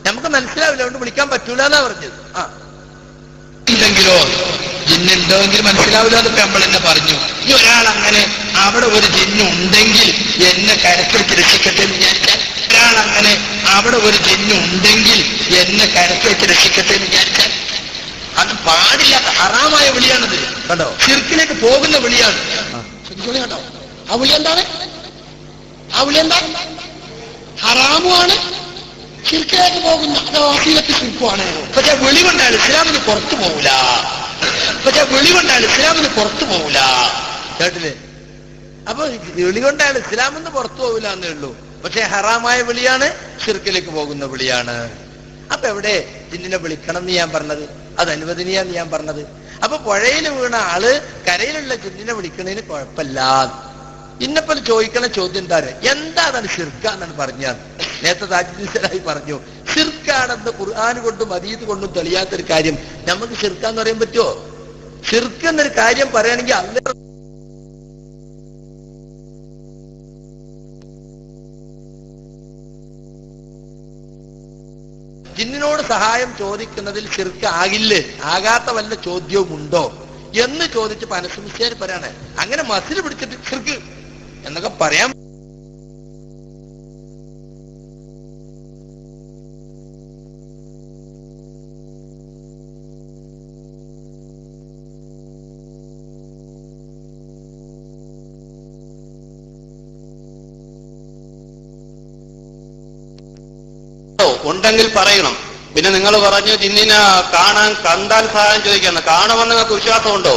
Speaker 3: നമുക്ക് മനസ്സിലാവില്ല, അതുകൊണ്ട് വിളിക്കാൻ പറ്റൂല എന്നാ പറഞ്ഞത്. ഉണ്ടെങ്കിലോ, ജിന്നുണ്ടോയെങ്കിൽ മനസ്സിലാവില്ല എന്നൊക്കെ നമ്മൾ തന്നെ പറഞ്ഞു. ഈ ഒരാൾ അങ്ങനെ അവിടെ ഒരു ജിന്നുണ്ടെങ്കിൽ എന്നെ കരക്ക് വെച്ച് രക്ഷിക്കട്ടെ എന്ന് വിചാരിച്ചാൽ, ഒരാൾ അങ്ങനെ അവിടെ ഒരു ജിന്നുണ്ടെങ്കിൽ എന്നെ കരക്ക് വെച്ച് രക്ഷിക്കട്ടെ എന്ന് വിചാരിച്ചാൽ അത് പാടില്ലാത്ത ഹറാമായ വിളിയാണത്. കേട്ടോ, ശിർക്കിലേക്ക് പോകുന്ന വിളിയാണ്. കേട്ടോ, ആ വിളി എന്താണ്? ആ വിളി എന്താ? ഹറാമുമാണ്, ശിർക്കിലേക്ക് പോകുന്ന വസീലത്ത് ശിർക്കുമാണ്. പക്ഷെ വിളി കൊണ്ടാണ് ഇസ്ലാമിന് പുറത്തു പോകൂല. പക്ഷെ വിളി കൊണ്ടാണ് ഇസ്ലാമിന് പുറത്തു പോകൂല. കേട്ടില്ലേ? അപ്പൊ വിളി കൊണ്ടാണ് ഇസ്ലാമിന്ന് പുറത്തു പോകില്ല എന്നേ ഉള്ളൂ. പക്ഷെ ഹറാമായ വിളിയാണ്, ശിർക്കിലേക്ക് പോകുന്ന വിളിയാണ്. അപ്പൊ എവിടെ ജിന്നിനെ വിളിക്കണം എന്ന് ഞാൻ പറഞ്ഞത്? അത് അനുവദനീയാന്ന് ഞാൻ പറഞ്ഞത്. അപ്പൊ പുഴയിൽ വീണ ആള് കരയിലുള്ള ജിന്നിനെ വിളിക്കണതിന് കുഴപ്പമില്ല. ഇന്നെപ്പോലെ ചോദിക്കണ ചോദ്യം എന്താണ് ശിർക്കാന്നാണ് പറഞ്ഞത്. നേരത്തെ താജുദ്ദീൻ പറഞ്ഞു, ശിർക്കാണെന്ന് ഖുർആൻ കൊണ്ടും ഹദീസ് കൊണ്ടും തെളിയാത്തൊരു കാര്യം നമുക്ക് ശിർക്കാന്ന് പറയാൻ പറ്റുമോ? ശിർക്ക് എന്നൊരു കാര്യം പറയുകയാണെങ്കിൽ അല്ലാഹ് ജിന്നിനോട് സഹായം ചോദിക്കുന്നതിൽ ശിർക്ക് ആകില്ലേ, ആകാത്ത വല്ല ചോദ്യവും ഉണ്ടോ എന്ന് ചോദിച്ച് പനസംശയർ പറയാണ്. അങ്ങനെ മസിൽ പിടിച്ചിട്ട് ശിർക്ക് എന്നൊക്കെ പറയാം.
Speaker 5: ഉണ്ടെങ്കിൽ പറയണം. പിന്നെ നിങ്ങൾ പറഞ്ഞു ജിന്നിനെ കണ്ടാൽ സഹായം ചോദിക്കണം. കാണുമെന്ന് നിങ്ങൾക്ക് വിശ്വാസമുണ്ടോ?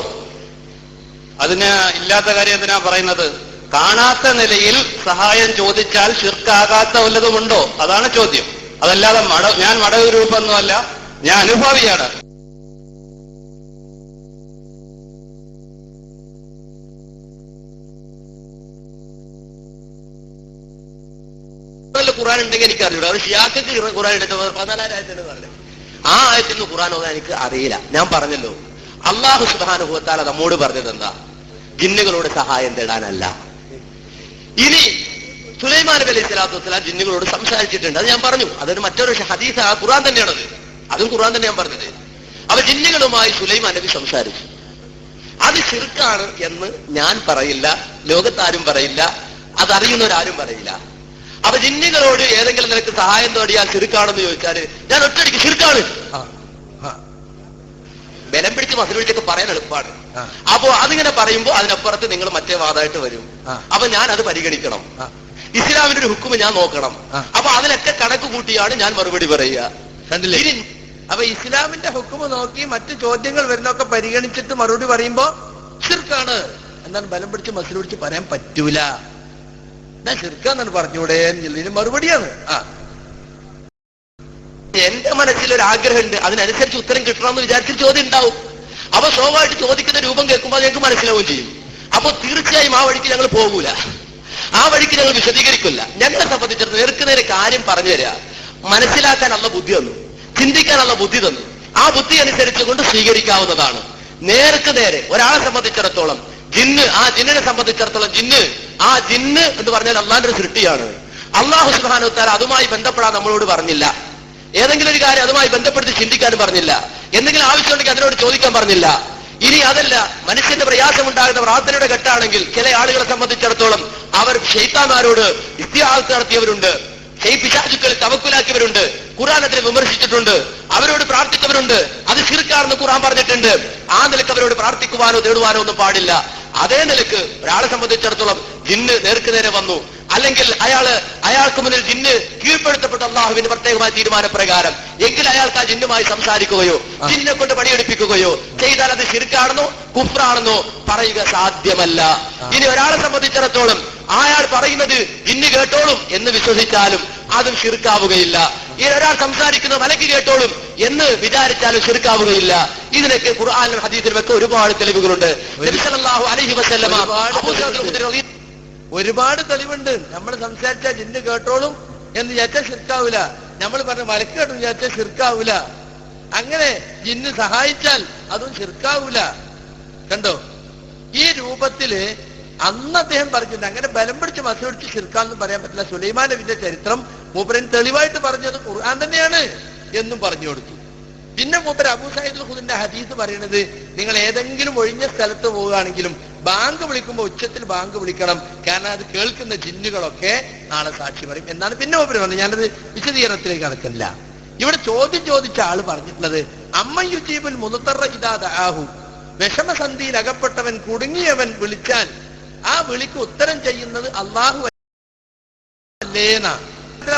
Speaker 5: അതിന് ഇല്ലാത്ത കാര്യം എന്തിനാ പറയുന്നത്? കാണാത്ത നിലയിൽ സഹായം ചോദിച്ചാൽ ശിർക്കാകാത്ത വല്ലതുമുണ്ടോ? അതാണ് ചോദ്യം. അതല്ലാതെ ഞാൻ മടഗ്രൂപ്പൊന്നുമല്ല, ഞാൻ അനുഭാവിയാണ്. ഖുർആൻ ഉണ്ടെങ്കിൽ എനിക്ക് അറിയില്ല. അത് ഷിയാക്കൾക്ക് ഖുർആൻ എടുത്ത് 14,000 ആയത്തിന് പറഞ്ഞു. ആ ആയത്തിൽ നിന്ന് ഖുർആൻ ഓതാൻ എനിക്ക് അറിയില്ല. ഞാൻ പറഞ്ഞല്ലോ, അല്ലാഹു സുബ്ഹാനഹു വ തആല നമ്മോട് പറഞ്ഞത് എന്താ? ജിന്നുകളോട് സഹായം തേടാനല്ല. ഇനി സുലൈമാൻ നബി അലൈഹി സ്വലാത്തു വസ്സലാം ജിന്നുകളോട് സംസാരിച്ചിട്ടുണ്ട്. അത് ഞാൻ പറഞ്ഞു. അതൊരു മറ്റൊരു ഹദീസ്, ആ ഖുർആൻ തന്നെയാണത്. അതും ഖുർആൻ തന്നെ ഞാൻ പറഞ്ഞത്. അപ്പൊ ജിന്നുകളുമായി സുലൈമാൻ നബി സംസാരിച്ചു. അത് ശിർക്കാണ് എന്ന് ഞാൻ പറയില്ല, ലോകത്താരും പറയില്ല, അതറിയുന്നവരാരും പറയില്ല. അപ്പൊ ജിന്നുകളോട് ഏതെങ്കിലും നിനക്ക് സഹായം തേടിയാൽ ശിർക്കാണെന്ന് ചോദിച്ചാല് ഞാൻ ഒറ്റയടിക്ക് ശിർക്കാണ് ബലം പിടിച്ച് മസിൽ പിടിച്ചൊക്കെ പറയാൻ എളുപ്പമാണ്. അപ്പോ അതിങ്ങനെ പറയുമ്പോ അതിനപ്പുറത്ത് നിങ്ങൾ മറ്റേ വാദമായിട്ട് വരും. അപ്പൊ ഞാൻ അത് പരിഗണിക്കണം. ഇസ്ലാമിന്റെ ഒരു ഹുക്കുമ് ഞാൻ നോക്കണം. അപ്പൊ അതിലൊക്കെ കണക്ക് കൂട്ടിയാണ് ഞാൻ മറുപടി പറയുക. കണ്ടില്ലേ? അപ്പൊ ഇസ്ലാമിന്റെ ഹുക്കുമ് നോക്കി മറ്റു ചോദ്യങ്ങൾ വരുന്നൊക്കെ പരിഗണിച്ചിട്ട് മറുപടി പറയുമ്പോ ശിർക്കാണ് എന്നാൽ ബലം പിടിച്ച് മസിൽ പിടിച്ച് പറയാൻ പറ്റൂല. ഞാൻ ശിർക്കാന്നാണ് പറഞ്ഞൂടെ എന്നുള്ളതിന് മറുപടിയാണ്. എന്റെ മനസ്സിലൊരു ആഗ്രഹമുണ്ട്, അതിനനുസരിച്ച് ഉത്തരം കിട്ടണമെന്ന് വിചാരിച്ചിട്ട് ചോദ്യം ഉണ്ടാവും. അപ്പൊ സ്വാഭാവികമായിട്ട് ചോദിക്കുന്ന രൂപം കേൾക്കുമ്പോൾ ഞങ്ങൾക്ക് മനസ്സിലാവുകയും ചെയ്യും. അപ്പൊ തീർച്ചയായും ആ വഴിക്ക് ഞങ്ങൾ പോകൂല, ആ വഴിക്ക് ഞങ്ങൾ വിശദീകരിക്കില്ല. ഞങ്ങളെ സംബന്ധിച്ചിടത്തോളം നേർക്കുനേരെ കാര്യം പറഞ്ഞു തരിക, മനസ്സിലാക്കാനുള്ള ബുദ്ധി തന്നു, ചിന്തിക്കാനുള്ള ബുദ്ധി തന്നു. ആ ബുദ്ധി അനുസരിച്ചുകൊണ്ട് സ്വീകരിക്കാവുന്നതാണ്. നേർക്ക് നേരെ ഒരാളെ സംബന്ധിച്ചിടത്തോളം ജിന്ന്, ആ ജിന്നിനെ സംബന്ധിച്ചിടത്തോളം ആ ജിന്ന് എന്ന് പറഞ്ഞാൽ അള്ളാന്റെ ഒരു സൃഷ്ടിയാണ്. അല്ലാഹു സുബ്ഹാനഹു വ തആല അതുമായി ബന്ധപ്പെടാൻ നമ്മളോട് പറഞ്ഞില്ല. ഏതെങ്കിലും ഒരു കാര്യം അതുമായി ബന്ധപ്പെടുത്തി ചിന്തിക്കാനും പറഞ്ഞില്ല. എന്തെങ്കിലും ആവശ്യമുണ്ടെങ്കിൽ അതിനോട് ചോദിക്കാൻ പറഞ്ഞില്ല. ഇനി അതല്ല, മനുഷ്യന്റെ പ്രയാസമുണ്ടാകുന്ന പ്രാർത്ഥനയുടെ ഘട്ടമാണെങ്കിൽ ചില ആളുകളെ സംബന്ധിച്ചിടത്തോളം അവർ ശൈത്താന്മാരോട് ഇസ്തിഹാസ് നടത്തിയവരുണ്ട്, പിശാചുക്കൾ തവക്കുലാക്കിയവരുണ്ട്, ഖുർആൻ അതിനെ വിമർശിച്ചിട്ടുണ്ട്, അവരോട് പ്രാർത്ഥിച്ചവരുണ്ട്. അത് ശിർക്കാണെന്ന് ഖുർആൻ പറഞ്ഞിട്ടുണ്ട്. ആ നിലക്ക് അവരോട് പ്രാർത്ഥിക്കുവാനോ തേടുവാനോ ഒന്നും പാടില്ല. അതേ നിലക്ക് ഒരാളെ സംബന്ധിച്ചിടത്തോളം ജിന്ന് നേർക്ക് നേരെ വന്നു, അല്ലെങ്കിൽ അയാൾക്ക് മുന്നിൽ ജിന്ന് കീഴ്പ്പെടുത്തപ്പെട്ട അള്ളാഹുവിന്റെ പ്രത്യേകമായ തീരുമാനപ്രകാരം, എങ്കിൽ അയാൾക്ക് ആ ജിന്നുമായി സംസാരിക്കുകയോ ജിന്നിനെ കൊണ്ട് പണിയെടുപ്പിക്കുകയോ ചെയ്താൽ അത് ശിർക്കാണെന്നോ കുഫ്റാണെന്നോ പറയുക സാധ്യമല്ല. ഇനി ഒരാളെ സംബന്ധിച്ചിടത്തോളം അയാൾ പറയുന്നത് ജിന്ന് കേട്ടോളും എന്ന് വിശ്വസിച്ചാലും
Speaker 7: അതും ശിർക്കാവുകയില്ല. ഈ ഒരാൾ സംസാരിക്കുന്നത് മലക്ക് കേട്ടോളും എന്ന് വിചാരിച്ചാലും ശിർക്കാവുകയില്ല. ഇതിനൊക്കെ ഖുർആനിലും ഹദീസിലും ഒക്കെ ഒരുപാട് തെളിവുകളുണ്ട്. നബി സല്ലല്ലാഹു അലൈഹി വസല്ലമ
Speaker 2: ഒരുപാട് തെളിവുണ്ട്. നമ്മൾ സംസാരിച്ചാൽ ജിന്ന് കേട്ടോളും എന്ന് വിചാരിച്ചാൽ ശിർക്കാവൂല. നമ്മൾ പറഞ്ഞ മലക്ക് കേട്ടു വിചാരിച്ചാൽ ശിർക്കാവൂല. അങ്ങനെ ജിന്ന് സഹായിച്ചാൽ അതും ശിർക്കാവൂല. കണ്ടോ, ഈ രൂപത്തില് അന്ന് അദ്ദേഹം പറഞ്ഞിട്ടുണ്ട്. അങ്ങനെ ബലം പിടിച്ച് മസ പിടിച്ച് ശിർക്കാന്ന് പറയാൻ പറ്റില്ല. സുലൈമാൻ നബിയുടെ ചരിത്രം മൂപ്പരൻ തെളിവായിട്ട് പറഞ്ഞത് ഖുർആൻ തന്നെയാണ് എന്നും പറഞ്ഞു കൊടുത്തു. പിന്നെ മൂപ്പർ അബൂ സഈദ് ഖുദരിന്റെ ഹദീസ് പറയുന്നത്, നിങ്ങൾ ഏതെങ്കിലും ഒഴിഞ്ഞ സ്ഥലത്ത് പോവുകയാണെങ്കിലും ബാങ്ക് വിളിക്കുമ്പോൾ ഉച്ചത്തിൽ ബാങ്ക് വിളിക്കണം, കാരണം അത് കേൾക്കുന്ന ജിന്നുകളൊക്കെ നാളെ സാക്ഷി പറയും എന്നാണ് പിന്നെ മൂപ്പർ പറഞ്ഞത്. ഞാനത് വിശദീകരണത്തിലേക്ക് കടക്കില്ല. ഇവിടെ ചോദ്യം ചോദിച്ച ആള് പറഞ്ഞിട്ടുള്ളത്, അമ്മ യുജീബുൽ മുദ്തറ ഇദാ ദഅാഹു, വിഷമസന്ധിയിൽ അകപ്പെട്ടവൻ കുടുങ്ങിയവൻ വിളിച്ചാൽ ആ വിളിക്ക് ഉത്തരം ചെയ്യുന്നത് അള്ളാഹു അല്ലേന്നാ.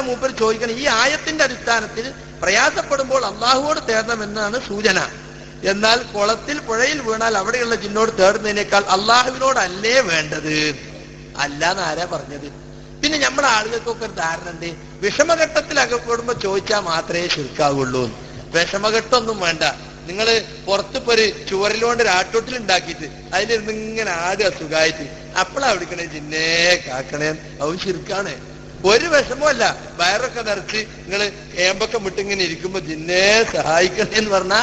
Speaker 2: മൂപ്പർ ചോദിക്കണം, ഈ ആയത്തിന്റെ അടിസ്ഥാനത്തിൽ പ്രയാസപ്പെടുമ്പോൾ അള്ളാഹുവോട് തേടണമെന്നാണ് സൂചന. എന്നാൽ കുളത്തിൽ പുഴയിൽ വീണാൽ അവിടെയുള്ള ജിന്നോട് തേടുന്നതിനേക്കാൾ അള്ളാഹുവിനോടല്ലേ വേണ്ടത്? അല്ലാന്ന് ആരാ പറഞ്ഞത്? പിന്നെ നമ്മുടെ ആളുകൾക്കൊക്കെ ഒരു ധാരണ ഉണ്ട്, വിഷമഘട്ടത്തിൽ അകപ്പെടുമ്പോ ചോദിച്ചാൽ മാത്രമേ ശിർക്കാവുള്ളൂ. വിഷമഘട്ടമൊന്നും വേണ്ട. നിങ്ങള് പുറത്തിപ്പോ ഒരു ചുവരിലോണ്ട് ഒരു ആട്ടോട്ടിൽ ഉണ്ടാക്കിയിട്ട് അതിലിരുന്ന് ഇങ്ങനെ ആടുക സുഖമായിട്ട്, അപ്പളാ വിളിക്കണേ ജിന്നേ കാക്കണേ, അത് ശിർക്കാണ്. ഒരു വിഷമമല്ല, വയറൊക്കെ നിറച്ച് നിങ്ങള് ഏമ്പൊക്കെ വിട്ടിങ്ങനെ ഇരിക്കുമ്പോ ജിന്നേ സഹായിക്കണേ എന്ന് പറഞ്ഞാ,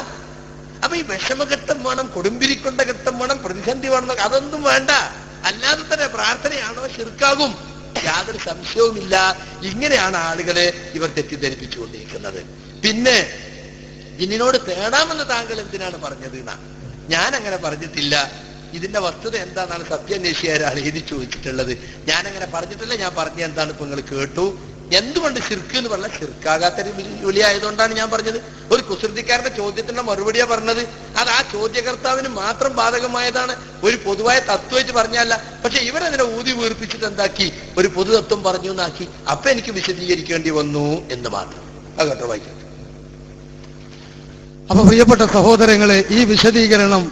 Speaker 2: അപ്പൊ ഈ വിഷമഘട്ടം വേണം, കൊടുമ്പിരിക്കൊണ്ട ഘട്ടം വേണം, പ്രതിസന്ധി വേണം, അതൊന്നും വേണ്ട. അല്ലാതെ തന്നെ പ്രാർത്ഥനയാണോ ശിർക്കാകും, യാതൊരു സംശയവുമില്ല. ഇങ്ങനെയാണ് ആളുകളെ ഇവർ തെറ്റിദ്ധരിപ്പിച്ചുകൊണ്ടിരിക്കുന്നത്. പിന്നെ ജിന്നിനോട് തേടാമെന്ന് താങ്കൾ എന്തിനാണ് പറഞ്ഞത് എന്നാ? ഞാൻ അങ്ങനെ പറഞ്ഞിട്ടില്ല. ഇതിന്റെ വസ്തുത എന്താണെന്നാണ് സത്യാന്വേഷിയാരാൾ എഴുതി ചോദിച്ചിട്ടുള്ളത്. ഞാൻ അങ്ങനെ പറഞ്ഞിട്ടില്ല. ഞാൻ പറഞ്ഞ എന്താണ് ഇപ്പൊ നിങ്ങൾ കേട്ടു. എന്തുകൊണ്ട് ശിർക്ക് എന്ന് പറഞ്ഞാൽ ശിർക്കാകാത്തൊരു ജോലി ആയതുകൊണ്ടാണ് ഞാൻ പറഞ്ഞത്. ഒരു കുസൃതിക്കാരന്റെ ചോദ്യത്തിന്റെ മറുപടിയാ പറഞ്ഞത്. അത് ആ ചോദ്യകർത്താവിന് മാത്രം ബാധകമായതാണ്, ഒരു പൊതുവായ തത്വമായിട്ട് പറഞ്ഞല്ല. പക്ഷെ ഇവരതിനെ ഊതി വീർപ്പിച്ചിട്ട് എന്താക്കി, ഒരു പൊതുതത്വം പറഞ്ഞു എന്നാക്കി. അപ്പൊ എനിക്ക് വിശദീകരിക്കേണ്ടി വന്നു എന്ന് മാത്രം. അത് കേട്ടോ, വായിക്കട്ടെ.
Speaker 1: അപ്പൊ പ്രിയപ്പെട്ട സഹോദരങ്ങളെ, ഈ വിശദീകരണം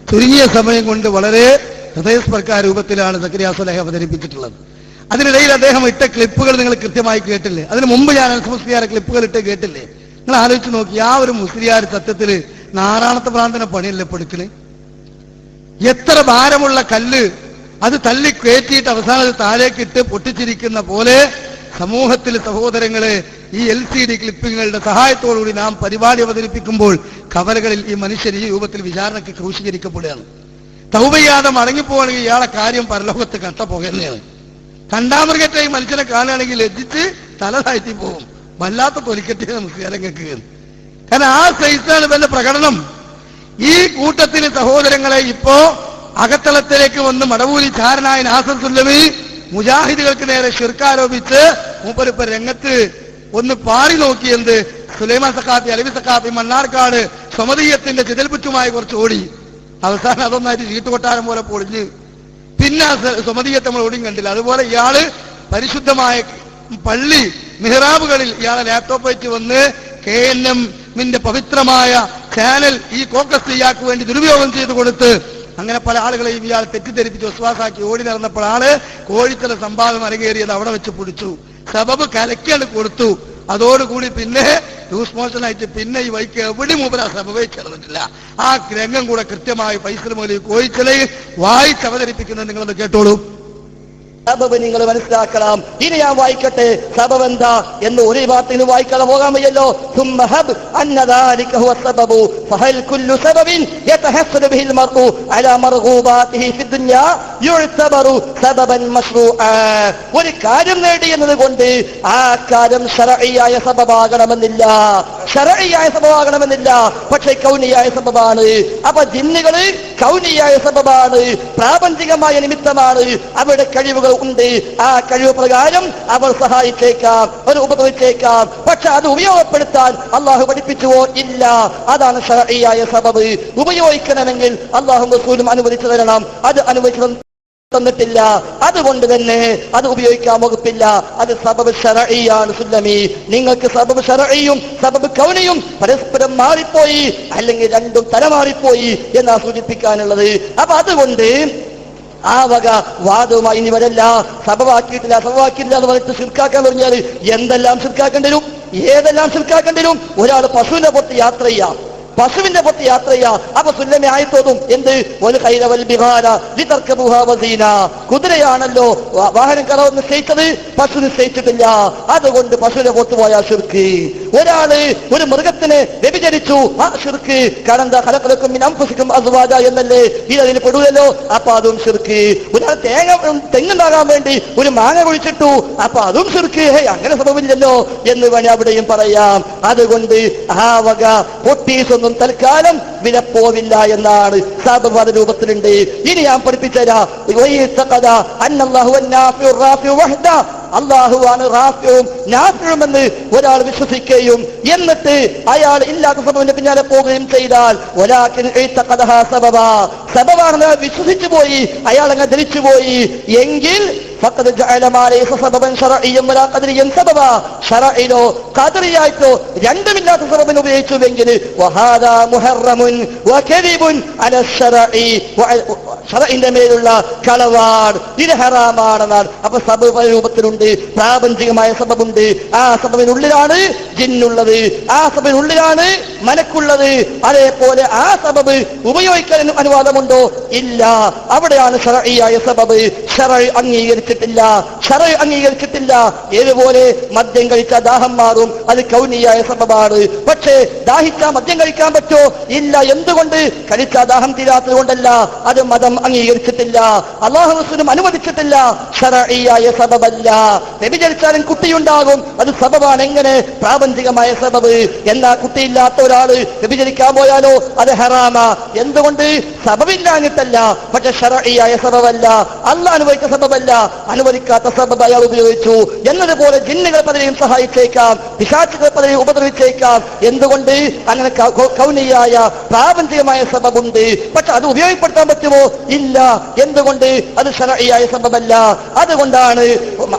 Speaker 1: ചുരുങ്ങിയ സമയം കൊണ്ട് വളരെ ഹൃദയസ്പർശ രൂപത്തിലാണ് സക്കരിയ സ്വലഹി അവതരിപ്പിച്ചിട്ടുള്ളത്. അതിനിടയിൽ അദ്ദേഹം ഇട്ട ക്ലിപ്പുകൾ നിങ്ങൾ കൃത്യമായി കേട്ടില്ലേ? അതിന് മുമ്പ് ഞാൻ മുസ്ലിയാരെ ക്ലിപ്പുകൾ ഇട്ട് കേട്ടില്ലേ? നിങ്ങൾ ആലോചിച്ച് നോക്കി, ആ ഒരു മുസ്ലിയാർ സത്യത്തില് നാറാണത്തെ പ്രാന്തന പണിയല്ലേ പെടുക്കണ്. എത്ര ഭാരമുള്ള കല്ല് അത് തല്ലി കയറ്റിയിട്ട് അവസാനം താഴേക്കിട്ട് പൊട്ടിച്ചിരിക്കുന്ന പോലെ സമൂഹത്തിൽ സഹോദരങ്ങളെ ഈ LCD ക്ലിപ്പിങ്ങുകളുടെ സഹായത്തോടുകൂടി നാം പരിപാടി അവതരിപ്പിക്കുമ്പോൾ കവലകളിൽ ഈ മനുഷ്യർ ഈ രൂപത്തിൽ വിചാരണയ്ക്ക് ക്രൂശീകരിക്കപ്പെടുകയാണ്. തൗബ ചെയ്യാതെ മടങ്ങിപ്പോവാണെങ്കിൽ ഇയാളെ കാര്യം പരലോകത്ത് കട്ടപ്പോകുന്നതാണ്. കണ്ടാമൃഗത്തെ ഈ മനുഷ്യനെ കാണുകയാണെങ്കിൽ ലജ്ജിച്ച് തല താഴ്ത്തി പോകും. വല്ലാത്ത തൊലിക്കട്ടിയ മുസ്ലിങ്ങൾക്ക്. കാരണം ആ സൈസാണ് ഇവന്റെ പ്രകടനം. ഈ കൂട്ടത്തിന് സഹോദരങ്ങളെ ഇപ്പോ അകത്തളത്തിലേക്ക് വന്ന് മടവൂരി ചാരനായ നാസർ സുല്ലമി മുജാഹിദുകൾക്ക് നേരെ ശിർക്കാരോപിച്ച് മൂപ്പരിപ്പ രംഗത്ത് ഒന്ന് പാറി നോക്കിയെന്ത്, സുലൈമാൻ സഖാഫി, അലവി സഖാഫി, മണ്ണാർക്കാട് സ്വമതീയത്തിന്റെ ചിതൽപുറ്റുമായി കുറച്ച് ഓടി. അവസാനം അതൊന്നായിട്ട് ചീട്ടുകൊട്ടാരം പോലെ പൊളിഞ്ഞ് പിന്നെ സ്വമതീയത്തെ നമ്മൾ ഓടിയും കണ്ടില്ല. അതുപോലെ ഇയാള് പരിശുദ്ധമായ പള്ളി മിഹ്റാബുകളിൽ ഇയാളെ ലാപ്ടോപ്പ് വെച്ച് വന്ന് KNM-ന്റെ പവിത്രമായ ചാനൽ ഈ കോക്കസ് ഇയാൾക്ക് വേണ്ടി ദുരുപയോഗം ചെയ്ത് കൊടുത്ത് അങ്ങനെ പല ആളുകളെയും ഇയാൾ തെറ്റിദ്ധരിപ്പിച്ച് വിശ്വാസാക്കി ഓടി നടന്നപ്പോഴാണ് കോഴിത്തല സംവാദം അരങ്ങേറിയത്. അവിടെ വെച്ച് പിടിച്ചു, സബബ് കലക്കാണ് കൊടുത്തു. അതോടുകൂടി പിന്നെ ലൂസ് മോഷനായിട്ട് പിന്നെ ഈ വൈക്ക് എവിടെ മൂപ്പര സബബേ ചേർന്നിട്ടില്ല. ആ രംഗം കൂടെ കൃത്യമായി ഫൈസൽ മൗലവി കോഴിത്തലയിൽ വായിച്ചവതരിപ്പിക്കുന്നത് നിങ്ങളൊന്ന് കേട്ടോളൂ.
Speaker 3: സബബ് നിങ്ങൾ മനസ്സിലാക്കണം. ഇനി ഞാൻ വായിക്കട്ടെ സബബ് എന്താ എന്ന്. ഒരു ഭാഗത്തിന് വായിക്കാതെ പോകാൻ വയ്യല്ലോ. ثم هب ان ذلك هو السبب فهل كل سبب يتحصل به المرء على مرغوباته في الدنيا يعتبر سببا مشروعا. ഒരു കാര്യം നേടി എന്നതുകൊണ്ട് ആ കാര്യം ശർഈയായ സബബാകണമെന്നില്ല, ശർഈയായ സബബാകണമെന്നില്ല. പക്ഷേ കൗനിയായ സബബാണ്. അപ്പൊ ജിന്നുകള് കൗനിയായ സബബാണ്, പ്രാപഞ്ചികമായ നിമിത്തമാണ്. അവരുടെ കഴിവുകൾ ഉണ്ട്. ആ കഴിവ് പ്രകാരം അവർ സഹായിച്ചേക്കാം, അവർ ഉപദ്രവിച്ചേക്കാം. പക്ഷെ അത് ഉപയോഗപ്പെടുത്താൻ അള്ളാഹു പഠിപ്പിച്ചുവോ? ഇല്ല. അതാണ് ശർഈയായ സബബ്. ഉപയോഗിക്കണമെങ്കിൽ അള്ളാഹു റസൂലും അനുവദിച്ചു തരണം. അത് അനുവദിച്ചു തന്നിട്ടില്ല. അതുകൊണ്ട് തന്നെ അത് ഉപയോഗിക്കാൻ വകുപ്പില്ല. അത് സബബ് ശർഈയാണ്. സുല്ലമി, നിങ്ങൾക്ക് സബബ് ശർഈയും സബബ് കൗനിയും പരസ്പരം മാറിപ്പോയി, അല്ലെങ്കിൽ രണ്ടും തലമാറിപ്പോയി എന്നാ സൂചിപ്പിക്കാനുള്ളത്. അപ്പൊ അതുകൊണ്ട് ആ വക വാദവുമായി ഇനി വരല്ല. സബവാക്കിയിട്ടില്ല എന്ന് പറഞ്ഞിട്ട് ശിർക്കാക്കാൻ പറഞ്ഞാൽ എന്തെല്ലാം ശിർക്കാക്കേണ്ടി വരും, ഏതെല്ലാം ശിർക്കാക്കേണ്ടി വരും. ഒരാൾ പശുവിന്റെ പുറത്ത് യാത്ര ചെയ്യാം, പശുവിന്റെ പുറത്ത് യാത്ര ചെയ്യാം. അപ്പൊ സുല്ലമെ ആയിത്തോതും എന്ത് കുതിരയാണല്ലോ വാഹനം കറവ് നിശ്ചയിച്ചത്, പശു നിശ്ചയിച്ചിട്ടില്ല. അതുകൊണ്ട് പശുവിന്റെ പുറത്ത് പോയാൽ ശിർക്ക്. ഒരാള് ഒരു മൃഗത്തിനെ വ്യഭിചരിച്ചു, ആ ശിർക്ക്. കാരണം എന്താ, ഖലഖലക്കും മിൻ അൻഫുസിക്കും അസ്വാജ എന്നല്ലേ, ഇതിൽ പെടൂലല്ലോ, അപ്പൊ അതും ശിർക്ക്. ഒരാൾ തെങ്ങുണ്ടാകാൻ വേണ്ടി ഒരു മാങ്ങ കുഴിച്ചിട്ടു, അപ്പൊ അതും ശിർക്ക്. അങ്ങനെ സംഭവില്ലല്ലോ എന്ന് വേണേ അവിടെയും പറയാം. അതുകൊണ്ട് ആ വക പൊട്ടീസൊന്നും തൽക്കാലം വിലപ്പോവില്ല എന്നാണ് സാബവാദ രൂപത്തിലുണ്ട്. ഇനി ഞാൻ പഠിപ്പിച്ചരാ. അള്ളാഹുവാണ് റാഫിയും നാഫിയും എന്ന് ഒരാൾ വിശ്വസിക്കുകയും എന്നിട്ട് അയാൾ ഇല്ലാത്ത സബബിന്റെ പിന്നാലെ പോവുകയും ചെയ്താൽ സബബാണെന്ന് വിശ്വസിച്ചു പോയി, അയാൾ അങ്ങ് ധരിച്ചു പോയി എങ്കിൽ ഷറഇലോ ഖദറിയായിട്ടോ രണ്ടുമില്ലാത്ത സബബിന് ഉപയോഗിച്ചുവെങ്കിൽ ഷറഇന്റെ മേലുള്ള കളവാണ്, ഇത് ഹറാമാണെന്നാണ്. അപ്പൊ സബബ് രൂപത്തിലുണ്ട്, പ്രാപഞ്ചികമായ സബബുണ്ട്. ആ സബബിനുള്ളിലാണ് ജിന്നുള്ളത്, ആ സബബിനുള്ളിലാണ് മലക്കുള്ളത്. അതേപോലെ ആ സബബ് ഉപയോഗിക്കാൻ അനുവാദമുണ്ടോ? ഇല്ല. അവിടെയാണ് ഷറഇയായ സബബ്. ഷറഇ അംഗീകരിച്ചിട്ടില്ല. ഏതുപോലെ മദ്യം കഴിച്ചാൽ ദാഹം മാറും, അത് കൗനിയായ സബബാണ്. പക്ഷേ ദാഹിച്ചാൽ മദ്യം കഴിക്കാൻ പറ്റോ? ഇല്ല. എന്തുകൊണ്ട്? കഴിച്ചാൽ ദാഹം തീരാത്തത് കൊണ്ടല്ല, അത് മതം അംഗീകരിച്ചിട്ടില്ല, അല്ലാഹു റസൂലും അനുവദിച്ചിട്ടില്ല. ശറഈയായ സബബല്ല. വ്യഭിചരിച്ചാലും കുട്ടിയുണ്ടാകും, അത് സബബാണ്. എങ്ങനെ? പ്രാപഞ്ചികമായ സബബ്. എന്നാ കുട്ടിയില്ലാത്ത ഒരാള് വ്യഭിചരിക്കാൻ പോയാലോ അത് ഹറാമാ. എന്തുകൊണ്ട്? സബബില്ലാഞ്ഞിട്ടല്ല, പക്ഷെ ശറഈയായ സബബല്ല, അല്ലാഹ് അനുവദിച്ച സബബല്ല. അനുവദിക്കാത്ത സബബ് അയാൾ ഉപയോഗിച്ചു. എന്നതുപോലെ ജിന്നുകൾ പലരെയും സഹായിച്ചേക്കാം, പിശാചുകൾ പലരെയും ഉപദ്രവിച്ചേക്കാം. എന്തുകൊണ്ട്? അങ്ങനെ കൗനിയായ പ്രാപഞ്ചികമായ സബബുണ്ട്. പക്ഷെ അത് ഉപയോഗപ്പെടുത്താൻ പറ്റുമോ? ഇല്ല. എന്തുകൊണ്ട്? അത് ശറഈയായ സബബല്ല. അതുകൊണ്ടാണ്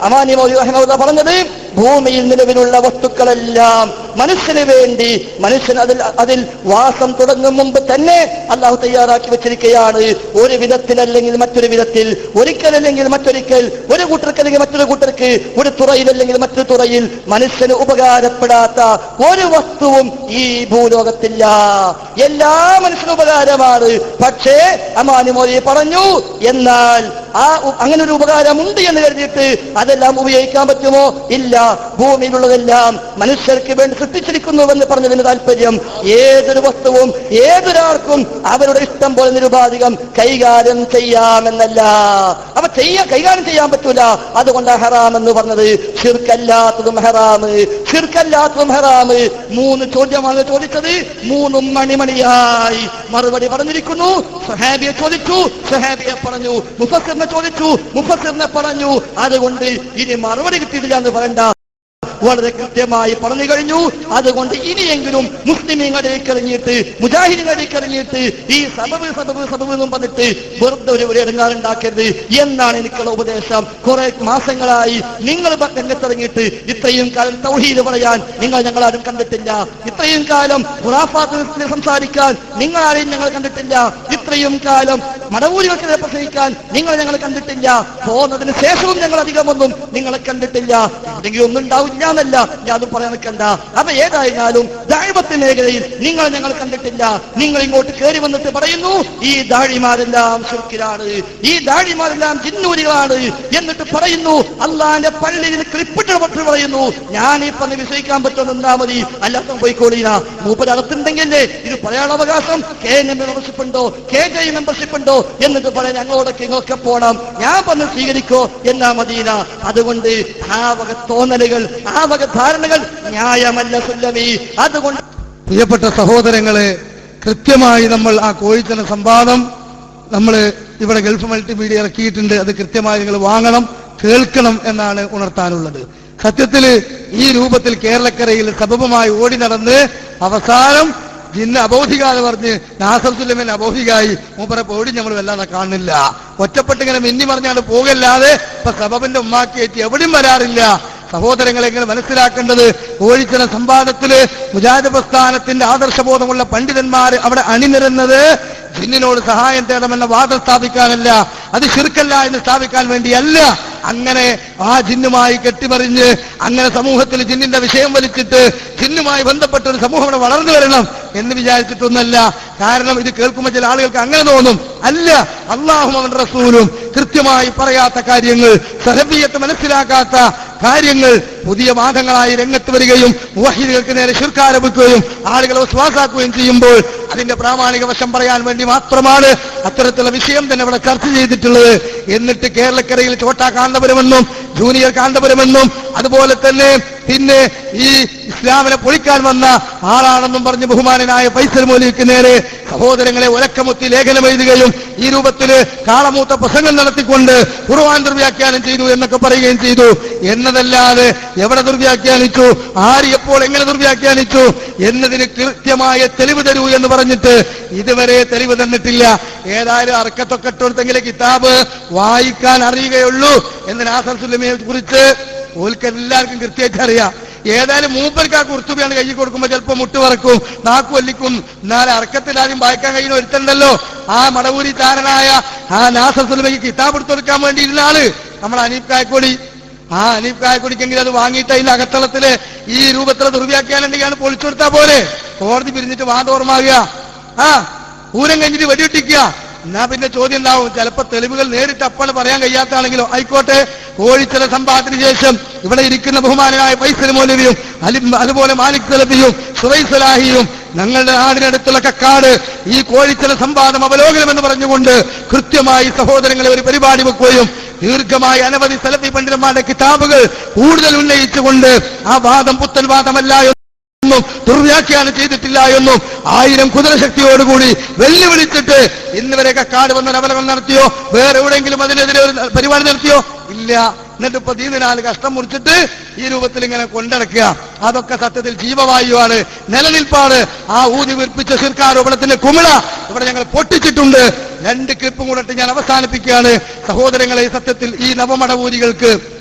Speaker 3: അമാനി മൗലവി റഹിമഹുല്ലാഹ് പറഞ്ഞത്, ഭൂമിയിൽ നിലവിലുള്ള വസ്തുക്കളെല്ലാം മനുഷ്യന് വേണ്ടി, മനുഷ്യൻ അതിൽ വാസം തുടങ്ങും മുമ്പ് തന്നെ അള്ളാഹു തയ്യാറാക്കി വെച്ചിരിക്കുകയാണ്. ഒരു വിധത്തിലല്ലെങ്കിൽ മറ്റൊരു വിധത്തിൽ, ഒരിക്കലല്ലെങ്കിൽ മറ്റൊരിക്കൽ, ഒരു കൂട്ടർക്കല്ലെങ്കിൽ മറ്റൊരു കൂട്ടർക്ക്, ഒരു തുറയിലല്ലെങ്കിൽ മറ്റൊരു തുറയിൽ മനുഷ്യന് ഉപകാരപ്പെടാത്ത ഒരു വസ്തുവും ഈ ഭൂലോകത്തില്ല. എല്ലാ മനുഷ്യനും ഉപകാരമാണ്. പക്ഷേ അമാനി മൗലവി പറഞ്ഞു, എന്നാൽ അങ്ങനെ ഒരു ഉപകാരമുണ്ട് എന്ന് കരുതിയിട്ട് അതെല്ലാം ഉപയോഗിക്കാൻ പറ്റുമോ? ഇല്ല. ഭൂമിയിലുള്ളതെല്ലാം മനുഷ്യർക്ക് വേണ്ടി സൃഷ്ടിച്ചിരിക്കുന്നുവെന്ന് പറഞ്ഞതിന് താല്പര്യം ഏതൊരു വസ്തുവും ഏതൊരാൾക്കും അവരുടെ ഇഷ്ടം പോലെ നിരുപാധികം കൈകാര്യം ചെയ്യാമെന്നല്ല. അപ്പൊ കൈകാര്യം ചെയ്യാൻ പറ്റൂല. അതുകൊണ്ട് ഹറാം എന്ന് പറഞ്ഞത്. ശിർക്കല്ലാത്തതും ഹറാമ്, ശിർക്കല്ലാത്തതും ഹറാമ്. 3 ചോദ്യമാണ് ചോദിച്ചത്, 3 മണിമണിയായി മറുപടി പറഞ്ഞിരിക്കുന്നു. സ്വഹാബിയെ ചോദിച്ചു, സ്വഹാബിയെ പറഞ്ഞു. മുഫസ്സിറിനെ ചോദിച്ചു, മുഫസ്സിറിനെ പറഞ്ഞു. അതുകൊണ്ട് ഇനി മറുപടി കിട്ടിയിട്ടില്ല എന്ന് പറയണ്ട, വളരെ കൃത്യമായി പറഞ്ഞു കഴിഞ്ഞു. അതുകൊണ്ട് ഇനിയെങ്കിലും മുസ്ലിമീങ്ങളിലേക്ക് ഇറങ്ങിയിട്ട്, മുജാഹിദീങ്ങളിലേക്ക് ഇറങ്ങിയിട്ട് ഈ സബബ് എന്നും പറഞ്ഞിട്ട് വെറുതെ ഒരു ഇടങ്ങാറുണ്ടാക്കരുത് എന്നാണ് എനിക്കുള്ള ഉപദേശം. കുറെ മാസങ്ങളായി നിങ്ങൾ രംഗത്തിറങ്ങിയിട്ട് ഇത്രയും കാലം തൗഹീദ് പറയാൻ ഞങ്ങളാരും കണ്ടിട്ടില്ല. ഇത്രയും കാലം ഖുറാഫാത്ത് സംസാരിക്കാൻ നിങ്ങളാരെയും ഞങ്ങൾ കണ്ടിട്ടില്ല. ഇത്രയും കാലം മടവൂരികൾക്കെതിരെ പ്രസംഗിക്കാൻ ഞങ്ങൾ കണ്ടിട്ടില്ല. പോകുന്നതിന് ശേഷവും ഞങ്ങൾ അധികമൊന്നും നിങ്ങളെ കണ്ടിട്ടില്ല. എന്തെങ്കിലും ഒന്നും ഉണ്ടാവില്ല എന്നല്ല, ഞാനും പറയാൻ നിൽക്കണ്ട. അപ്പൊ ഏതായാലും ദഅവത്ത് മേഖലയിൽ ഞങ്ങൾ കണ്ടിട്ടില്ല. നിങ്ങൾ ഇങ്ങോട്ട് കയറി വന്നിട്ട് പറയുന്നു ഈ ദാഴിമാരെല്ലാം ശിർക്കിലാണ്, ഈ ദാഴിമാരെല്ലാം ജിന്നൂരികളാണ് എന്നിട്ട് പറയുന്നു അള്ളാന്റെ പള്ളിയിൽ ക്ലിപ്പിട്ട് പറയുന്നു ഞാൻ ഈ പറഞ്ഞ് വിശ്വസിക്കാൻ പറ്റുമെന്ന് നിന്നാ മതി, അല്ലാത്ത പോയിക്കോളീന. മൂപ്പരകത്തുണ്ടെങ്കിലേ ഇത് പറയാനുള്ള അവകാശം. KNM മെമ്പർഷിപ്പ് ഉണ്ടോ, KJ മെമ്പർഷിപ്പ് ഉണ്ടോ എന്നിട്ട് പറയാൻ ഞങ്ങളോടൊക്കെ ഇങ്ങൊക്കെ പോണം, ഞാൻ പറഞ്ഞ് സ്വീകരിക്കോ എന്നാ മദീന. അതുകൊണ്ട് ആ വക തോന്നലുകൾ, ആ വക ധാരണകൾ ന്യായമല്ല സുല്ലമി. അതുകൊണ്ട്
Speaker 1: പ്രിയപ്പെട്ട സഹോദരങ്ങളെ, കൃത്യമായി നമ്മൾ ആ കോഴിത്തന സംവാദം നമ്മൾ ഇവിടെ ഗൾഫ് മൾട്ടിമീഡിയ ഇറക്കിയിട്ടുണ്ട്. അത് കൃത്യമായി നിങ്ങൾ വാങ്ങണം, കേൾക്കണം എന്നാണ് ഉണർത്താനുള്ളത്. സത്യത്തിൽ ഈ രൂപത്തിൽ കേരളക്കരയിൽ സബബമായി ഓടി നടന്ന് അവസാനം ജിന്ന അബൗധികാന്ന് പറഞ്ഞ് നാസർ സുല്ലമൻ അബൗധികായി മൂപ്പരെ ഓടി നമ്മൾ വല്ലാതെ കാണുന്നില്ല. ഒറ്റപ്പെട്ടിങ്ങനെ മിന്നി പറഞ്ഞാണ് പോകല്ലാതെ ഇപ്പൊ സബബിന്റെ ഉമ്മാക്കിയേറ്റ് എവിടെയും വരാറില്ല. സഹോദരങ്ങളെ എങ്ങനെ മനസ്സിലാക്കേണ്ടത്, കോഴിത്തന സംവാദത്തില് മുജാഹിദ് പ്രസ്ഥാനത്തിന്റെ ആദർശബോധമുള്ള പണ്ഡിതന്മാർ അവിടെ അണിനിരുന്നത് ജിന്നിനോട് സഹായം തേടണമെന്ന വാദം സ്ഥാപിക്കാനല്ല, അത് ശിർക്കല്ല എന്ന് സ്ഥാപിക്കാൻ വേണ്ടിയല്ല. അങ്ങനെ ആ ജിന്നുമായി കെട്ടിമറിഞ്ഞ് അങ്ങനെ സമൂഹത്തിൽ ജിന്നിന്റെ വിഷയം വലിച്ചിട്ട് ജിന്നുമായി ബന്ധപ്പെട്ട ഒരു സമൂഹം ഇവിടെ വളർന്നു വരണം എന്ന് വിചാരിച്ചിട്ടൊന്നല്ല. കാരണം ഇത് കേൾക്കുമ്പോൾ ചില ആളുകൾക്ക് അങ്ങനെ തോന്നും. അല്ല, അല്ലാഹും അവന്റെ റസൂലും കൃത്യമായി പറയാത്ത കാര്യങ്ങൾ, സലഫിയ്യത്ത് മനസ്സിലാക്കാത്ത കാര്യങ്ങൾ പുതിയ വാദങ്ങളായി രംഗത്ത് വരികയും മുവഹിദുകൾക്ക് നേരെ ശിർക്ക് ആരോപിക്കുകയും ആളുകളെ വിശ്വാസാക്കുകയും ചെയ്യുമ്പോൾ അതിന്റെ പ്രാമാണിക വശം പറയാൻ വേണ്ടി മാത്രമാണ് അത്തരത്തിലുള്ള വിഷയം തന്നെ ഇവിടെ ചർച്ച ചെയ്തിട്ടുള്ളത്. എന്നിട്ട് കേരളക്കരയിൽ ചോട്ടാ കാന്തപുരമെന്നും ജൂനിയർ കാന്തപുരമെന്നും അതുപോലെ തന്നെ പിന്നെ ഈ ഇസ്ലാമിനെ പൊളിക്കാൻ വന്ന ആളാണെന്നും പറഞ്ഞ് ബഹുമാനനായ ഫൈസൽ മൗലവിക്ക് നേരെ സഹോദരങ്ങളെ ഒലക്കമുത്തി ലേഖനം എഴുതുകയും ഈ രൂപത്തിൽ കാളമൂത്ത പ്രസംഗം നടത്തിക്കൊണ്ട് ഖുർആൻ ദുർവ്യാഖ്യാനം ചെയ്തു എന്നൊക്കെ പറയുകയും ചെയ്തു എന്നതല്ലാതെ എവിടെ ദുർവ്യാഖ്യാനിച്ചു, ആര് എപ്പോൾ എങ്ങനെ ദുർവ്യാഖ്യാനിച്ചു എന്നതിന് കൃത്യമായ തെളിവ് തരൂ എന്ന് പറഞ്ഞിട്ട് ഇതുവരെ തെളിവ് തന്നിട്ടില്ല. ഏതായാലും അർക്കത്തൊക്കെ ഇട്ടെടുത്തെങ്കിലേ കിതാബ് വായിക്കാൻ അറിയുകയുള്ളൂ എന്ന് നാസർ സുലൈമിയെ കുറിച്ച് ഓൽക്ക് എല്ലാവർക്കും കൃത്യമായിട്ട് അറിയാം. ഏതായാലും മൂപ്പർക്ക് ആ കുർത്തുബിയാണ് കൈ കൊടുക്കുമ്പോൾ ചിലപ്പോൾ മുട്ടുവറക്കും, നാക്കുവല്ലിക്കും. എന്നാലും അർക്കത്തിൽ ആദ്യം വായിക്കാൻ കഴിയുന്ന ഒരുത്തണ്ടല്ലോ, ആ മടവൂരി താരനായ ആ നാസർ സുലൈമിക്ക് കിതാബ് എടുത്തു കൊടുക്കാൻ വേണ്ടി ഇരുന്ന ആള് നമ്മൾ അനീഫ് കായക്കൊടി. ആ അനീഫ് കായക്കൊടിക്കെങ്കിൽ അത് വാങ്ങിയിട്ട് അതിന്റെ അകത്തളത്തില് ഈ രൂപത്തിലെ ദുർവ്യാഖ്യാനുണ്ടെങ്കിൽ പൊളിച്ചു കൊടുത്താൽ പോലെ കോടതി പിരിഞ്ഞിട്ട് വാദോർമാകുക, പൂരം കഴിഞ്ഞിട്ട് വെടിവെട്ടിക്കുക. എന്നാ പിന്നെ ചോദ്യം ഉണ്ടാവും. ചിലപ്പോ തെളിവുകൾ നേരിട്ട് അപ്പോൾ പറയാൻ കഴിയാത്താണെങ്കിലോ ആയിക്കോട്ടെ. കോഴിച്ചില സംഭവത്തിന് ശേഷം ഇവിടെ ഇരിക്കുന്ന ബഹുമാനായ ഫൈസൽ മൗലവിയും അതുപോലെ മാലിക് സലഫിയും സുറൈ സലാഹിയും ഞങ്ങളുടെ നാടിനടുത്തുള്ള കക്കാട് ഈ കോഴിച്ചില സംവാദം അവലോകനം എന്ന് പറഞ്ഞുകൊണ്ട് കൃത്യമായി സഹോദരങ്ങളെ ഒരു പരിപാടി വെക്കുകയും ദീർഘമായി അനവധി സലഫി പണ്ഡിതന്മാരുടെ കിതാബുകൾ കൂടുതൽ ഉന്നയിച്ചുകൊണ്ട് ആ വാദം പുത്തൻ വാദമല്ല എന്നും ദുർവ്യാഖ്യാനം ചെയ്തിട്ടില്ല എന്നും 1000 കുതിരശക്തിയോടുകൂടി വെല്ലുവിളിച്ചിട്ട് ഇന്ന് വരെ കക്കാട് വന്ന അവലംബനം നടത്തിയോ, വേറെ എവിടെയെങ്കിലും അതിനെതിരെ ഒരു പരിപാടി നടത്തിയോ? ഇല്ല. എന്നിട്ട് ഇപ്പൊ ദീനിനാല് കഷ്ടം മുറിച്ചിട്ട് ഈ രൂപത്തിൽ ഇങ്ങനെ കൊണ്ടിടക്കുക. അതൊക്കെ സത്യത്തിൽ ജീവവായുവാണ്, നിലനിൽപ്പാണ്. ആ ഊതി വീർപ്പിച്ച ശിർക്കാരോപണത്തിന്റെ കുമിള ഇവിടെ ഞങ്ങൾ പൊട്ടിച്ചിട്ടുണ്ട്. 2 ക്ലിപ്പും കൂടെ ഞാൻ അവസാനിപ്പിക്കുകയാണ്. സഹോദരങ്ങളെ, സത്യത്തിൽ ഈ നവമടവൂരികൾക്ക്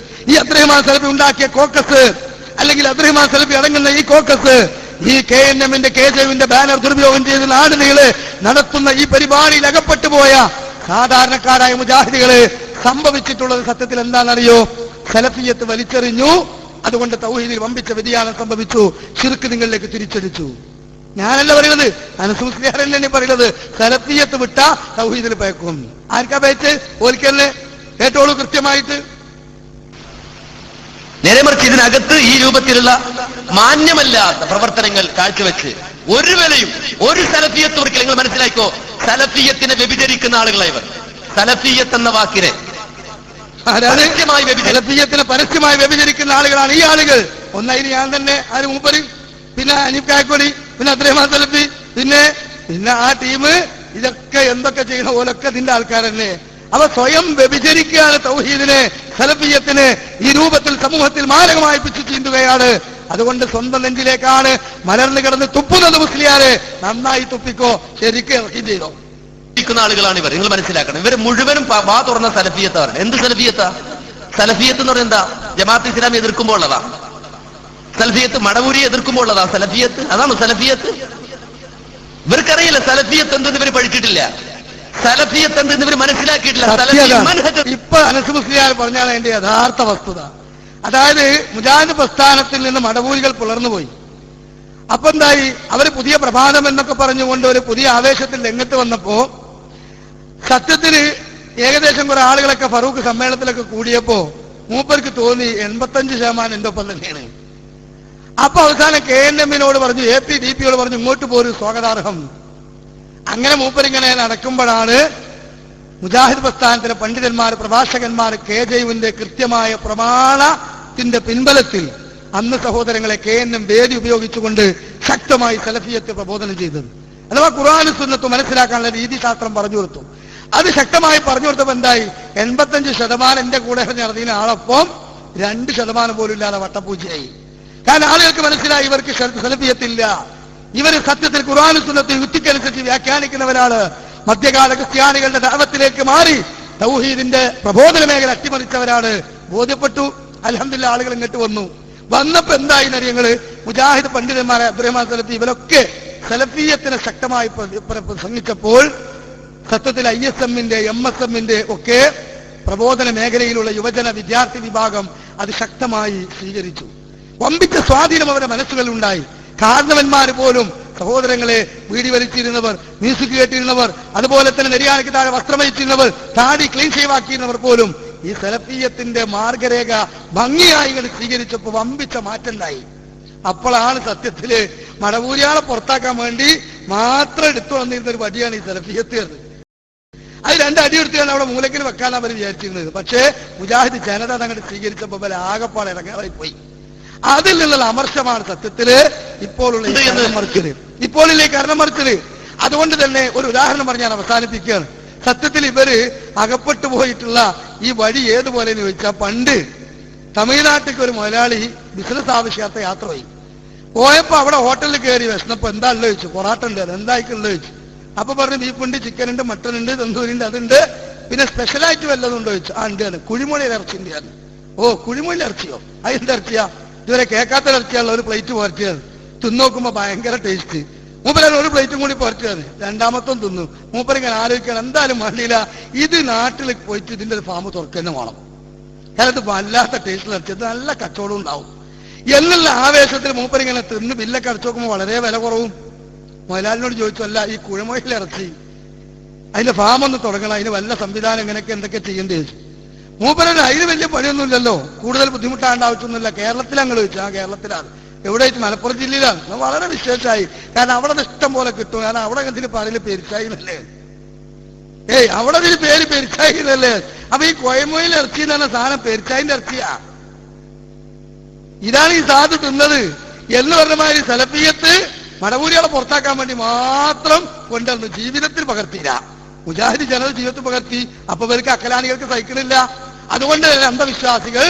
Speaker 1: ഈ അബ്ദുറഹ്മാൻ സലഫി ഉണ്ടാക്കിയ കോക്കസ് അല്ലെങ്കിൽ അബ്ദുറഹ്മാൻ സലഫി അടങ്ങുന്ന ഈ കോക്കസ് ഈ KNMന്റെ KJUവിന്റെ ബാനർ ദുരുപയോഗം ചെയ്ത് നാടിനീളെ നടത്തുന്ന ഈ പരിപാടിയിൽ അകപ്പെട്ടുപോയ സാധാരണക്കാരായ മുജാഹിദികളെ സംഭവിച്ചിട്ടുള്ളത് സത്യത്തിൽ എന്താണെന്നറിയോ? സലഫിയത്ത് വലിച്ചെറിഞ്ഞു, അതുകൊണ്ട് തൗഹീദിൽ വമ്പിച്ച വ്യതിയാനം സംഭവിച്ചു, ശിർക്ക് നിങ്ങളിലേക്ക് തിരിച്ചടിച്ചു. ഞാനല്ല പറയുന്നത്, അനസ് മുസ്ലിയാരല്ലേ പറയുന്നത്. സലഫിയത്ത് വിട്ട തൗഹീദിൽ പയക്കും. ആർക്കാ പയച്ച്? ഓൽക്കല്ലേ? കേട്ടോളൂ കൃത്യമായിട്ട്.
Speaker 7: നേരെമറിച്ച് ഇതിനകത്ത് ഈ രൂപത്തിലുള്ള മാന്യമല്ലാത്ത പ്രവർത്തനങ്ങൾ കാഴ്ചവെച്ച് ഒരു വിലയും ഒരു സലഫിയത്ത് ഒരിക്കൽ നിങ്ങൾ മനസ്സിലാക്കോ, സലഫിയത്തിനെ വ്യഭിചരിക്കുന്ന ആളുകളായവർ. സലഫിയത്ത് എന്ന വാക്കിനെ
Speaker 1: സലഫിയത്തിനെ പരസ്യമായി വ്യഭിചരിക്കുന്ന ആളുകളാണ് ഈ ആളുകൾ. ഒന്നതിന് ഞാൻ തന്നെ, ആര് മൂപ്പര്, പിന്നെ അനീഫ് കായക്കൊടി, പിന്നെ അബ്ദുറഹ്മാൻ സലഫി, പിന്നെ ആ ടീം, ഇതൊക്കെ എന്തൊക്കെ ചെയ്യണ പോലൊക്കെ ഇതിന്റെ ആൾക്കാർ തന്നെ. അവ സ്വയം വ്യഭിചരിക്കുകയാണ് തൗഹീദിനെ, സലഫിയത്തിന് ഈ രൂപത്തിൽ സമൂഹത്തിൽ മാരകമായി പിച്ചു ചീന്തുകയാണ്. അതുകൊണ്ട് സ്വന്തം നെഞ്ചിലേക്കാണ് മലർന്നു കിടന്ന് തുപ്പുന്നത്. മുസ്ലിയാരെ നന്നായി തുപ്പിക്കോ, ശരിക്കും ഇറക്കി ചെയ്തോ.
Speaker 7: ആളുകളാണ് ഇവർ, നിങ്ങൾ മനസ്സിലാക്കണം. ഇവർ മുഴുവനും വാ തുറന്ന സലഫിയത്താണ്. എന്ത് സലഫിയത്താ? സലഫിയത്ത് എന്ന് പറയുന്നത് എന്താ? ജമാഅത്ത് ഇസ്ലാമി എതിർക്കുമ്പോൾ ഉള്ളതാ സലഫിയത്ത്, മടവൂരി എതിർക്കുമ്പോൾ ഉള്ളതാ സലഫിയത്ത്. അതാണ് സലഫിയത്ത്. ഇവർക്കറിയില്ല സലഫിയത്ത് എന്തെന്ന് ഇവർ പഠിച്ചിട്ടില്ല, സലഫിയത്ത് എന്തെന്ന് ഇവർ മനസ്സിലാക്കിയിട്ടില്ല.
Speaker 1: ഇപ്പൊ അനസ് മുസ്ലിയാർ പറഞ്ഞാണ് എന്റെ യഥാർത്ഥ വസ്തുത. അതായത് മുജാഹിദ് പ്രസ്ഥാനത്തിൽ നിന്ന് മടവൂരികൾ പുലർന്നുപോയി. അപ്പൊ എന്തായി? അവര് പുതിയ പ്രഭാതം എന്നൊക്കെ പറഞ്ഞുകൊണ്ട് ഒരു പുതിയ ആവേശത്തിൽ രംഗത്ത് വന്നപ്പോ സത്യത്തിന് ഏകദേശം കുറെ ആളുകളൊക്കെ ഫറൂഖ് സമ്മേളനത്തിലൊക്കെ കൂടിയപ്പോ മൂപ്പർക്ക് തോന്നി 85% എന്റെ ഒപ്പം തന്നെയാണ്. അപ്പൊ അവസാനം KNMനോട് പറഞ്ഞു, APDPയോട് പറഞ്ഞു, ഇങ്ങോട്ട് പോരും, സ്വാഗതാർഹം. അങ്ങനെ മൂപ്പരിങ്ങനെ നടക്കുമ്പോഴാണ് മുജാഹിദ് പ്രസ്ഥാനത്തിലെ പണ്ഡിതന്മാർ, പ്രഭാഷകന്മാർ KJUവിന്റെ കൃത്യമായ പ്രമാണത്തിന്റെ പിൻബലത്തിൽ അന്ന് സഹോദരങ്ങളെ KNM വേദി ഉപയോഗിച്ചുകൊണ്ട് ശക്തമായി സലഫിയത്തെ പ്രബോധനം ചെയ്തത്. അഥവാ ഖുർആനും സുന്നത്തും മനസ്സിലാക്കാനുള്ള രീതിശാസ്ത്രം പറഞ്ഞു കൊടുത്തു. അത് ശക്തമായി പറഞ്ഞു കൊടുത്തപ്പോൾ എന്തായി? 85% എന്റെ കൂടെ നടത്തിയ ആളൊപ്പം 2% പോലും ഇല്ലാതെ വട്ടപ്പൂച്ചയായി. കാരണം ആളുകൾക്ക് മനസ്സിലായി ഇവർക്ക് സലഫിയത്തില്ല, ഇവർ സത്യത്തിൽ ഖുർആനും സുന്നത്തും യുക്തിക്കനുസരിച്ച് വ്യാഖ്യാനിക്കുന്നവരാണ്. മധ്യകാല ക്രിസ്ത്യാനികളുടെ ദഅവത്തിലേക്ക് മാറി തൗഹീദിന്റെ പ്രബോധന മേഖല അട്ടിമറിച്ചവരാണ്. ബോധ്യപ്പെട്ടു. അൽഹംദുലില്ലാഹ് ആളുകൾ ഇങ്ങോട്ട് വന്നപ്പോ എന്തായി നരിയങ്ങള്? മുജാഹിദ് പണ്ഡിതന്മാരെ അബ്ദുറഹ്മാൻ സലഫി ഇവരൊക്കെ സലഫിയത്തിനെ ശക്തമായി പ്രസംഗിച്ചപ്പോൾ സത്യത്തിൽ ISM-ന്റെ MSM-ന്റെ ഒക്കെ പ്രബോധന മേഖലയിലുള്ള യുവജന വിദ്യാർത്ഥി വിഭാഗം അത് ശക്തമായി സ്വീകരിച്ചു. വമ്പിച്ച സ്വാധീനം അവരുടെ മനസ്സുകളിലുണ്ടായി. കാരണവന്മാര് പോലും സഹോദരങ്ങളെ വീടി വലിച്ചിരുന്നവർ, മ്യൂസിക് കേട്ടിരുന്നവർ, അതുപോലെ തന്നെ നെരിയാനയ്ക്ക് താഴെ വസ്ത്രമയിച്ചിരുന്നവർ, താടി ക്ലീൻ ഷേവാക്കിയിരുന്നവർ പോലും ഈ സലഫിയത്തിന്റെ മാർഗരേഖ ഭംഗിയായി സ്വീകരിച്ചപ്പോൾ വമ്പിച്ച മാറ്റമുണ്ടായി. അപ്പോഴാണ് സത്യത്തില് മടവൂരിയാളെ പുറത്താക്കാൻ വേണ്ടി മാത്രം എടുത്തു വന്നിരുന്ന ഒരു വടിയാണ് ഈ സലഫിയത്ത്. അത് 2 അടി എടുത്താണ് അവിടെ മൂലക്കിൽ വെക്കാൻ അവർ വിചാരിച്ചിരുന്നത്. പക്ഷേ മുജാഹിദ് ജനത അങ്ങോട്ട് സ്വീകരിച്ചപ്പോൾ അവർ ആകപ്പാടെ ഇറങ്ങാറായി പോയി. അതിൽ നിന്നുള്ള അമർശമാണ് സത്യത്തില് ഇപ്പോഴുള്ള കരണം മറിച്ചത്. അതുകൊണ്ട് തന്നെ ഒരു ഉദാഹരണം പറഞ്ഞ് ഞാൻ അവസാനിപ്പിക്കുകയാണ്. സത്യത്തിൽ ഇവര് അകപ്പെട്ടു പോയിട്ടുള്ള ഈ വഴി ഏതുപോലെ എന്ന് ചോദിച്ചാൽ, പണ്ട് തമിഴ്നാട്ടിലേക്ക് ഒരു മുതലാളി ബിസിനസ് ആവശ്യത്തെ യാത്ര പോയപ്പോ അവിടെ ഹോട്ടലിൽ കയറി വിശന്നപ്പോ എന്താ ഉള്ളത് ചോദിച്ചു. പൊറാട്ട ഉണ്ട്, അതെന്തായിക്കുള്ളത് ചോദിച്ചു. അപ്പൊ പറഞ്ഞു ബീഫുണ്ട്, ചിക്കൻ ഉണ്ട്, മട്ടൺ ഉണ്ട്, തന്തൂരിണ്ട്, അതുണ്ട്, പിന്നെ സ്പെഷ്യലായിട്ട് വല്ലതുണ്ടോ ചോദിച്ചു. ആ ഉണ്ട്, കുഴിമൊഴിയുടെ ഇറച്ചിന്റെ ആണ്. ഓ കുഴിമൊഴിയുടെ ഇറച്ചിയോ? അതെന്ത് ഇറച്ചിയാ? ഇതുവരെ കേൾക്കാത്ത ഇറച്ചിയുള്ള ഒരു പ്ലേറ്റ് പുരട്ടിയാണ്. തിന്നോക്കുമ്പോ ഭയങ്കര ടേസ്റ്റ്. മൂപ്പരൻ ഒരു പ്ലേറ്റും കൂടി പുരട്ടിയാണ്. 2ാമത്തും തിന്നു. മൂപ്പരിങ്ങനെ ആലോചിക്കണം, എന്തായാലും വേണ്ടിയില്ല, ഇത് നാട്ടിൽ പോയിട്ട് ഇതിന്റെ ഒരു ഫാം തുറക്കുന്നു വേണം. കാരണം വല്ലാത്ത ടേസ്റ്റിൽ ഇറച്ചിയത് നല്ല കച്ചവടം ഉണ്ടാവും എന്നുള്ള ആവേശത്തിൽ മൂപ്പരിങ്ങനെ തിന്ന് ബില്ലൊക്കെ അടച്ചു നോക്കുമ്പോൾ വളരെ വില കുറവും. മുതലാളിനോട് ചോദിച്ചു, അല്ല ഈ കുഴമൊഴിയിൽ ഇറച്ചി അതിന്റെ ഫാം ഒന്ന് തുടങ്ങണം, അതിന് വല്ല സംവിധാനം ഇങ്ങനെയൊക്കെ എന്തൊക്കെ ചെയ്യേണ്ടി ചോദിച്ചു. മൂപ്പരന് അതിന് വലിയ പണിയൊന്നുമില്ലല്ലോ, കൂടുതൽ ബുദ്ധിമുട്ടാണ്ട് ആവശ്യമൊന്നുമില്ല. കേരളത്തിൽ അങ്ങ് ചോദിച്ചു. ആ കേരളത്തിലാണ്. എവിടെ വെച്ച്? മലപ്പുറം ജില്ലയിലാണ്. വളരെ വിശേഷമായി. കാരണം അവിടെ ഇഷ്ടം പോലെ കിട്ടും. കാരണം അവിടെ ഇതിന് പറയല് പെരിച്ചായി എന്നല്ലേ. അവിടെ ഇതിന് പേര് പെരിച്ചായി എന്നല്ലേ. അപ്പൊ ഈ കോയമൊയിൽ ഇറച്ചി എന്ന് പറഞ്ഞ സാധനം പെരിച്ചായിന്റെ ഇറച്ചിയാ. ഇതാണ് ഈ സാധു തിന്നത് എന്ന് പറഞ്ഞ മാതിരി സലഫിയത്ത് മടവൂരികളെ പുറത്താക്കാൻ വേണ്ടി മാത്രം കൊണ്ടുവന്നു. ജീവിതത്തിൽ പകർത്തിയില്ല. മുജാഹിദ് ജനത ജീവിതത്തിൽ പകർത്തി. അപ്പൊ ഇവർക്ക് അക്കലാനികൾക്ക് സഹിക്കണില്ല. അതുകൊണ്ട് അന്ധവിശ്വാസികൾ,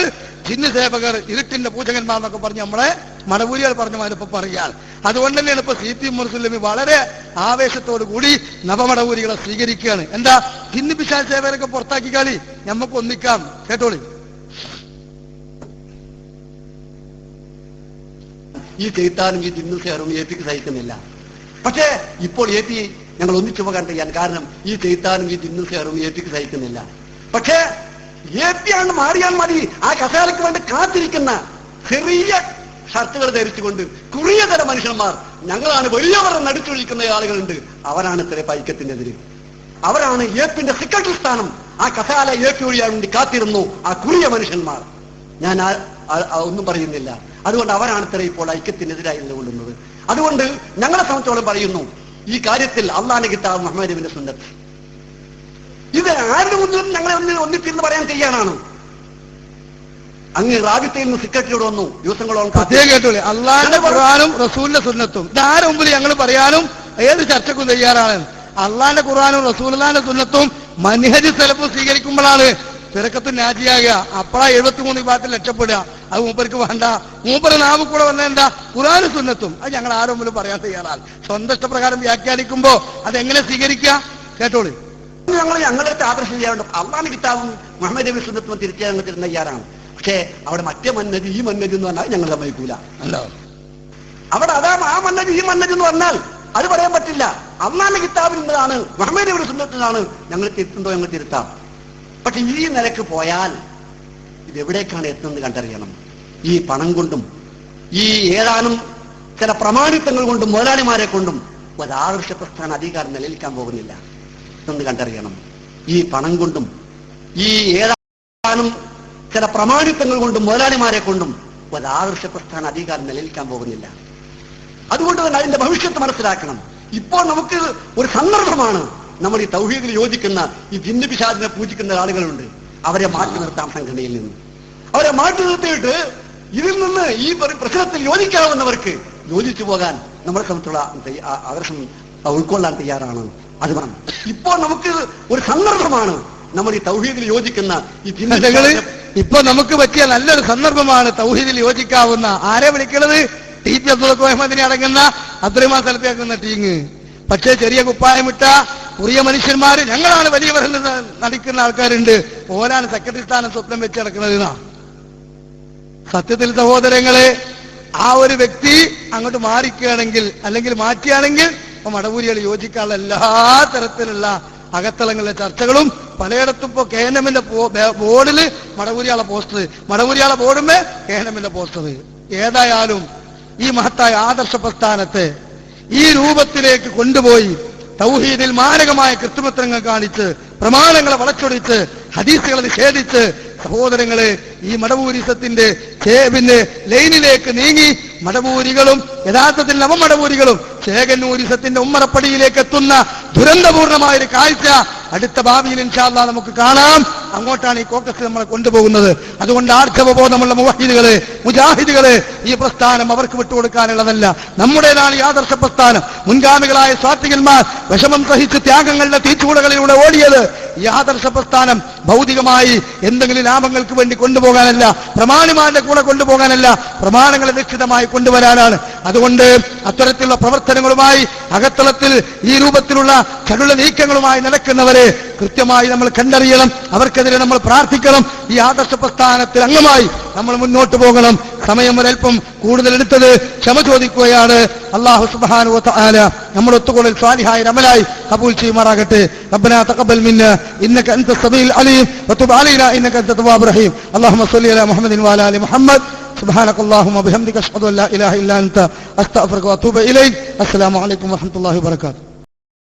Speaker 1: ജിന്ന് സേവകർ, ഇരുട്ടിന്റെ പൂജകന്മാർ എന്നൊക്കെ പറഞ്ഞ് നമ്മളെ മടവൂരികൾ പറഞ്ഞ മാതിരിപ്പോ പറയുകയാണ്. അതുകൊണ്ട് തന്നെയാണ് ഇപ്പൊ CP മുസ്ലിം വളരെ ആവേശത്തോടു കൂടി നവമടവൂരികളെ സ്വീകരിക്കുകയാണ്. എന്താ? ജിന്ന് പിശാച് സേവകരൊക്കെ പുറത്താക്കിക്കാളി, നമുക്ക് ഒന്നിക്കാം. കേട്ടോളി.
Speaker 8: ഈ ചെയ്ത്താനും ഈ ജിന്നു സേറും APക്ക് സഹിക്കുന്നില്ല. പക്ഷേ ഇപ്പോൾ AP ഞങ്ങൾ ഒന്നിച്ചു പോകാൻ തയ്യാൻ. കാരണം ഈ ചെയ്ത്താനും ഈ ജിന്നു സേറും APക്ക് സഹിക്കുന്നില്ല. പക്ഷേ AP ആണ് മാറിയാൽ മതി. ആ കസേരയ്ക്ക് വേണ്ടി കാത്തിരിക്കുന്ന ചെറിയ ഷർട്ടുകൾ ധരിച്ചുകൊണ്ട് കുറിയ തരം മനുഷ്യന്മാർ, ഞങ്ങളാണ് വലിയവർ നടിച്ചൊഴിക്കുന്ന ആളുകളുണ്ട്. അവരാണ് ഇത്ര ഐക്യത്തിനെതിരെ. അവരാണ് APന്റെ സെക്രട്ടറി സ്ഥാനം ആ കസാല AP ഒഴിയാൻ വേണ്ടി കാത്തിരുന്നു ആ കുറിയ മനുഷ്യന്മാർ. ഞാൻ ഒന്നും പറയുന്നില്ല. അതുകൊണ്ട് അവരാണ് ഇത്ര ഇപ്പോൾ ഐക്യത്തിനെതിരായി നിലകൊള്ളുന്നത്. അതുകൊണ്ട് ഞങ്ങളെ സംബന്ധിച്ചോളം പറയുന്നു, ഈ കാര്യത്തിൽ അള്ളാന്റെ കിതാബ്, മുഹമ്മദ് നബിയുടെ സുന്നത്ത്, ഇത് ആരുടെ മുന്നിലും ഞങ്ങളെ ഒന്നിച്ചിരുന്ന് പറയാൻ തയ്യാറാണ്. അങ്ങ് റാബിത്തയിൽ നിന്ന് സെക്രട്ടറിയോട് വന്നു ദിവസങ്ങളോളം
Speaker 1: കേട്ടോളെ. അള്ളാന്റെ ഖുർആനും റസൂലിന്റെ സുന്നത്തും ഇതാരുടെ മുമ്പിൽ ഞങ്ങൾ പറയാനും ഏത് ചർച്ചക്കും തയ്യാറാണ്. അള്ളാന്റെ ഖുർആനും റസൂലുള്ളാഹിന്റെ സുന്നത്തും മൻഹജ് സലഫ് സ്വീകരിക്കുമ്പോഴാണ് ഫിറഖത്തുൻ നാജിയാകുക. അപ്പഴാ 73 വിഭാഗത്തിൽ രക്ഷപ്പെടുക. അത് മൂപ്പർക്ക് വേണ്ട. മൂപ്പര് നാവ് കൂടെ വന്നേണ്ട ഖുർആനും സുന്നത്തും അത് ഞങ്ങൾ ആരും മുമ്പിൽ പറയാൻ തയ്യാറാണ്. സ്വന്തം ഇഷ്ടപ്രകാരം വ്യാഖ്യാനിക്കുമ്പോ അതെങ്ങനെ സ്വീകരിക്കുക? കേട്ടോളി.
Speaker 8: ഞങ്ങളെ ആദർശം ചെയ്യാറുണ്ട്. അള്ളാന്റെ കിതാബും മുഹമ്മദ് നബി സുന്നത്തും തിരിച്ചാൽ ഞങ്ങൾ തരുന്ന തയ്യാറാണ്. പക്ഷേ അവിടെ മറ്റേ മന്നജ് ഈ മന്നജ് എന്ന് പറഞ്ഞാൽ ഞങ്ങൾ സമ്മതിക്കൂല. അവിടെ അതാ ആ മന്നജ് ഈ മന്നജ് എന്ന് പറഞ്ഞാൽ അത് പറയാൻ പറ്റില്ല. അള്ളാന്റെ കിതാബിൽ നിന്നതാണ്, മുഹമ്മദ് നബിയുടെ സുന്നത്തിനാണ്. ഞങ്ങൾ തിരുത്തുണ്ടോ ഞങ്ങൾ തിരുത്താം. പക്ഷെ ഈ നിലക്ക് പോയാൽ ഇതെവിടേക്കാണ് എത്തുന്നത് കണ്ടറിയണം. ഈ പണം കൊണ്ടും ഈ ഏതാനും ചില പ്രമാണിത്വങ്ങൾ കൊണ്ടും മുതലാളിമാരെ കൊണ്ടും ഒരാദർശ പ്രസ്ഥാന അധികാരം നിലനിൽക്കാൻ പോകുന്നില്ല എന്ന് കണ്ടറിയണം. ഈ പണം കൊണ്ടും ഈ ഏതാനും ചില പ്രമാണിത്വങ്ങൾ കൊണ്ടും മുതലാളിമാരെ കൊണ്ടും ഒരാദർശ പ്രസ്ഥാന അധികാരം നിലനിൽക്കാൻ പോകുന്നില്ല. അതുകൊണ്ട് തന്നെ അതിന്റെ ഭവിഷ്യത്ത് മനസ്സിലാക്കണം. ഇപ്പോൾ നമുക്ക് ഒരു സന്ദർഭമാണ്. നമ്മൾ ഈ തൗഹീദിൽ യോജിക്കുന്ന ഈ ജിന്ന് പിശാചിനെ പൂജിക്കുന്ന ആളുകളുണ്ട്. അവരെ മാറ്റി നിർത്താം. സംഘടനയിൽ നിന്ന് അവരെ മാറ്റി നിർത്തിയിട്ട് ഇതിൽ നിന്ന് ഈ പ്രശ്നത്തിൽ യോജിക്കാവുന്നവർക്ക് യോജിച്ചു പോകാൻ നമ്മളെ സംബന്ധിച്ചുള്ള ആദർശം ഉൾക്കൊള്ളാൻ തയ്യാറാണ്. അത് വേണം. ഇപ്പോൾ നമുക്ക് ഒരു സന്ദർഭമാണ്. നമ്മൾ ഈ തൗഹീദിൽ യോജിക്കുന്ന ഈ ജിന്നുകൾ
Speaker 1: ഇപ്പൊ നമുക്ക് പറ്റിയ നല്ലൊരു സന്ദർഭമാണ്. തൗഹീദിൽ യോജിക്കാവുന്ന ആരെ വിളിക്കുന്നത്? TP അബ്ദുൽ മുഹമ്മദിനെ അടങ്ങുന്ന അബ്ദുറഹ്മാൻ സലഫി ആക്കുന്ന ടീങ്. പക്ഷേ ചെറിയ കുപ്പായമിട്ട കുറിയ മനുഷ്യന്മാര് ഞങ്ങളാണ് വലിയവരെന്ന് നടിക്കുന്ന ആൾക്കാരുണ്ട്. ഓരാണ് സെക്രട്ടറി സ്ഥാനം സ്വപ്നം വെച്ച് നടക്കുന്നതെന്നാ. സത്യത്തിൽ സഹോദരങ്ങളെ, ആ ഒരു വ്യക്തി അങ്ങോട്ട് മാറിക്കുകയാണെങ്കിൽ അല്ലെങ്കിൽ മാറ്റിയാണെങ്കിൽ ഇപ്പൊ മടവൂരികൾ യോജിക്കാനുള്ള എല്ലാ തരത്തിലുള്ള അകത്തളങ്ങളിലെ ചർച്ചകളും പലയിടത്തും ഇപ്പോ KNM ബോർഡിൽ മടവൂരിയാളെ പോസ്റ്റർ, മടവൂരിയാളെ ബോർഡുമേ KNM പോസ്റ്റർ. ഏതായാലും ഈ മഹത്തായ ആദർശ പ്രസ്ഥാനത്തെ ഈ രൂപത്തിലേക്ക് കൊണ്ടുപോയി തൗഹീദിൽ മാരകമായ കൃത്രിമത്വങ്ങൾ കാണിച്ച് പ്രമാണങ്ങളെ വളച്ചൊടിച്ച് ഹദീസുകളെ നിഷേധിച്ച് സഹോദരങ്ങളെ ഈ മടവൂരിസത്തിന്റെ ലൈനിലേക്ക് നീങ്ങി മടവൂരികളും യഥാർത്ഥത്തിൽ നവമടവൂരികളും ചേകന്നൂരിസത്തിന്റെ ഉമ്മറപ്പടിയിലേക്ക് എത്തുന്ന ദുരന്തപൂർണമായൊരു കാഴ്ച അടുത്ത ഭാവിയിൽ ഇൻഷാ അല്ലാഹ് നമുക്ക് കാണാം. അങ്ങോട്ടാണ് ഈ കോക്കസ് നമ്മളെ കൊണ്ടുപോകുന്നത്. അതുകൊണ്ട് ആർജവബോധമുള്ള മുവഹിദുകളെ, മുജാഹിദുകളെ, ഈ പ്രസ്ഥാനം അവർക്ക് വിട്ടുകൊടുക്കാനുള്ളതല്ല, നമ്മുടേതാണ് ഈ ആദർശ പ്രസ്ഥാനം. മുൻഗാമികളായ സ്വാത്വികന്മാർ വിഷമം സഹിച്ച് ത്യാഗങ്ങളുടെ തീച്ചൂടകളിലൂടെ ഓടിയത് ഈ ആദർശ പ്രസ്ഥാനം ഭൗതികമായി എന്തെങ്കിലും ലാഭങ്ങൾക്ക് വേണ്ടി കൊണ്ടുപോകാനല്ല, പ്രമാണിമാരുടെ കൂടെ കൊണ്ടുപോകാനല്ല, പ്രമാണങ്ങളെ നിശ്ചിതമായി കൊണ്ടുവരാനാണ്. അതുകൊണ്ട് അത്തരത്തിലുള്ള പ്രവർത്തനങ്ങളുമായി അകത്തളത്തിൽ ഈ രൂപത്തിലുള്ള ചടുല നീക്കങ്ങളുമായി നടക്കുന്നവരെ കൃത്യമായി നമ്മൾ കണ്ടറിയണം. അവർക്കെതിരെ നമ്മൾ പ്രാർത്ഥിക്കണം. ഈ ആദർശ പ്രസ്ഥാനത്തിൽ അംഗമായി നമ്മൾ മുന്നോട്ട് പോകണം. സമയം ഒരൽപ്പം കൂടുതൽ എടുത്തത് ക്ഷമ ചോദിക്കുകയാണ്. അല്ലാഹു സുബ്ഹാനഹു വ തആല നമ്മൾ ഒത്തുകൂടൽ സ്വാലിഹായ അമലായി കബൂൽ ചെയ്യുമാറാകട്ടെ. റബ്ബനാ തഖബ്ബൽ മിന്നാ ഇന്നക അൻത സമീഉൽ അലീം വതുബ് അലൈനാ ഇന്നക അൻത തവ്വാബുർ റഹീം. അല്ലാഹുമ്മ സ്വല്ലി അലാ മുഹമ്മദിൻ വഅലാ ആലി മുഹമ്മദ്. സുബ്ഹാനകല്ലാഹുമ്മ വബിഹംദിക അഷ്ഹദു അൻ ലാ ഇലാഹ ഇല്ലാ അൻത അസ്തഗ്ഫിറുക വഅതൂബു ഇലൈക്. അസ്സലാമു അലൈക്കും വറഹ്മത്തുള്ളാഹി വബറകാതുഹു.